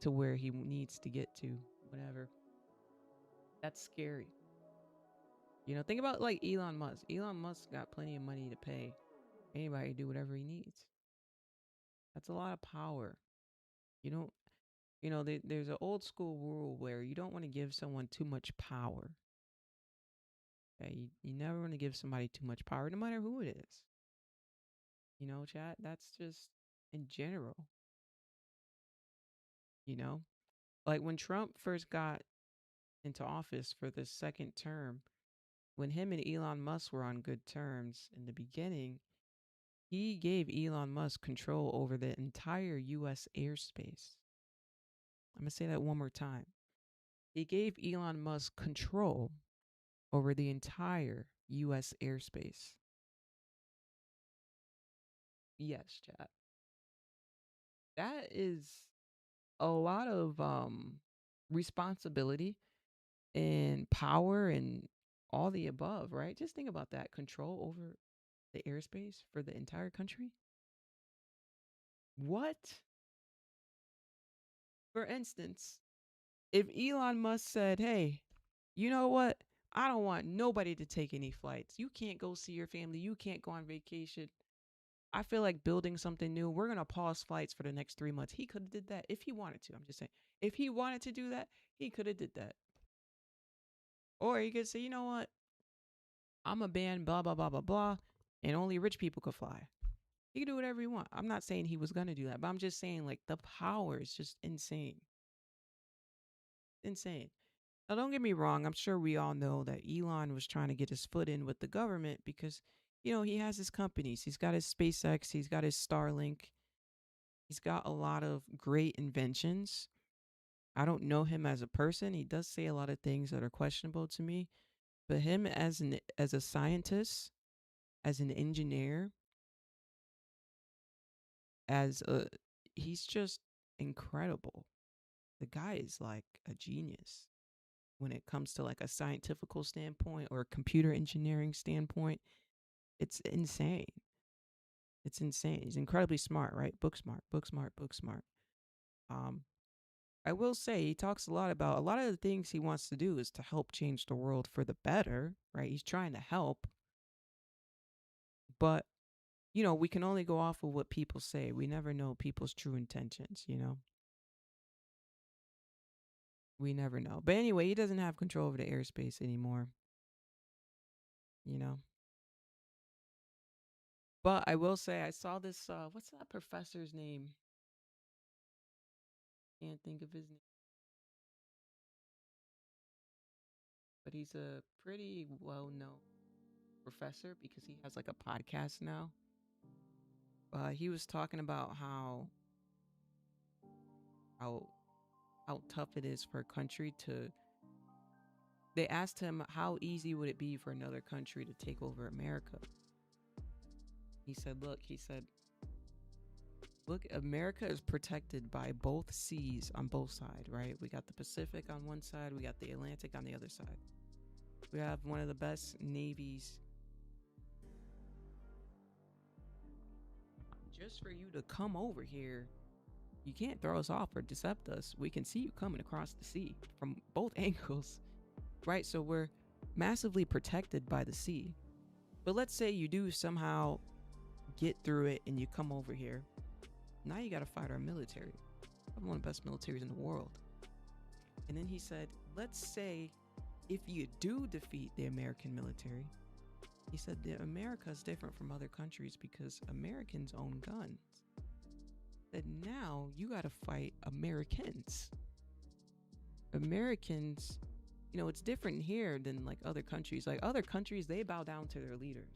to where he needs to get to, whatever. That's scary. Think about like Elon Musk. Elon Musk got plenty of money to pay anybody to do whatever he needs. That's a lot of power. You don't, there's an old school rule where you don't want to give someone too much power. Okay, you never want to give somebody too much power, no matter who it is. Chat, that's just in general. Like when Trump first got into office for the second term, when him and Elon Musk were on good terms in the beginning, he gave Elon Musk control over the entire U.S. airspace. I'm going to say that one more time. He gave Elon Musk control over the entire U.S. airspace. Yes, chat. That is a lot of responsibility and power and all the above, right? Just think about that control over the airspace for the entire country. What? For instance, if Elon Musk said, hey, you know what? I don't want nobody to take any flights. You can't go see your family. You can't go on vacation. I feel like building something new. We're going to pause flights for the next 3 months. He could have did that if he wanted to. I'm just saying. If he wanted to do that, he could have did that. Or he could say, you know what? I'm a ban blah, blah, blah, blah, blah. And only rich people could fly. He could do whatever he want. I'm not saying he was going to do that. But I'm just saying like the power is just insane. Insane. Now, don't get me wrong. I'm sure we all know that Elon was trying to get his foot in with the government because, he has his companies. He's got his SpaceX. He's got his Starlink. He's got a lot of great inventions. I don't know him as a person. He does say a lot of things that are questionable to me. But him as a scientist, as an engineer, as a he's just incredible. The guy is like a genius when it comes to like a scientifical standpoint or a computer engineering standpoint. It's insane. It's insane. He's incredibly smart, right? Book smart, book smart, book smart. Um, I will say he talks a lot about a lot of the things he wants to do is to help change the world for the better, right? He's trying to help, but we can only go off of what people say. We never know people's true intentions. We never know. But anyway, he doesn't have control over the airspace anymore, you know. But I will say I saw this what's that professor's name? Can't think of his name. But he's a pretty well-known professor because he has like a podcast now. He was talking about how how tough it is for a country to. They asked him how easy would it be for another country to take over America. He said, look, America is protected by both seas on both sides, right? We got the Pacific on one side, we got the Atlantic on the other side. We have one of the best navies. Just for you to come over here, you can't throw us off or decept us. We can see you coming across the sea from both angles, right? So we're massively protected by the sea. But let's say you do somehow get through it and you come over here. Now you got to fight our military. We have one of the best militaries in the world. And then he said, let's say if you do defeat the American military, he said that America is different from other countries because Americans own guns. That now you got to fight Americans. Americans, it's different here than like other countries. Like other countries, they bow down to their leaders.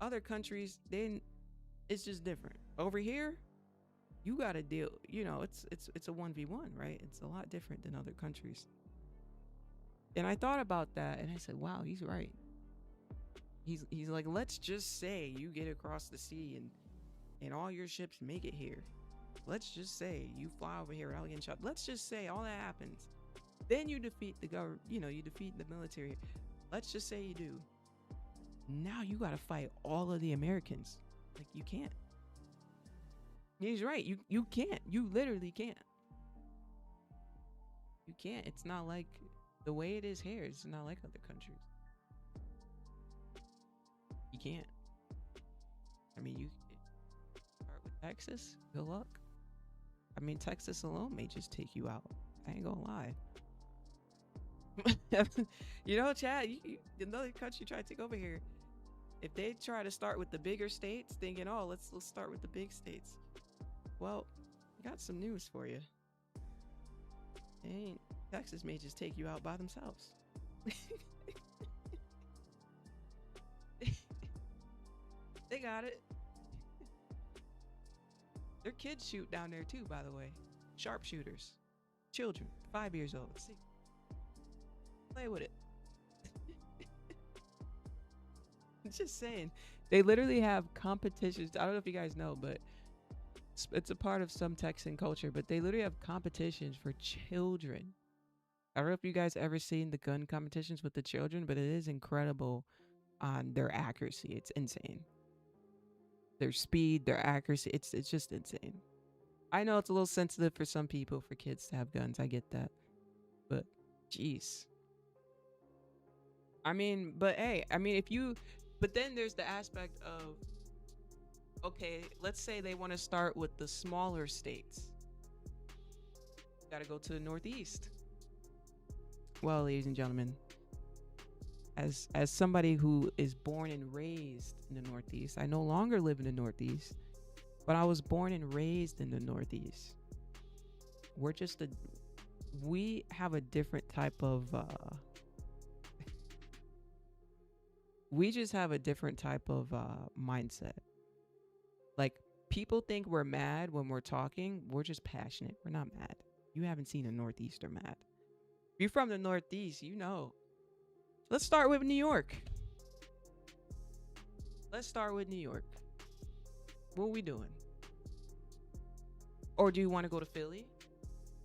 Other countries, it's just different. Over here, you got to deal, it's a 1v1, right? It's a lot different than other countries. And I thought about that and I said, wow, he's right. He's like, let's just say you get across the sea and all your ships make it here. Let's just say you fly over here without getting shot. Let's just say all that happens. Then you defeat the government, you defeat the military. Let's just say you do. Now you got to fight all of the Americans. Like, you can't. He's right. You can't. You literally can't. You can't. It's not like the way it is here. It's not like other countries. You can't. I mean, you start with Texas. Good luck. I mean, Texas alone may just take you out. I ain't gonna lie. Chad, another country try to take over here. If they try to start with the bigger states, thinking, oh, let's start with the big states. Well, I got some news for you. Texas may just take you out by themselves. They got it. Their kids shoot down there too, by the way. Sharpshooters. Children, 5 years old. See. Play with it. Just saying. They literally have competitions. I don't know if you guys know, but it's a part of some Texan culture, but they literally have competitions for children. I don't know if you guys ever seen the gun competitions with the children, but it is incredible on their accuracy. It's insane. Their speed, their accuracy, it's just insane. I know it's a little sensitive for some people for kids to have guns. I get that. But jeez. I mean, but hey, I mean if you but then there's the aspect of okay, let's say they want to start with the smaller states. Got to go to the Northeast. Well, ladies and gentlemen, as somebody who is born and raised in the Northeast, I no longer live in the Northeast, but I was born and raised in the Northeast. We're just we have a different type of we just have a different type of mindset. Like people think we're mad when we're talking. We're just passionate. We're not mad. You haven't seen a Northeaster mad. If you're from the Northeast, you know. Let's start with New York. Let's start with New York. What are we doing? Or do you want to go to Philly?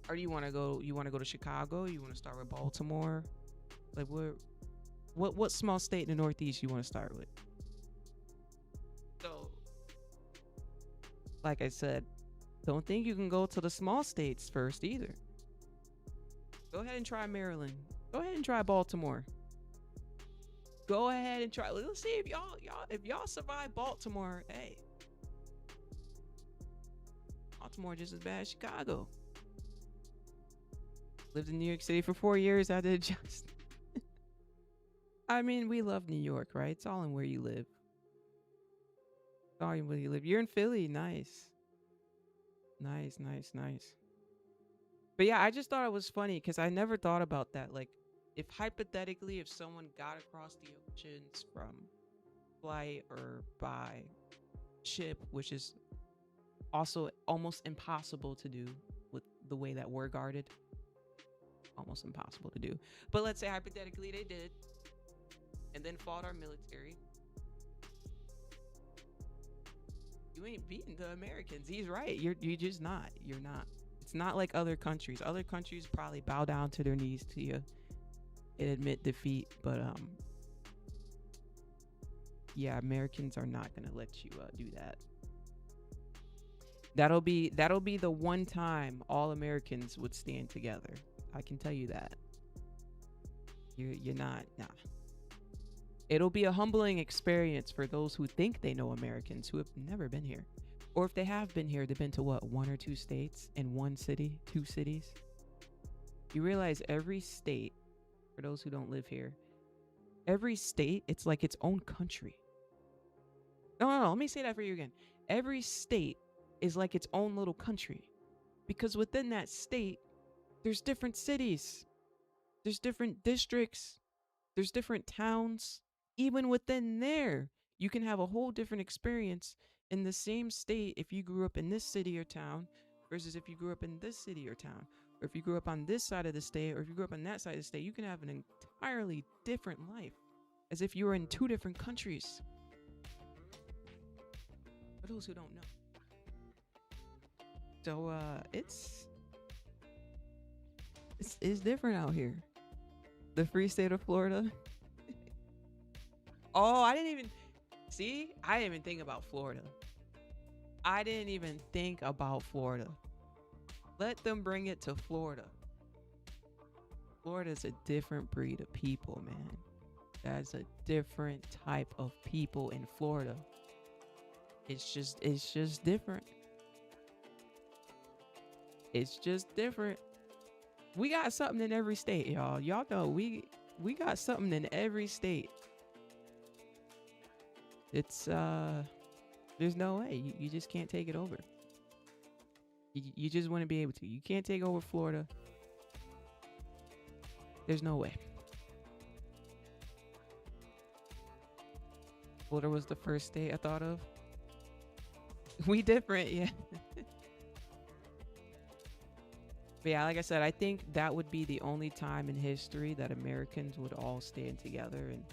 Or do you want to go to Chicago? You want to start with Baltimore? Like what small state in the Northeast you want to start with? So, like I said, don't think you can go to the small states first either. Go ahead and try Maryland. Go ahead and try Baltimore. Go ahead and try. Let's see if y'all survive Baltimore. Hey, Baltimore just as bad as Chicago. Lived in New York City for 4 years. I did just. I mean, we love New York, right? It's all in where you live. It's all in where you live. You're in Philly. Nice. Nice. But yeah, I just thought it was funny because I never thought about that. Like, if hypothetically, if someone got across the oceans from flight or by ship, which is also almost impossible to do with the way that we're guarded, almost impossible to do. But let's say hypothetically they did, and then fought our military. You ain't beating the Americans. He's right. You're just not. You're not. It's not like other countries. Other countries probably bow down to their knees to you and admit defeat, but yeah, Americans are not gonna let you do that. That'll be the one time all Americans would stand together. I can tell you that. You're not. Nah. It'll be a humbling experience for those who think they know Americans who have never been here. Or if they have been here, they've been to what, 1 or 2 states in one city, 2 cities. You realize every state, for those who don't live here, every state, it's like its own country. No, let me say that for you again. Every state is like its own little country. Because within that state, there's different cities. There's different districts. There's different towns. Even within there, you can have a whole different experience in the same state if you grew up in this city or town versus if you grew up in this city or town. Or if you grew up on this side of the state or if you grew up on that side of the state, you can have an entirely different life as if you were in 2 different countries. For those who don't know. So, it's different out here. The free state of Florida. Oh, I didn't even think about Florida. Let them bring it to Florida. Florida's a different breed of people, man. That's a different type of people in Florida. It's just different. It's just different. We got something in every state, y'all. Y'all know we got something in every state. It's there's no way. You just can't take it over. You just wouldn't be able to. You can't take over Florida. There's no way. Florida was the first state I thought of. We different, yeah. But yeah, like I said, I think that would be the only time in history that Americans would all stand together and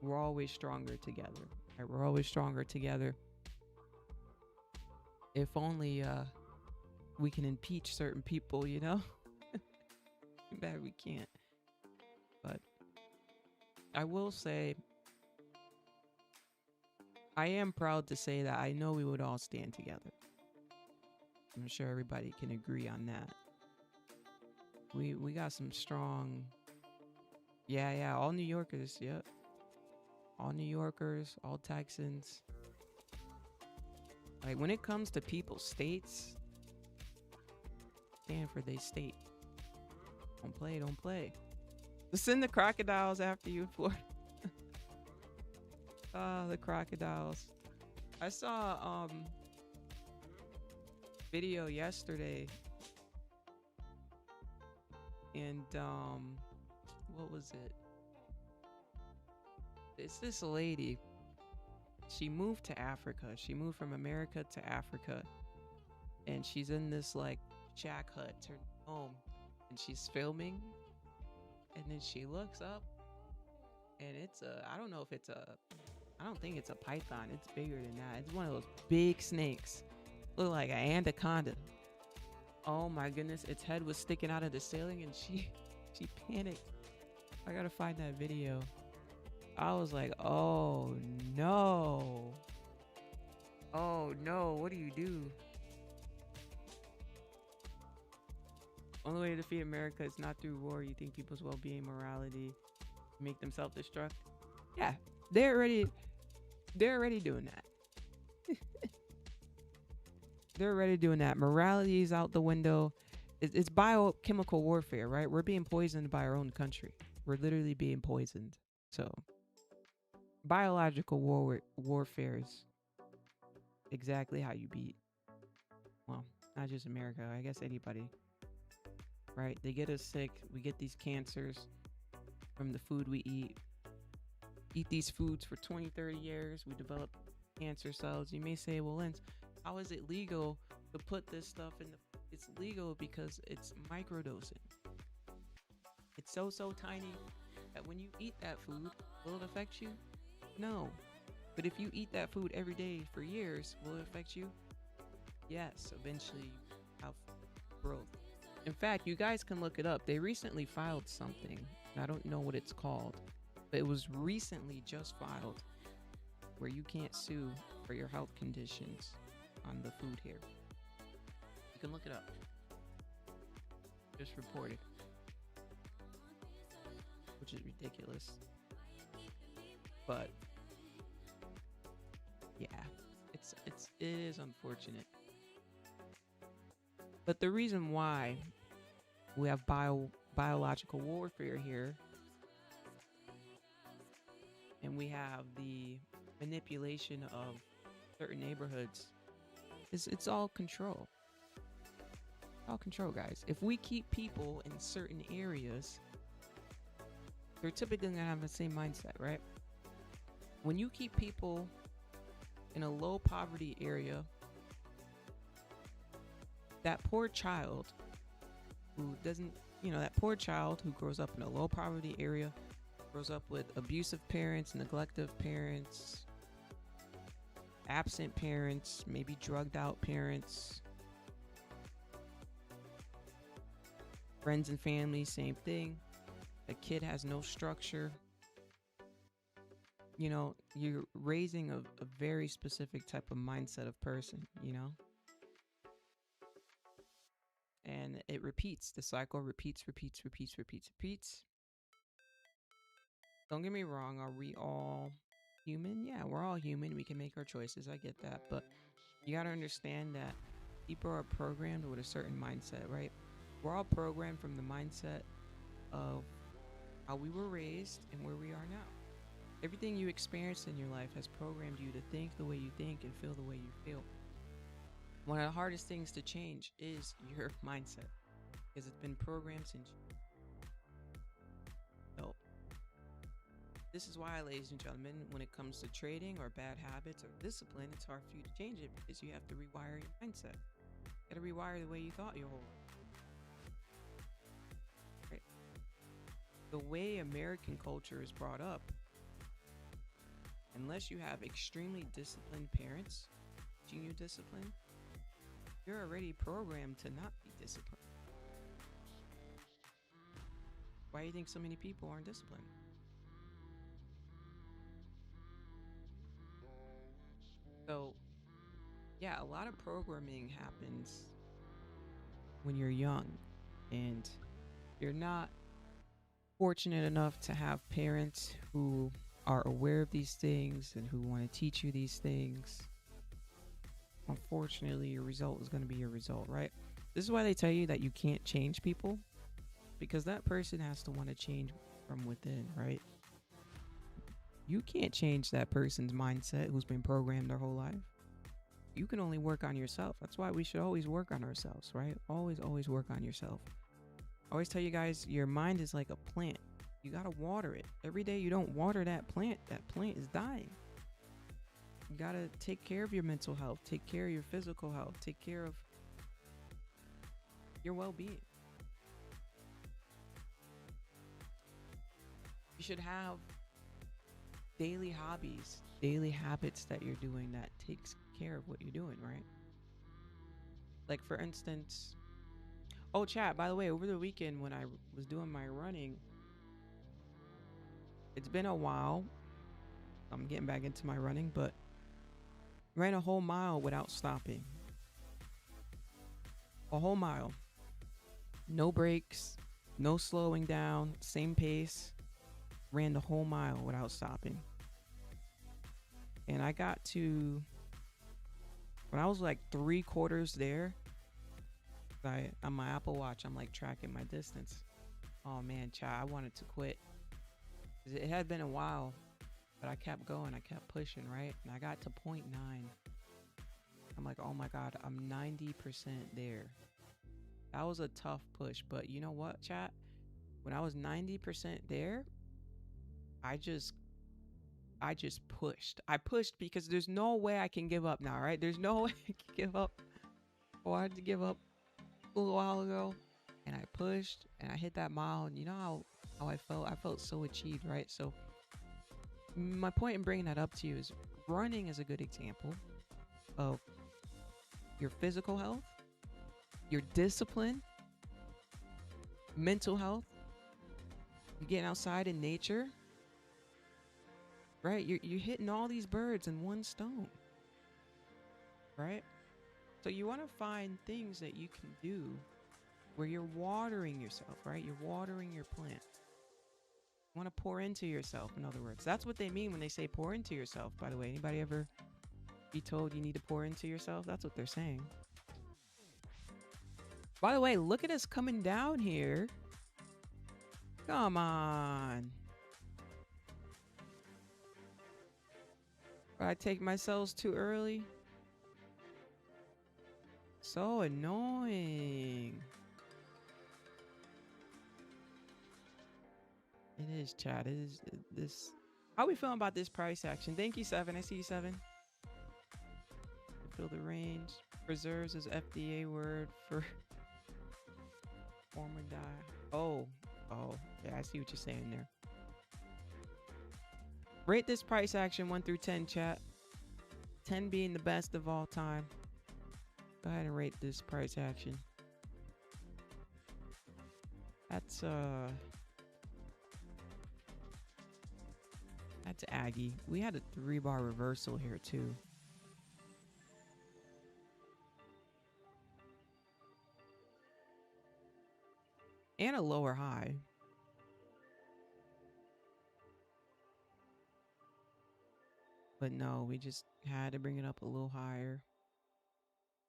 we're always stronger together. Right? We're always stronger together. If only we can impeach certain people, you know? Too bad we can't. But I will say, I am proud to say that I know we would all stand together. I'm sure everybody can agree on that. We got some strong, yeah, all New Yorkers, yep. All New Yorkers, all Texans. Like when it comes to people's states, stand for their state. Don't play, don't play. Send the crocodiles after you, Florida. The crocodiles. I saw video yesterday, and what was it? It's this lady. She moved to Africa. She moved from America to Africa, and she's in this like shack hut, her home, and she's filming, and then she looks up, and it's a, I don't know if it's a, I don't think it's a python. It's bigger than that. It's one of those big snakes. Look like an anaconda. Oh my goodness. Its head was sticking out of the ceiling, and she panicked. I gotta find that video. I was like, oh no. Oh no, what do you do? Only way to defeat America is not through war. You think people's well-being, morality, make them self-destruct? Yeah, they're already doing that. They're already doing that. Morality is out the window. It's biochemical warfare, right? We're being poisoned by our own country. We're literally being poisoned. So, biological warfare is exactly how you beat. Well, not just America. I guess anybody. Right? They get us sick. We get these cancers from the food we eat. Eat these foods for 20, 30 years. We develop cancer cells. You may say, well, Lens, how is it legal to put this stuff in the... It's legal because it's microdosing. It's so tiny that when you eat that food, will it affect you? No. But if you eat that food every day for years, will it affect you? Yes, eventually you have growth. In fact, you guys can look it up. They recently filed something. I don't know what it's called, but it was recently just filed where you can't sue for your health conditions on the food here. You can look it up. Just reported. Which is ridiculous. But yeah, it is unfortunate. But the reason why we have biological warfare here, and we have the manipulation of certain neighborhoods, is it's all control. All control, guys. If we keep people in certain areas, they're typically gonna have the same mindset, right? When you keep people in a low poverty area, that poor child who doesn't, that poor child who grows up in a low poverty area, grows up with abusive parents, neglective parents, absent parents, maybe drugged out parents, friends and family, same thing. A kid has no structure. You're raising a very specific type of mindset of person, And it repeats. The cycle repeats. Don't get me wrong. Are we all human? Yeah, we're all human. We can make our choices. I get that. But you got to understand that people are programmed with a certain mindset, right? We're all programmed from the mindset of how we were raised and where we are now. Everything you experience in your life has programmed you to think the way you think and feel the way you feel. One of the hardest things to change is your mindset, because it's been programmed since you. So, this is why, ladies and gentlemen, when it comes to trading or bad habits or discipline, it's hard for you to change it because you have to rewire your mindset. You gotta rewire the way you thought your whole life. Right? The way American culture is brought up unless you have extremely disciplined parents teaching you discipline, you're already programmed to not be disciplined. Why do you think so many people aren't disciplined? So, yeah, a lot of programming happens when you're young and you're not fortunate enough to have parents who are aware of these things and who want to teach you these things. Unfortunately, your result is going to be your result, right? This is why they tell you that you can't change people, because that person has to want to change from within, right? You can't change that person's mindset who's been programmed their whole life. You can only work on yourself. That's why we should always work on ourselves, right? Always work on yourself. I always tell you guys, your mind is like a plant. You got to water it. Every day you don't water that plant is dying. You got to take care of your mental health, take care of your physical health, take care of your well-being. You should have daily hobbies, daily habits that you're doing that takes care of what you're doing, right? Like for instance, oh chat, by the way, over the weekend when I was doing my running, it's been a while. I'm getting back into my running, but ran a whole mile without stopping. A whole mile. No breaks, no slowing down, same pace. Ran the whole mile without stopping. And I got to, when I was like 3/4 there, on my Apple Watch, I'm like tracking my distance. Oh man, child, I wanted to quit. It had been a while, but I kept going. I kept pushing, right? And I got to 0.9. I'm like, oh my God, I'm 90% there. That was a tough push, but you know what, chat? When I was 90% there, I just pushed. I pushed because there's no way I can give up now, right? There's no way I can give up. I wanted to give up a little while ago, and I pushed and I hit that mile, and you know how I felt? I felt so achieved, right? So my point in bringing that up to you is running is a good example of your physical health, your discipline, mental health. You're getting outside in nature, right? You're hitting all these birds in one stone, right? So you want to find things that you can do where you're watering yourself, right? You're watering your plant. You want to pour into yourself, in other words. That's what they mean when they say pour into yourself, by the way. Anybody ever be told you need to pour into yourself? That's what they're saying. By the way, look at us coming down here. Come on. I take myself too early. So annoying. It is, chat. It is this. How we feeling about this price action? Thank you, Seven. I see you, Seven. Fill the range. Preserves is FDA word for former die. Oh, yeah. I see what you're saying there. Rate this price action 1 through 10, chat. 10 being the best of all time. Go ahead and rate this price action. That's Aggie. We had a 3-bar reversal here too. And a lower high. But no, we just had to bring it up a little higher.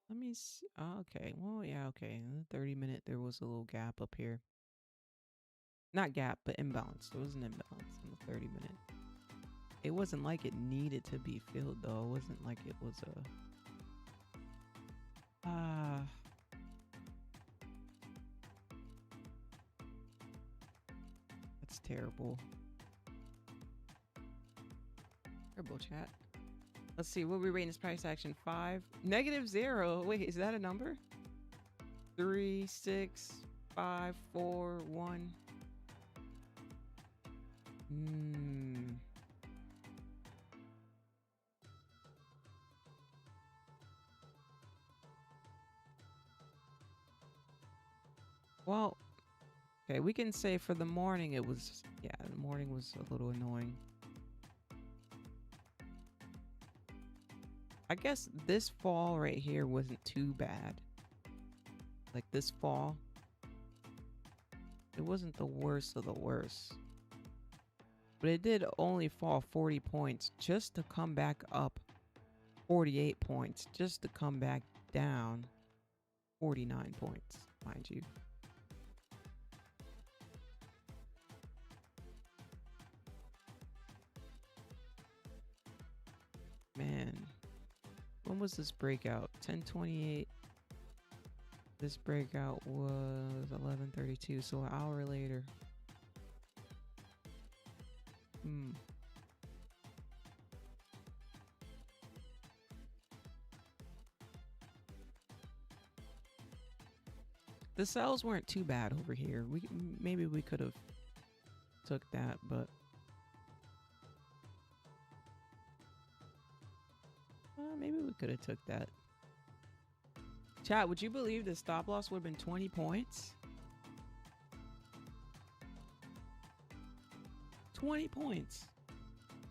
Let me see. Oh, okay. Well, yeah, okay. In the 30-minute, there was a little gap up here. Not gap, but imbalance. There was an imbalance in the 30-minute. It wasn't like it needed to be filled, though. It wasn't like it was a... That's terrible. Terrible, chat. Let's see. What are we rating this price action? 5? -0. Wait, is that a number? 3, 6, 5, 4, 1. Well, okay, we can say for the morning it was, yeah, the morning was a little annoying. I guess this fall right here wasn't too bad. Like this fall, it wasn't the worst of the worst. But it did only fall 40 points just to come back up 48 points, just to come back down 49 points, mind you. Man, when was this breakout? 10:28. This breakout was 11:32, so an hour later. Hmm. The sales weren't too bad over here. Maybe we could have took that, but maybe we could have took that. Chat, would you believe the stop loss would have been 20 points? 20 points.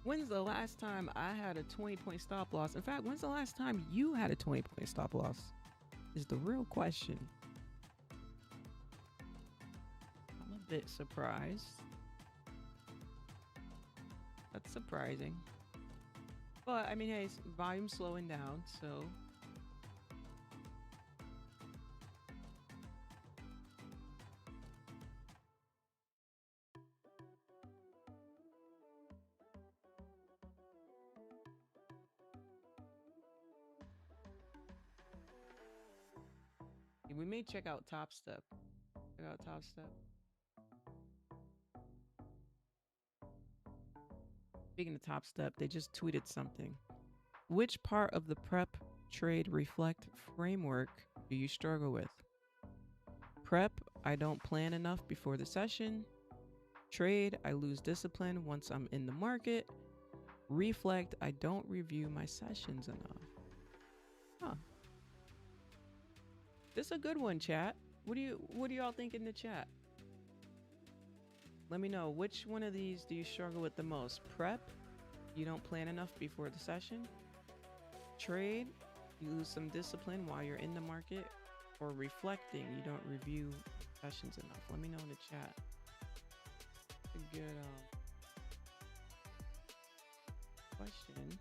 When's the last time I had a 20-point stop loss? In fact, when's the last time you had a 20-point stop loss? Is the real question. I'm a bit surprised. That's surprising. But, I mean, hey, volume's slowing down, so... we may check out Top Step. Check out Top Step. Speaking of Top Step, they just tweeted something. Which part of the prep, trade, reflect framework do you struggle with? Prep, I don't plan enough before the session. Trade, I lose discipline once I'm in the market. Reflect, I don't review my sessions enough. Huh. This is a good one, chat. What do y'all think in the chat? Let me know, which one of these do you struggle with the most? Prep, you don't plan enough before the session. Trade, you lose some discipline while you're in the market. Or reflecting, you don't review sessions enough. Let me know in the chat. A good question.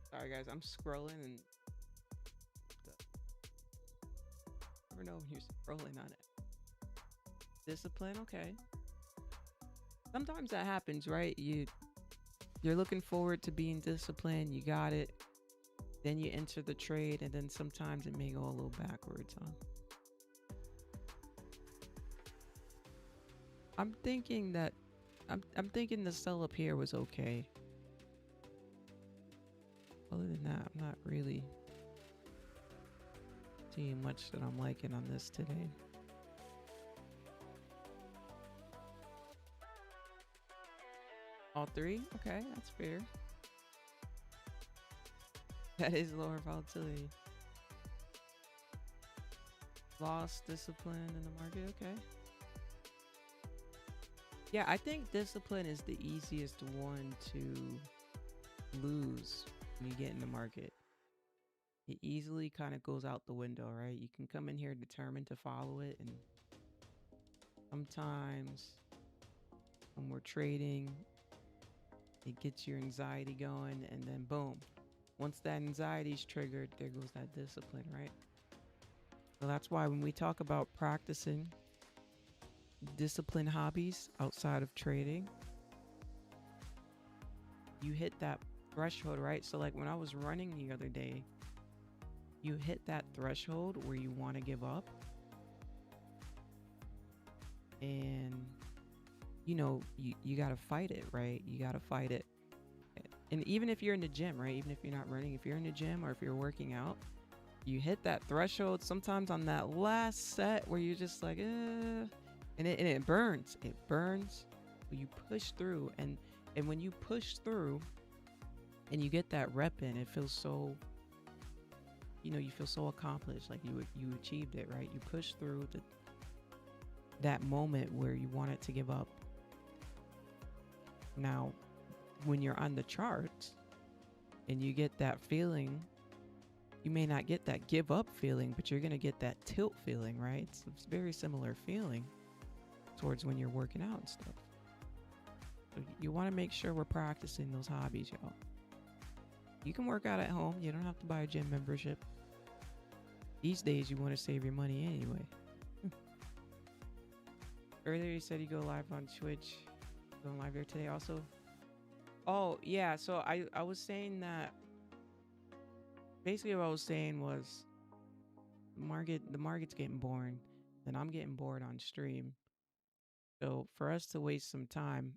Sorry guys, I'm scrolling and never know when you're scrolling on it. Discipline, okay. Sometimes that happens, right? You're looking forward to being disciplined, you got it. Then you enter the trade, and then sometimes it may go a little backwards, huh? I'm thinking the sell up here was okay. Other than that, I'm not really seeing much that I'm liking on this today. All three? Okay, that's fair. That is lower volatility. Lost discipline in the market, okay. Yeah, I think discipline is the easiest one to lose when you get in the market. It easily kind of goes out the window, right? You can come in here determined to follow it, and sometimes when we're trading, it gets your anxiety going, and then boom. Once that anxiety is triggered, there goes that discipline, right? So that's why when we talk about practicing discipline hobbies outside of trading, you hit that threshold, right? So like when I was running the other day, you hit that threshold where you want to give up. And, you know, you got to fight it, right? You got to fight it. And even if you're in the gym, right? Even if you're not running, if you're in the gym or if you're working out, You hit that threshold sometimes on that last set where you're just like, and it burns. It burns. You push through, and when you push through and you get that rep in, it feels so, you feel so accomplished, like you achieved it, right? You push through that moment where you wanted to give up. Now, when you're on the charts and you get that feeling, you may not get that give up feeling, but you're going to get that tilt feeling, right? It's a very similar feeling towards when you're working out and stuff. So you want to make sure we're practicing those hobbies, y'all. You can work out at home. You don't have to buy a gym membership. These days, you want to save your money anyway. Earlier, you said you go live on Twitch. Going live there today also. Oh, yeah. So I was saying that basically what I was saying was the market's getting boring, and I'm getting bored on stream. So for us to waste some time,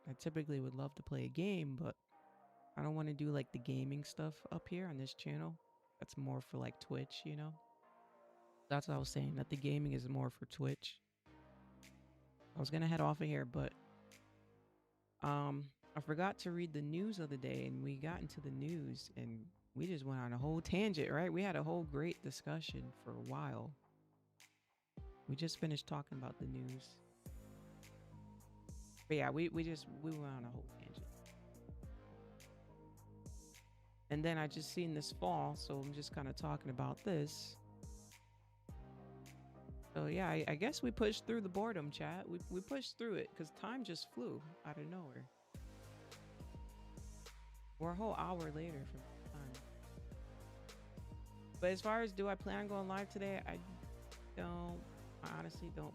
I typically would love to play a game, but I don't want to do like the gaming stuff up here on this channel. That's more for like Twitch, That's what I was saying, that the gaming is more for Twitch. I was gonna head off of here, but I forgot to read the news of the day, and we got into the news, and we just went on a whole tangent, right? We had a whole great discussion for a while. We just finished talking about the news. But yeah, we went on a whole tangent. And then I just seen this fall, so I'm just kind of talking about this. So yeah, I guess we pushed through the boredom, chat. We pushed through it because time just flew out of nowhere. We're a whole hour later from time. But as far as do I plan on going live today, I honestly don't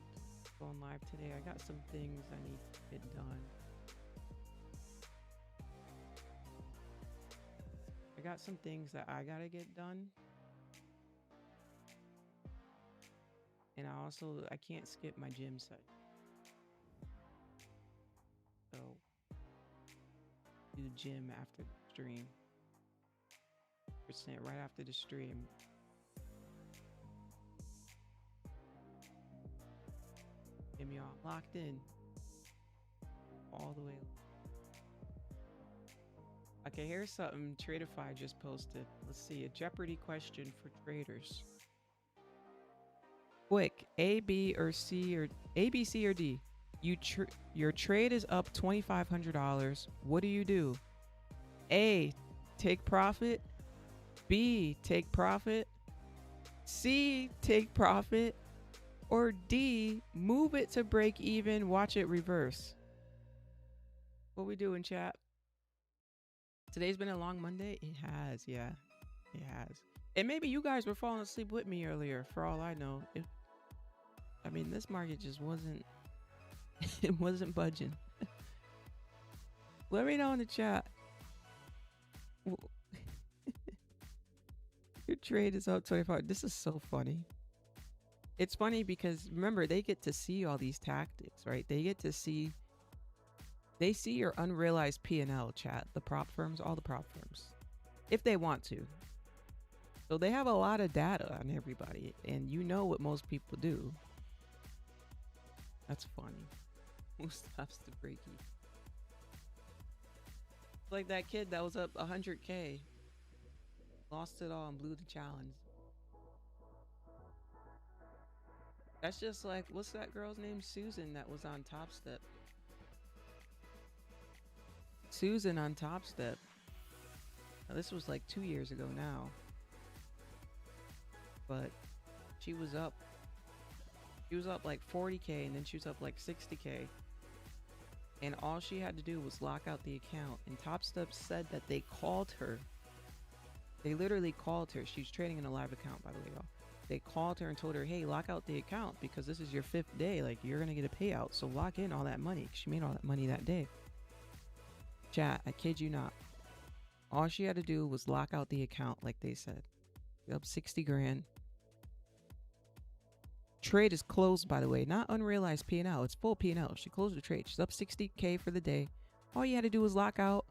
go on live today. I got some things I need to get done. I got some things that I gotta get done. And I can't skip my gym set. So, do gym after the stream. % right after the stream. Get me all locked in. All the way. Okay, here's something Tradeify just posted. Let's see, a Jeopardy question for traders. Quick, A, B, C, or D. Your trade is up $2,500. What do? A, take profit. B, take profit. C, take profit. Or D, move it to break even, watch it reverse. What we doing, chat? Today's been a long Monday. It has, yeah. It has. And maybe you guys were falling asleep with me earlier, for all I know. This market just wasn't, it wasn't budging. Let me know in the chat. Your trade is up 25. This is so funny. It's funny because, remember, they get to see all these tactics, right? They see your unrealized P&L, chat. The prop firms, all the prop firms, if they want to. So they have a lot of data on everybody, and you know what most people do. That's funny. Who stops to break even? Like that kid that was up 100K, lost it all and blew the challenge. That's just like, what's that girl's name? Susan, that was on Top Step. Susan on Top Step. Now, this was like 2 years ago now. But she was up like 40K, and then she was up like 60K. And all she had to do was lock out the account. And Top Step said that they called her. They literally called her. She's trading in a live account, by the way, y'all. They called her and told her, hey, lock out the account because this is your 5th day. Like, you're going to get a payout. So lock in all that money. She made all that money that day. Chat, I kid you not. All she had to do was lock out the account, like they said. Up 60 grand. Trade is closed, by the way. Not unrealized P&L. It's full P&L. She closed the trade. She's up 60K for the day. All you had to do was lock out.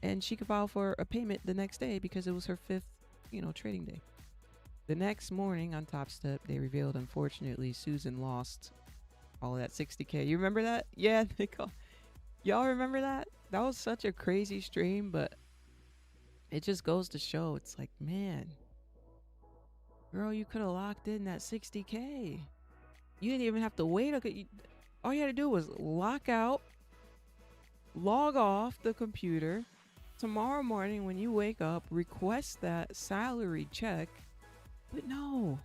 And she could file for a payment the next day because it was her 5th, trading day. The next morning on Top Step, they revealed, unfortunately, Susan lost all of that 60K. You remember that? Yeah, y'all remember that? That was such a crazy stream, but it just goes to show it's like, man, girl, you could have locked in that 60K. You didn't even have to wait. All you had to do was lock out, log off the computer. Tomorrow morning, when you wake up, request that salary check. But no,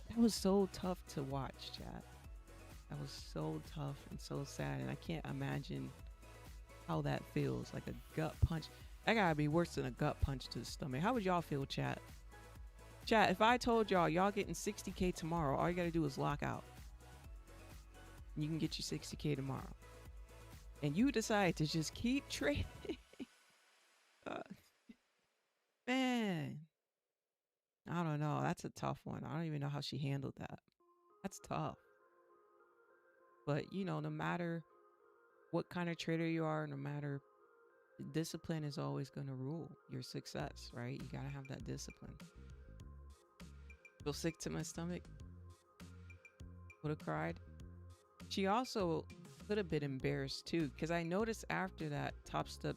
that was so tough to watch, chat. That was so tough and so sad. And I can't imagine how that feels, like a gut punch. That gotta be worse than a gut punch to the stomach. How would y'all feel, chat? Chat, if I told y'all getting 60K tomorrow, all you gotta do is lock out. You can get your 60K tomorrow. And you decide to just keep trading. Man, I don't know. That's a tough one. I don't even know how she handled that. That's tough. But, no matter what kind of trader you are, no matter, discipline is always going to rule your success, right? You got to have that discipline. Feel sick to my stomach. Would have cried. She also could have been embarrassed too, because I noticed after that, Top Step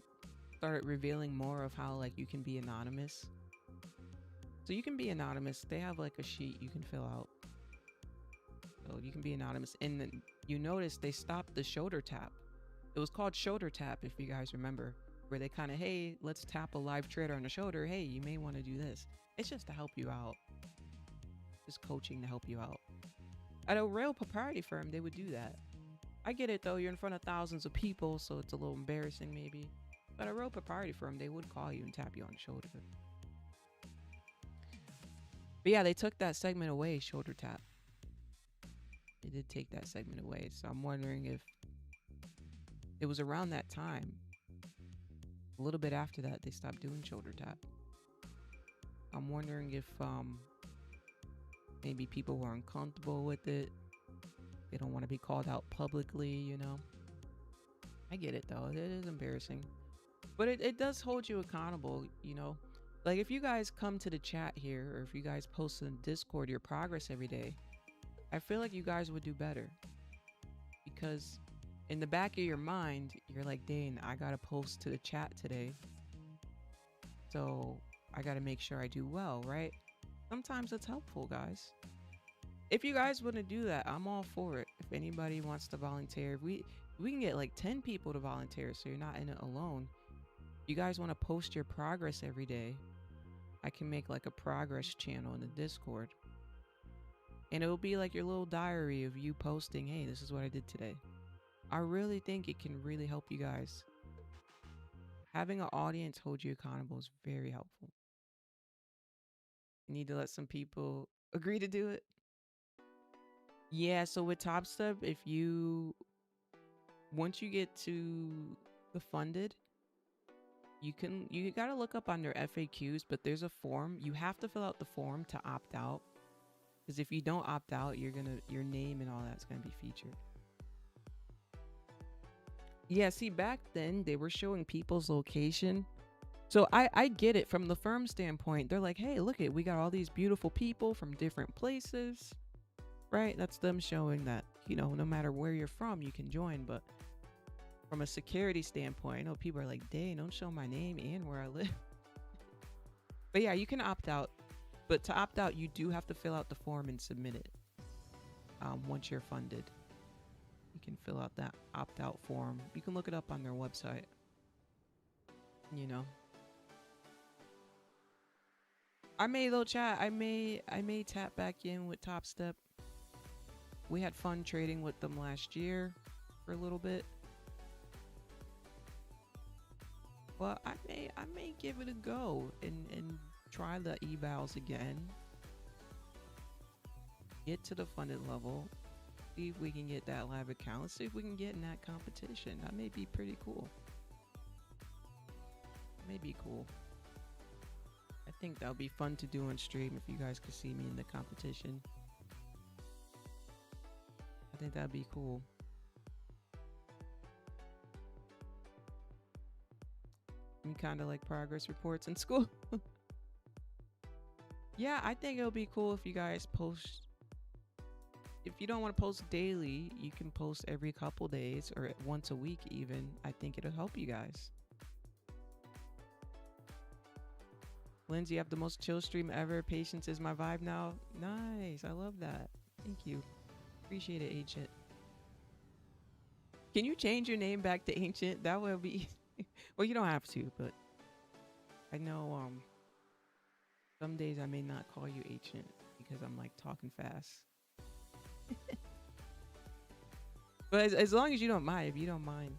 started revealing more of how like you can be anonymous. So you can be anonymous. They have like a sheet you can fill out. So you can be anonymous. And then you notice they stopped the shoulder tap. It was called shoulder tap, if you guys remember, where they kind of, hey, let's tap a live trader on the shoulder. Hey, you may want to do this. It's just to help you out. Just coaching to help you out. At a real proprietary firm, they would do that. I get it though, you're in front of thousands of people, so it's a little embarrassing maybe. But at a real proprietary firm, they would call you and tap you on the shoulder. But yeah, they took that segment away, shoulder tap. They did take that segment away. So I'm wondering if it was around that time, a little bit after that, they stopped doing shoulder tap. I'm wondering if maybe people were uncomfortable with it. They don't want to be called out publicly, I get it though. It is embarrassing. But it does hold you accountable, Like if you guys come to the chat here, or if you guys post in Discord your progress every day, I feel like you guys would do better. Because in the back of your mind, you're like, Dane, I gotta post to the chat today. So I gotta make sure I do well, right? Sometimes it's helpful, guys. If you guys want to do that, I'm all for it. If anybody wants to volunteer, we can get like 10 people to volunteer, so you're not in it alone. You guys want to post your progress every day, I can make like a progress channel in the Discord. And it'll be like your little diary of you posting, hey, this is what I did today. I really think it can really help you guys. Having an audience hold you accountable is very helpful. You need to let some people agree to do it. Yeah, so with Top Step, once you get to the funded, you gotta look up on their FAQs, but there's a form. You have to fill out the form to opt out. Because if you don't opt out, your name and all that's gonna be featured. Yeah, see, back then they were showing people's location. So I get it from the firm standpoint. They're like, hey, look we got all these beautiful people from different places. Right? That's them showing that, no matter where you're from, you can join. But from a security standpoint, I know people are like, dang, don't show my name and where I live. But yeah, you can opt out. But to opt out, you do have to fill out the form and submit it. Once you're funded, you can fill out that opt-out form. You can look it up on their website. I may tap back in with Top Step. We had fun trading with them last year for a little bit. Well, I may give it a go and try the evals again. Get to the funded level. See if we can get that live account. Let's see if we can get in that competition. That may be pretty cool. May be cool. I think that would be fun to do on stream if you guys could see me in the competition. I think that'd be cool. I'm kind of like progress reports in school. Yeah, I think it'll be cool if you guys post. If you don't want to post daily, you can post every couple days or once a week even. I think it'll help you guys. Lindsay, you have the most chill stream ever. Patience is my vibe now. Nice. I love that. Thank you. Appreciate it, Ancient. Can you change your name back to Ancient? That would be well, you don't have to, but I know some days I may not call you Ancient because I'm like talking fast. But as long as you don't mind, if you don't mind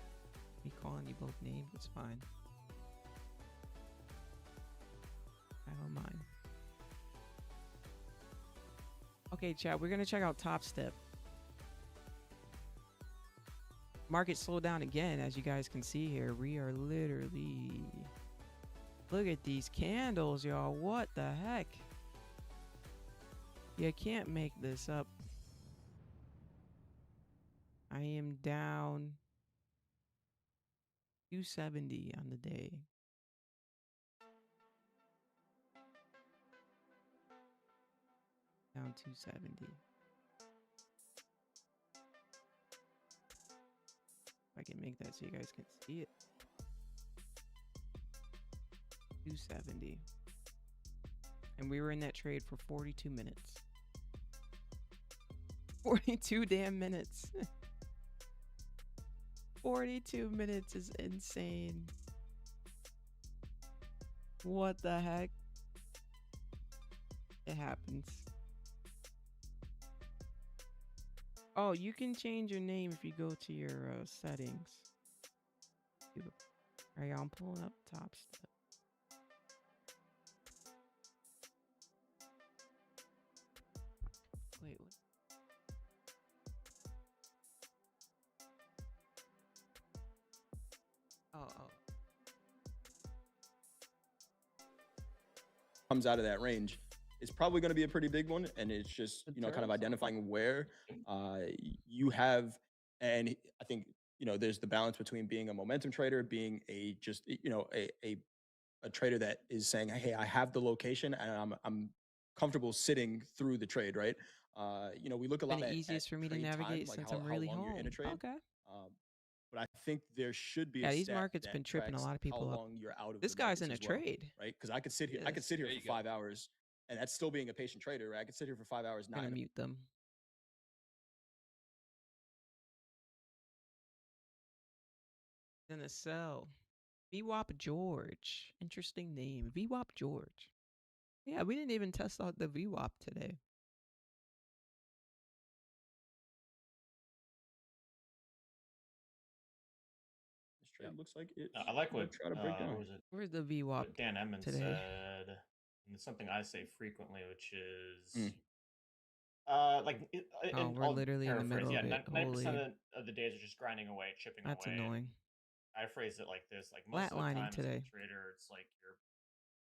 me calling you both names, it's fine. I don't mind. Okay, chat, we're gonna check out Top Step. Market slowed down again, as you guys can see here. We are literally, look at these candles, y'all. What the heck? You can't make this up. I am down 270 on the day. Down 270. If I can make that so you guys can see it. 270. And we were in that trade for 42 minutes. 42 damn minutes. 42 minutes is insane. What the heck? It happens. Oh, you can change your name if you go to your settings. Alright, I'm pulling up Top Step. Wait. Oh. Comes out of that range is probably going to be a pretty big one, and it's just kind of identifying where you have, and I think there's the balance between being a momentum trader, being a just a trader that is saying, hey, I have the location and I'm comfortable sitting through the trade, right? We look a lot at easiest for me to navigate time, since like I'm really how long home. you're in a trade. Okay. But I think there should be yeah, a these stat markets that been tripping a lot of people how up. long you're out of This the guy's in a markets as well, trade, right? Because I could sit here, for 5 hours, and that's still being a patient trader, right? I could sit here for 5 hours. I'm gonna mute them. Gonna sell. VWAP George. Interesting name. VWAP George. Yeah, we didn't even test out the VWAP today. This trade looks like it. I like what try to break down. Where's the VWAP what Dan Emmons today? said, and it's something I say frequently, which is we're literally in the middle of it. 90% of the days are just grinding away, chipping That's away. annoying. I phrase it like this: like most of the time, as a trader, it's like you're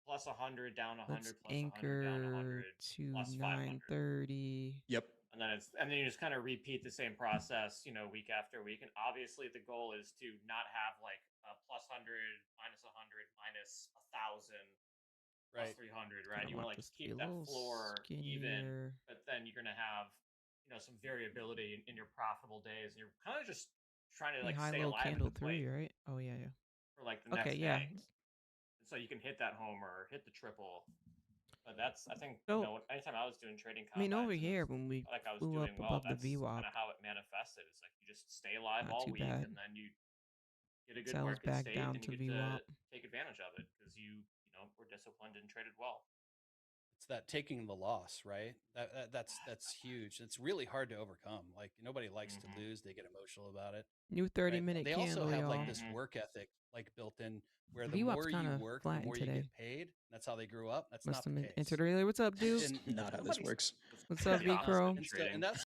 plus 100, down 100, plus 100, down 100, plus 930. Yep. And then you just kind of repeat the same process, week after week. And obviously, the goal is to not have like a plus 100, minus 100, minus 1,000, plus 300, right? You want to like keep that floor even, but then you're gonna have some variability in your profitable days, and you're kind of just trying to like stay alive in the play, right? Oh yeah. For like the next day. So you can hit that homer, hit the triple. But that's, I think, anytime I was doing trading combines, over here when we like I was doing well, that's kind of how it manifested. It's like you just stay alive all week, and then you get a good market state, and you get to take advantage of it because you were disciplined and traded well. It's that taking the loss, right? That's huge. It's really hard to overcome. Like nobody likes to lose; they get emotional about it. New 30-minute candle. They also have like this y'all. work ethic, like built in, where the more you work, the more you get paid. That's how they grew up. That's not the case. Entered earlier. What's up, dude? Not how this works. What's up, V-Crow? And that's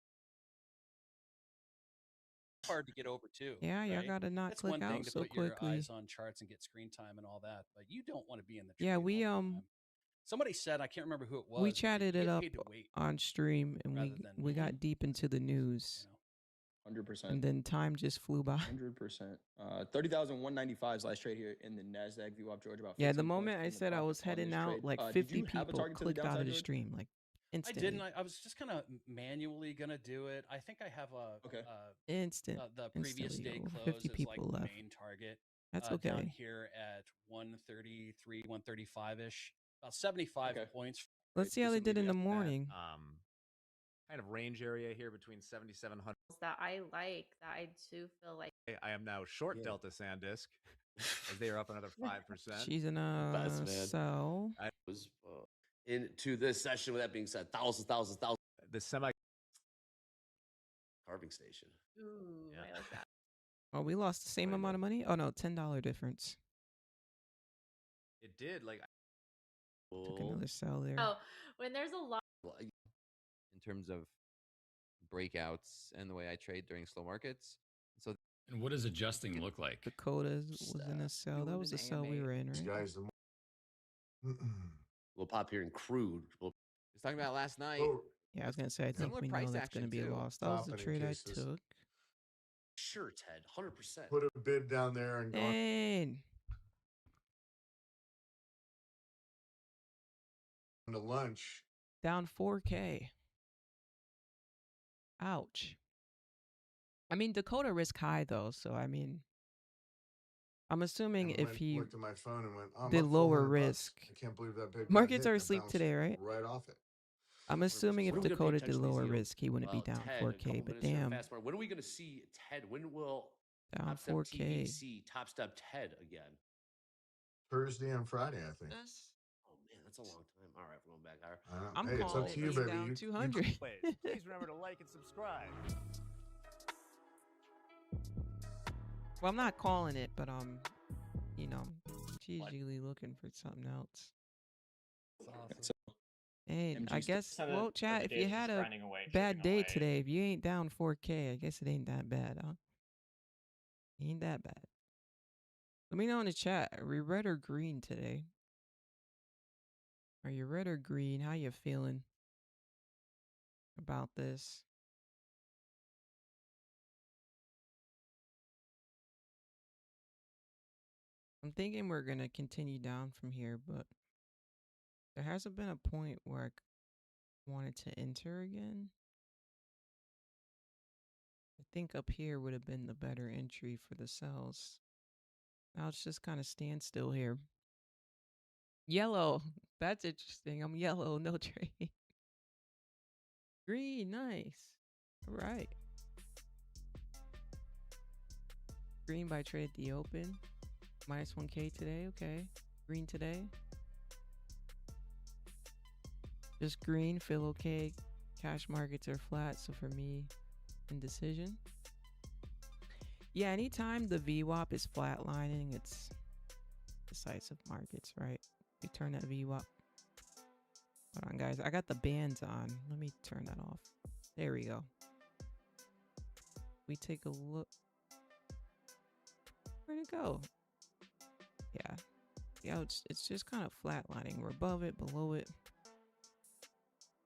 hard to get over too. Yeah, y'all gotta not that's click one out thing to so put quickly. your eyes on charts and get screen time and all that, but you don't want to be in the yeah. We Somebody said, I can't remember who it was. We chatted it up on stream, and we got deep into the news. 100%. And then time just flew by. 100%. 30,195 last trade here in the Nasdaq VWAP, George. About Yeah, the 15 points moment I in the said I profit was on heading this out, trade. like Did 50 you have a people target to the clicked out downside, of the George? stream, like I instantly. didn't. I was just kind of manually gonna do it. I think I have a Okay. Instant. the previous Instantly, day over close 50 is like people the left. main target. That's Down okay. here at 133, 135 ish, about 75 Okay. points. Let's see how they did in the morning. Kind of range area here between 7,700. That I like, that I do feel like I am now short Delta SanDisk as they are up another 5%. She's in Best, a man. sell. I was into this session. With that being said, thousands. The semi Carving station. ooh, Yeah. I like that. Oh, we lost the same Kinda. amount of money? Oh no, $10 difference. it did like Took another sell there. Oh, when there's a lot in terms of breakouts and the way I trade during slow markets. So, and what does adjusting look like? Dakota's was in a sell. That was the sell we were in, right? Guys, We'll pop here in crude. I was talking about last night. Yeah, I was gonna say I think Similar we know price that's gonna action, be a too. loss. That was the Stopping in trade I cases. took. Sure, Ted, 100%. put a bid down there and go And to lunch. down 4K. Ouch. I mean, Dakota risk high though, so I mean, I'm assuming and if went, he looked at my phone and went, oh, I'm did up lower $400. risk. I can't believe that bid. got Markets hit are and it asleep bounced today, right? Right off it. I'm assuming if When are we gonna pay Dakota did attention to these lower deals? risk, he wouldn't be Well, down Ted, a 4K. couple But minutes here, damn, fast forward. When are we going to see Ted? When will down Top Step 4K. TVC Top Step Ted again? Thursday and Friday, I think. Oh man, that's a long time. All right, we're going back higher. I don't- I'm hey, it's calling up it to you, being baby. down You- 200. please remember to like and subscribe. Well, I'm not calling it, but you know, strategically looking for something else. So, And I MG's guess, So the- well, the chat, if days you just had a grinding away, bad chipping day away. today, if you ain't down 4K, I guess it ain't that bad, huh? Ain't that bad. Let me know in the chat. Are we red or green today? Are you red or green? How you feeling about this? I'm thinking we're going to continue down from here, but there hasn't been a point where I wanted to enter again. I think up here would have been the better entry for the cells. Now it's just kind of standstill here. Yellow. That's interesting. I'm yellow. No trade. Green. Nice. All right. Green by trade at the open. Minus 1K today. Okay. Green today. Just green. Feel okay. Cash markets are flat. So for me, indecision. Yeah, anytime the VWAP is flatlining, it's decisive markets, right? You turn that VWAP. Hold on, guys. I got the bands on. Let me turn that off. There we go. We take a look. Where'd it go? Yeah. Yeah, it's just kind of flatlining. We're above it, below it.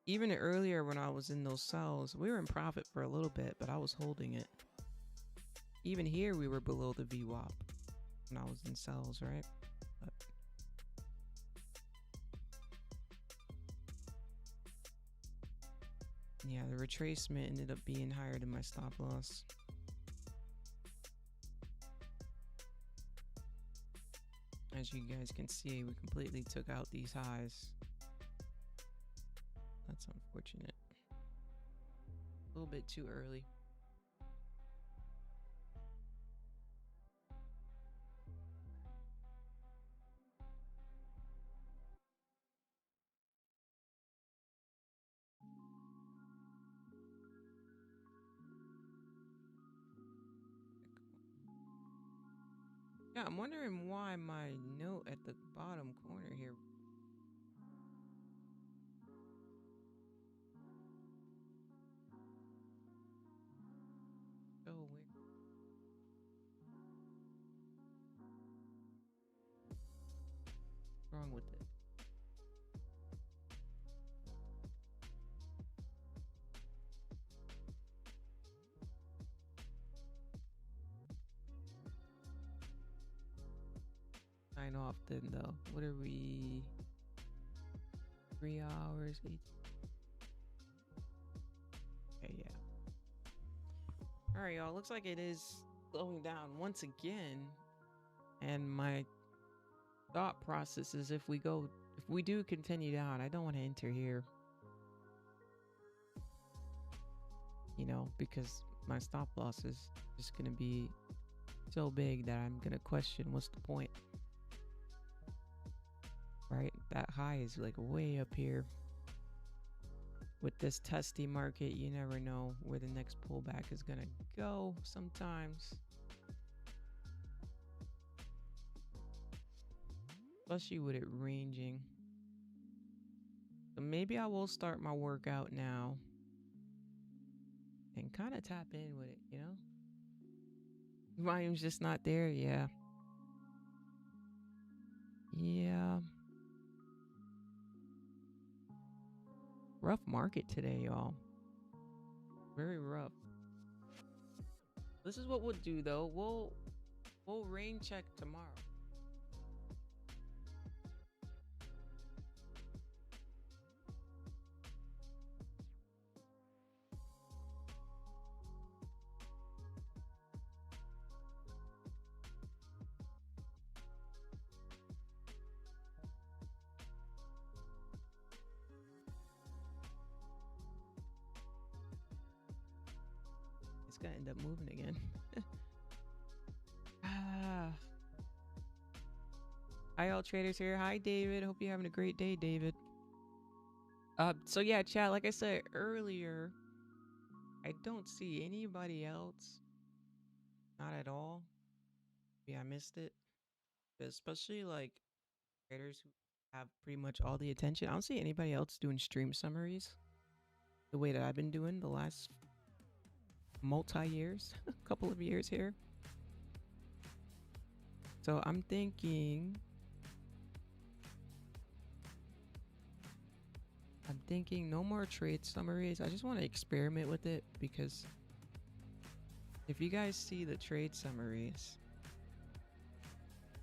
Even earlier when I was in those cells, we were in profit for a little bit, but I was holding it. Even here, we were below the VWAP when I was in cells, right? But yeah, the retracement ended up being higher than my stop loss. As you guys can see, we completely took out these highs. That's unfortunate. A little bit too early. Yeah, I'm wondering why my note at the bottom corner here. So weird. What's wrong with it? sign off then, though? What are we? 3 hours, 8. Okay, yeah. All right, y'all. Looks like it is slowing down once again. And my thought process is if we do continue down, I don't want to enter here. You know, because my stop loss is just going to be so big that I'm going to question what's the point. Right? That high is like way up here. With this testy market, you never know where the next pullback is going to go sometimes. Especially with it ranging. So maybe I will start my workout now. And kind of tap in with it, you know? Volume's just not there, yeah. Yeah. Rough market today, y'all. Very rough. This is what we'll do, though. We'll rain check tomorrow. It's gonna end up moving again. Hi, all traders here. Hi, David. Hope you're having a great day, David. So yeah, chat. Like I said earlier, I don't see anybody else. Not at all. Yeah, I missed it. Especially like traders who have pretty much all the attention. I don't see anybody else doing stream summaries the way that I've been doing the last multi-years, a couple of years here. So I'm thinking no more trade summaries. I just want to experiment with it because if you guys see the trade summaries,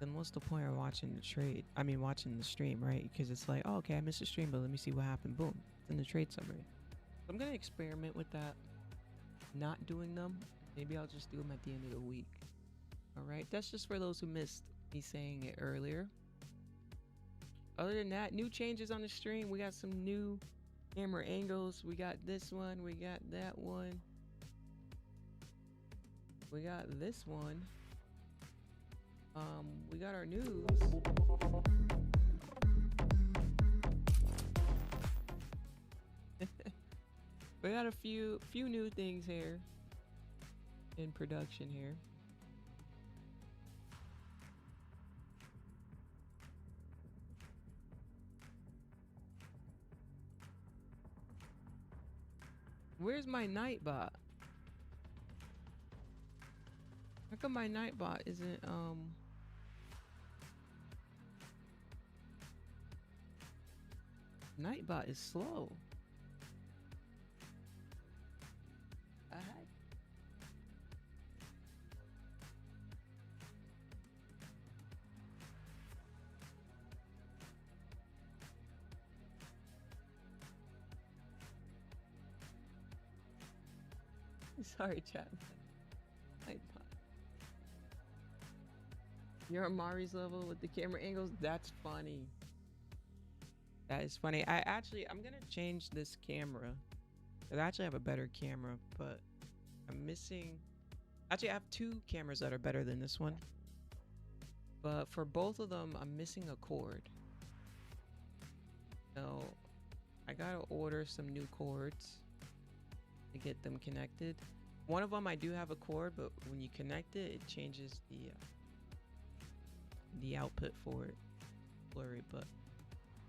then what's the point of watching the trade? I mean, watching the stream, right? Because it's like, oh, okay, I missed the stream, but let me see what happened. Boom, it's in the trade summary. So I'm going to experiment with that. Not doing them. Maybe I'll just do them at the end of the week. All right. That's just for those who missed me saying it earlier. Other than that, new changes on the stream. We got some new camera angles. We got this one. We got that one. We got this one. We got our news. We got a few new things here in production here. Where's my Nightbot? How come my Nightbot isn't Nightbot is slow. Sorry, chat. Nightbot. You're on Mari's level with the camera angles? That's funny. That is funny. I'm gonna change this camera. I actually have a better camera, but I'm missing. Actually, I have two cameras that are better than this one. But for both of them, I'm missing a cord. So I gotta order some new cords to get them connected. One of them I do have a cord, but when you connect it, it changes the output for it. Blurry, but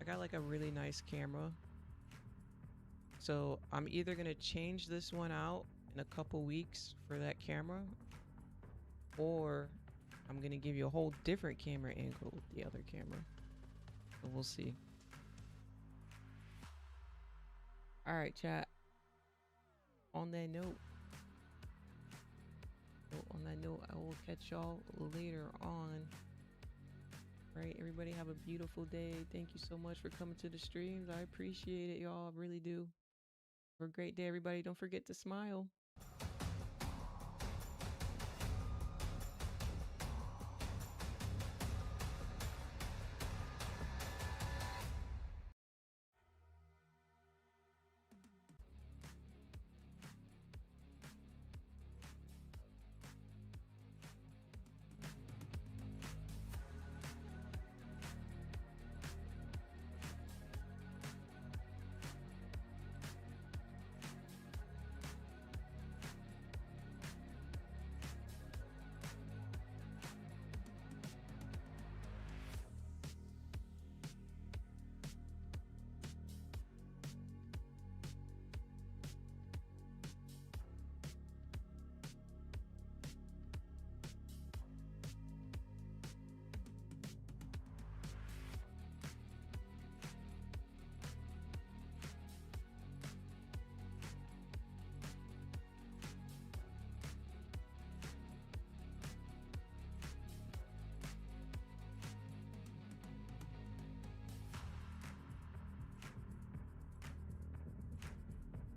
I got like a really nice camera. So I'm either gonna change this one out in a couple weeks for that camera, or I'm gonna give you a whole different camera angle with the other camera. So we'll see. All right, chat. On that note, I will catch y'all later on. Right. Everybody have a beautiful day. Thank you so much for coming to the streams. I appreciate it, y'all. I really do. Have a great day, everybody. Don't forget to smile.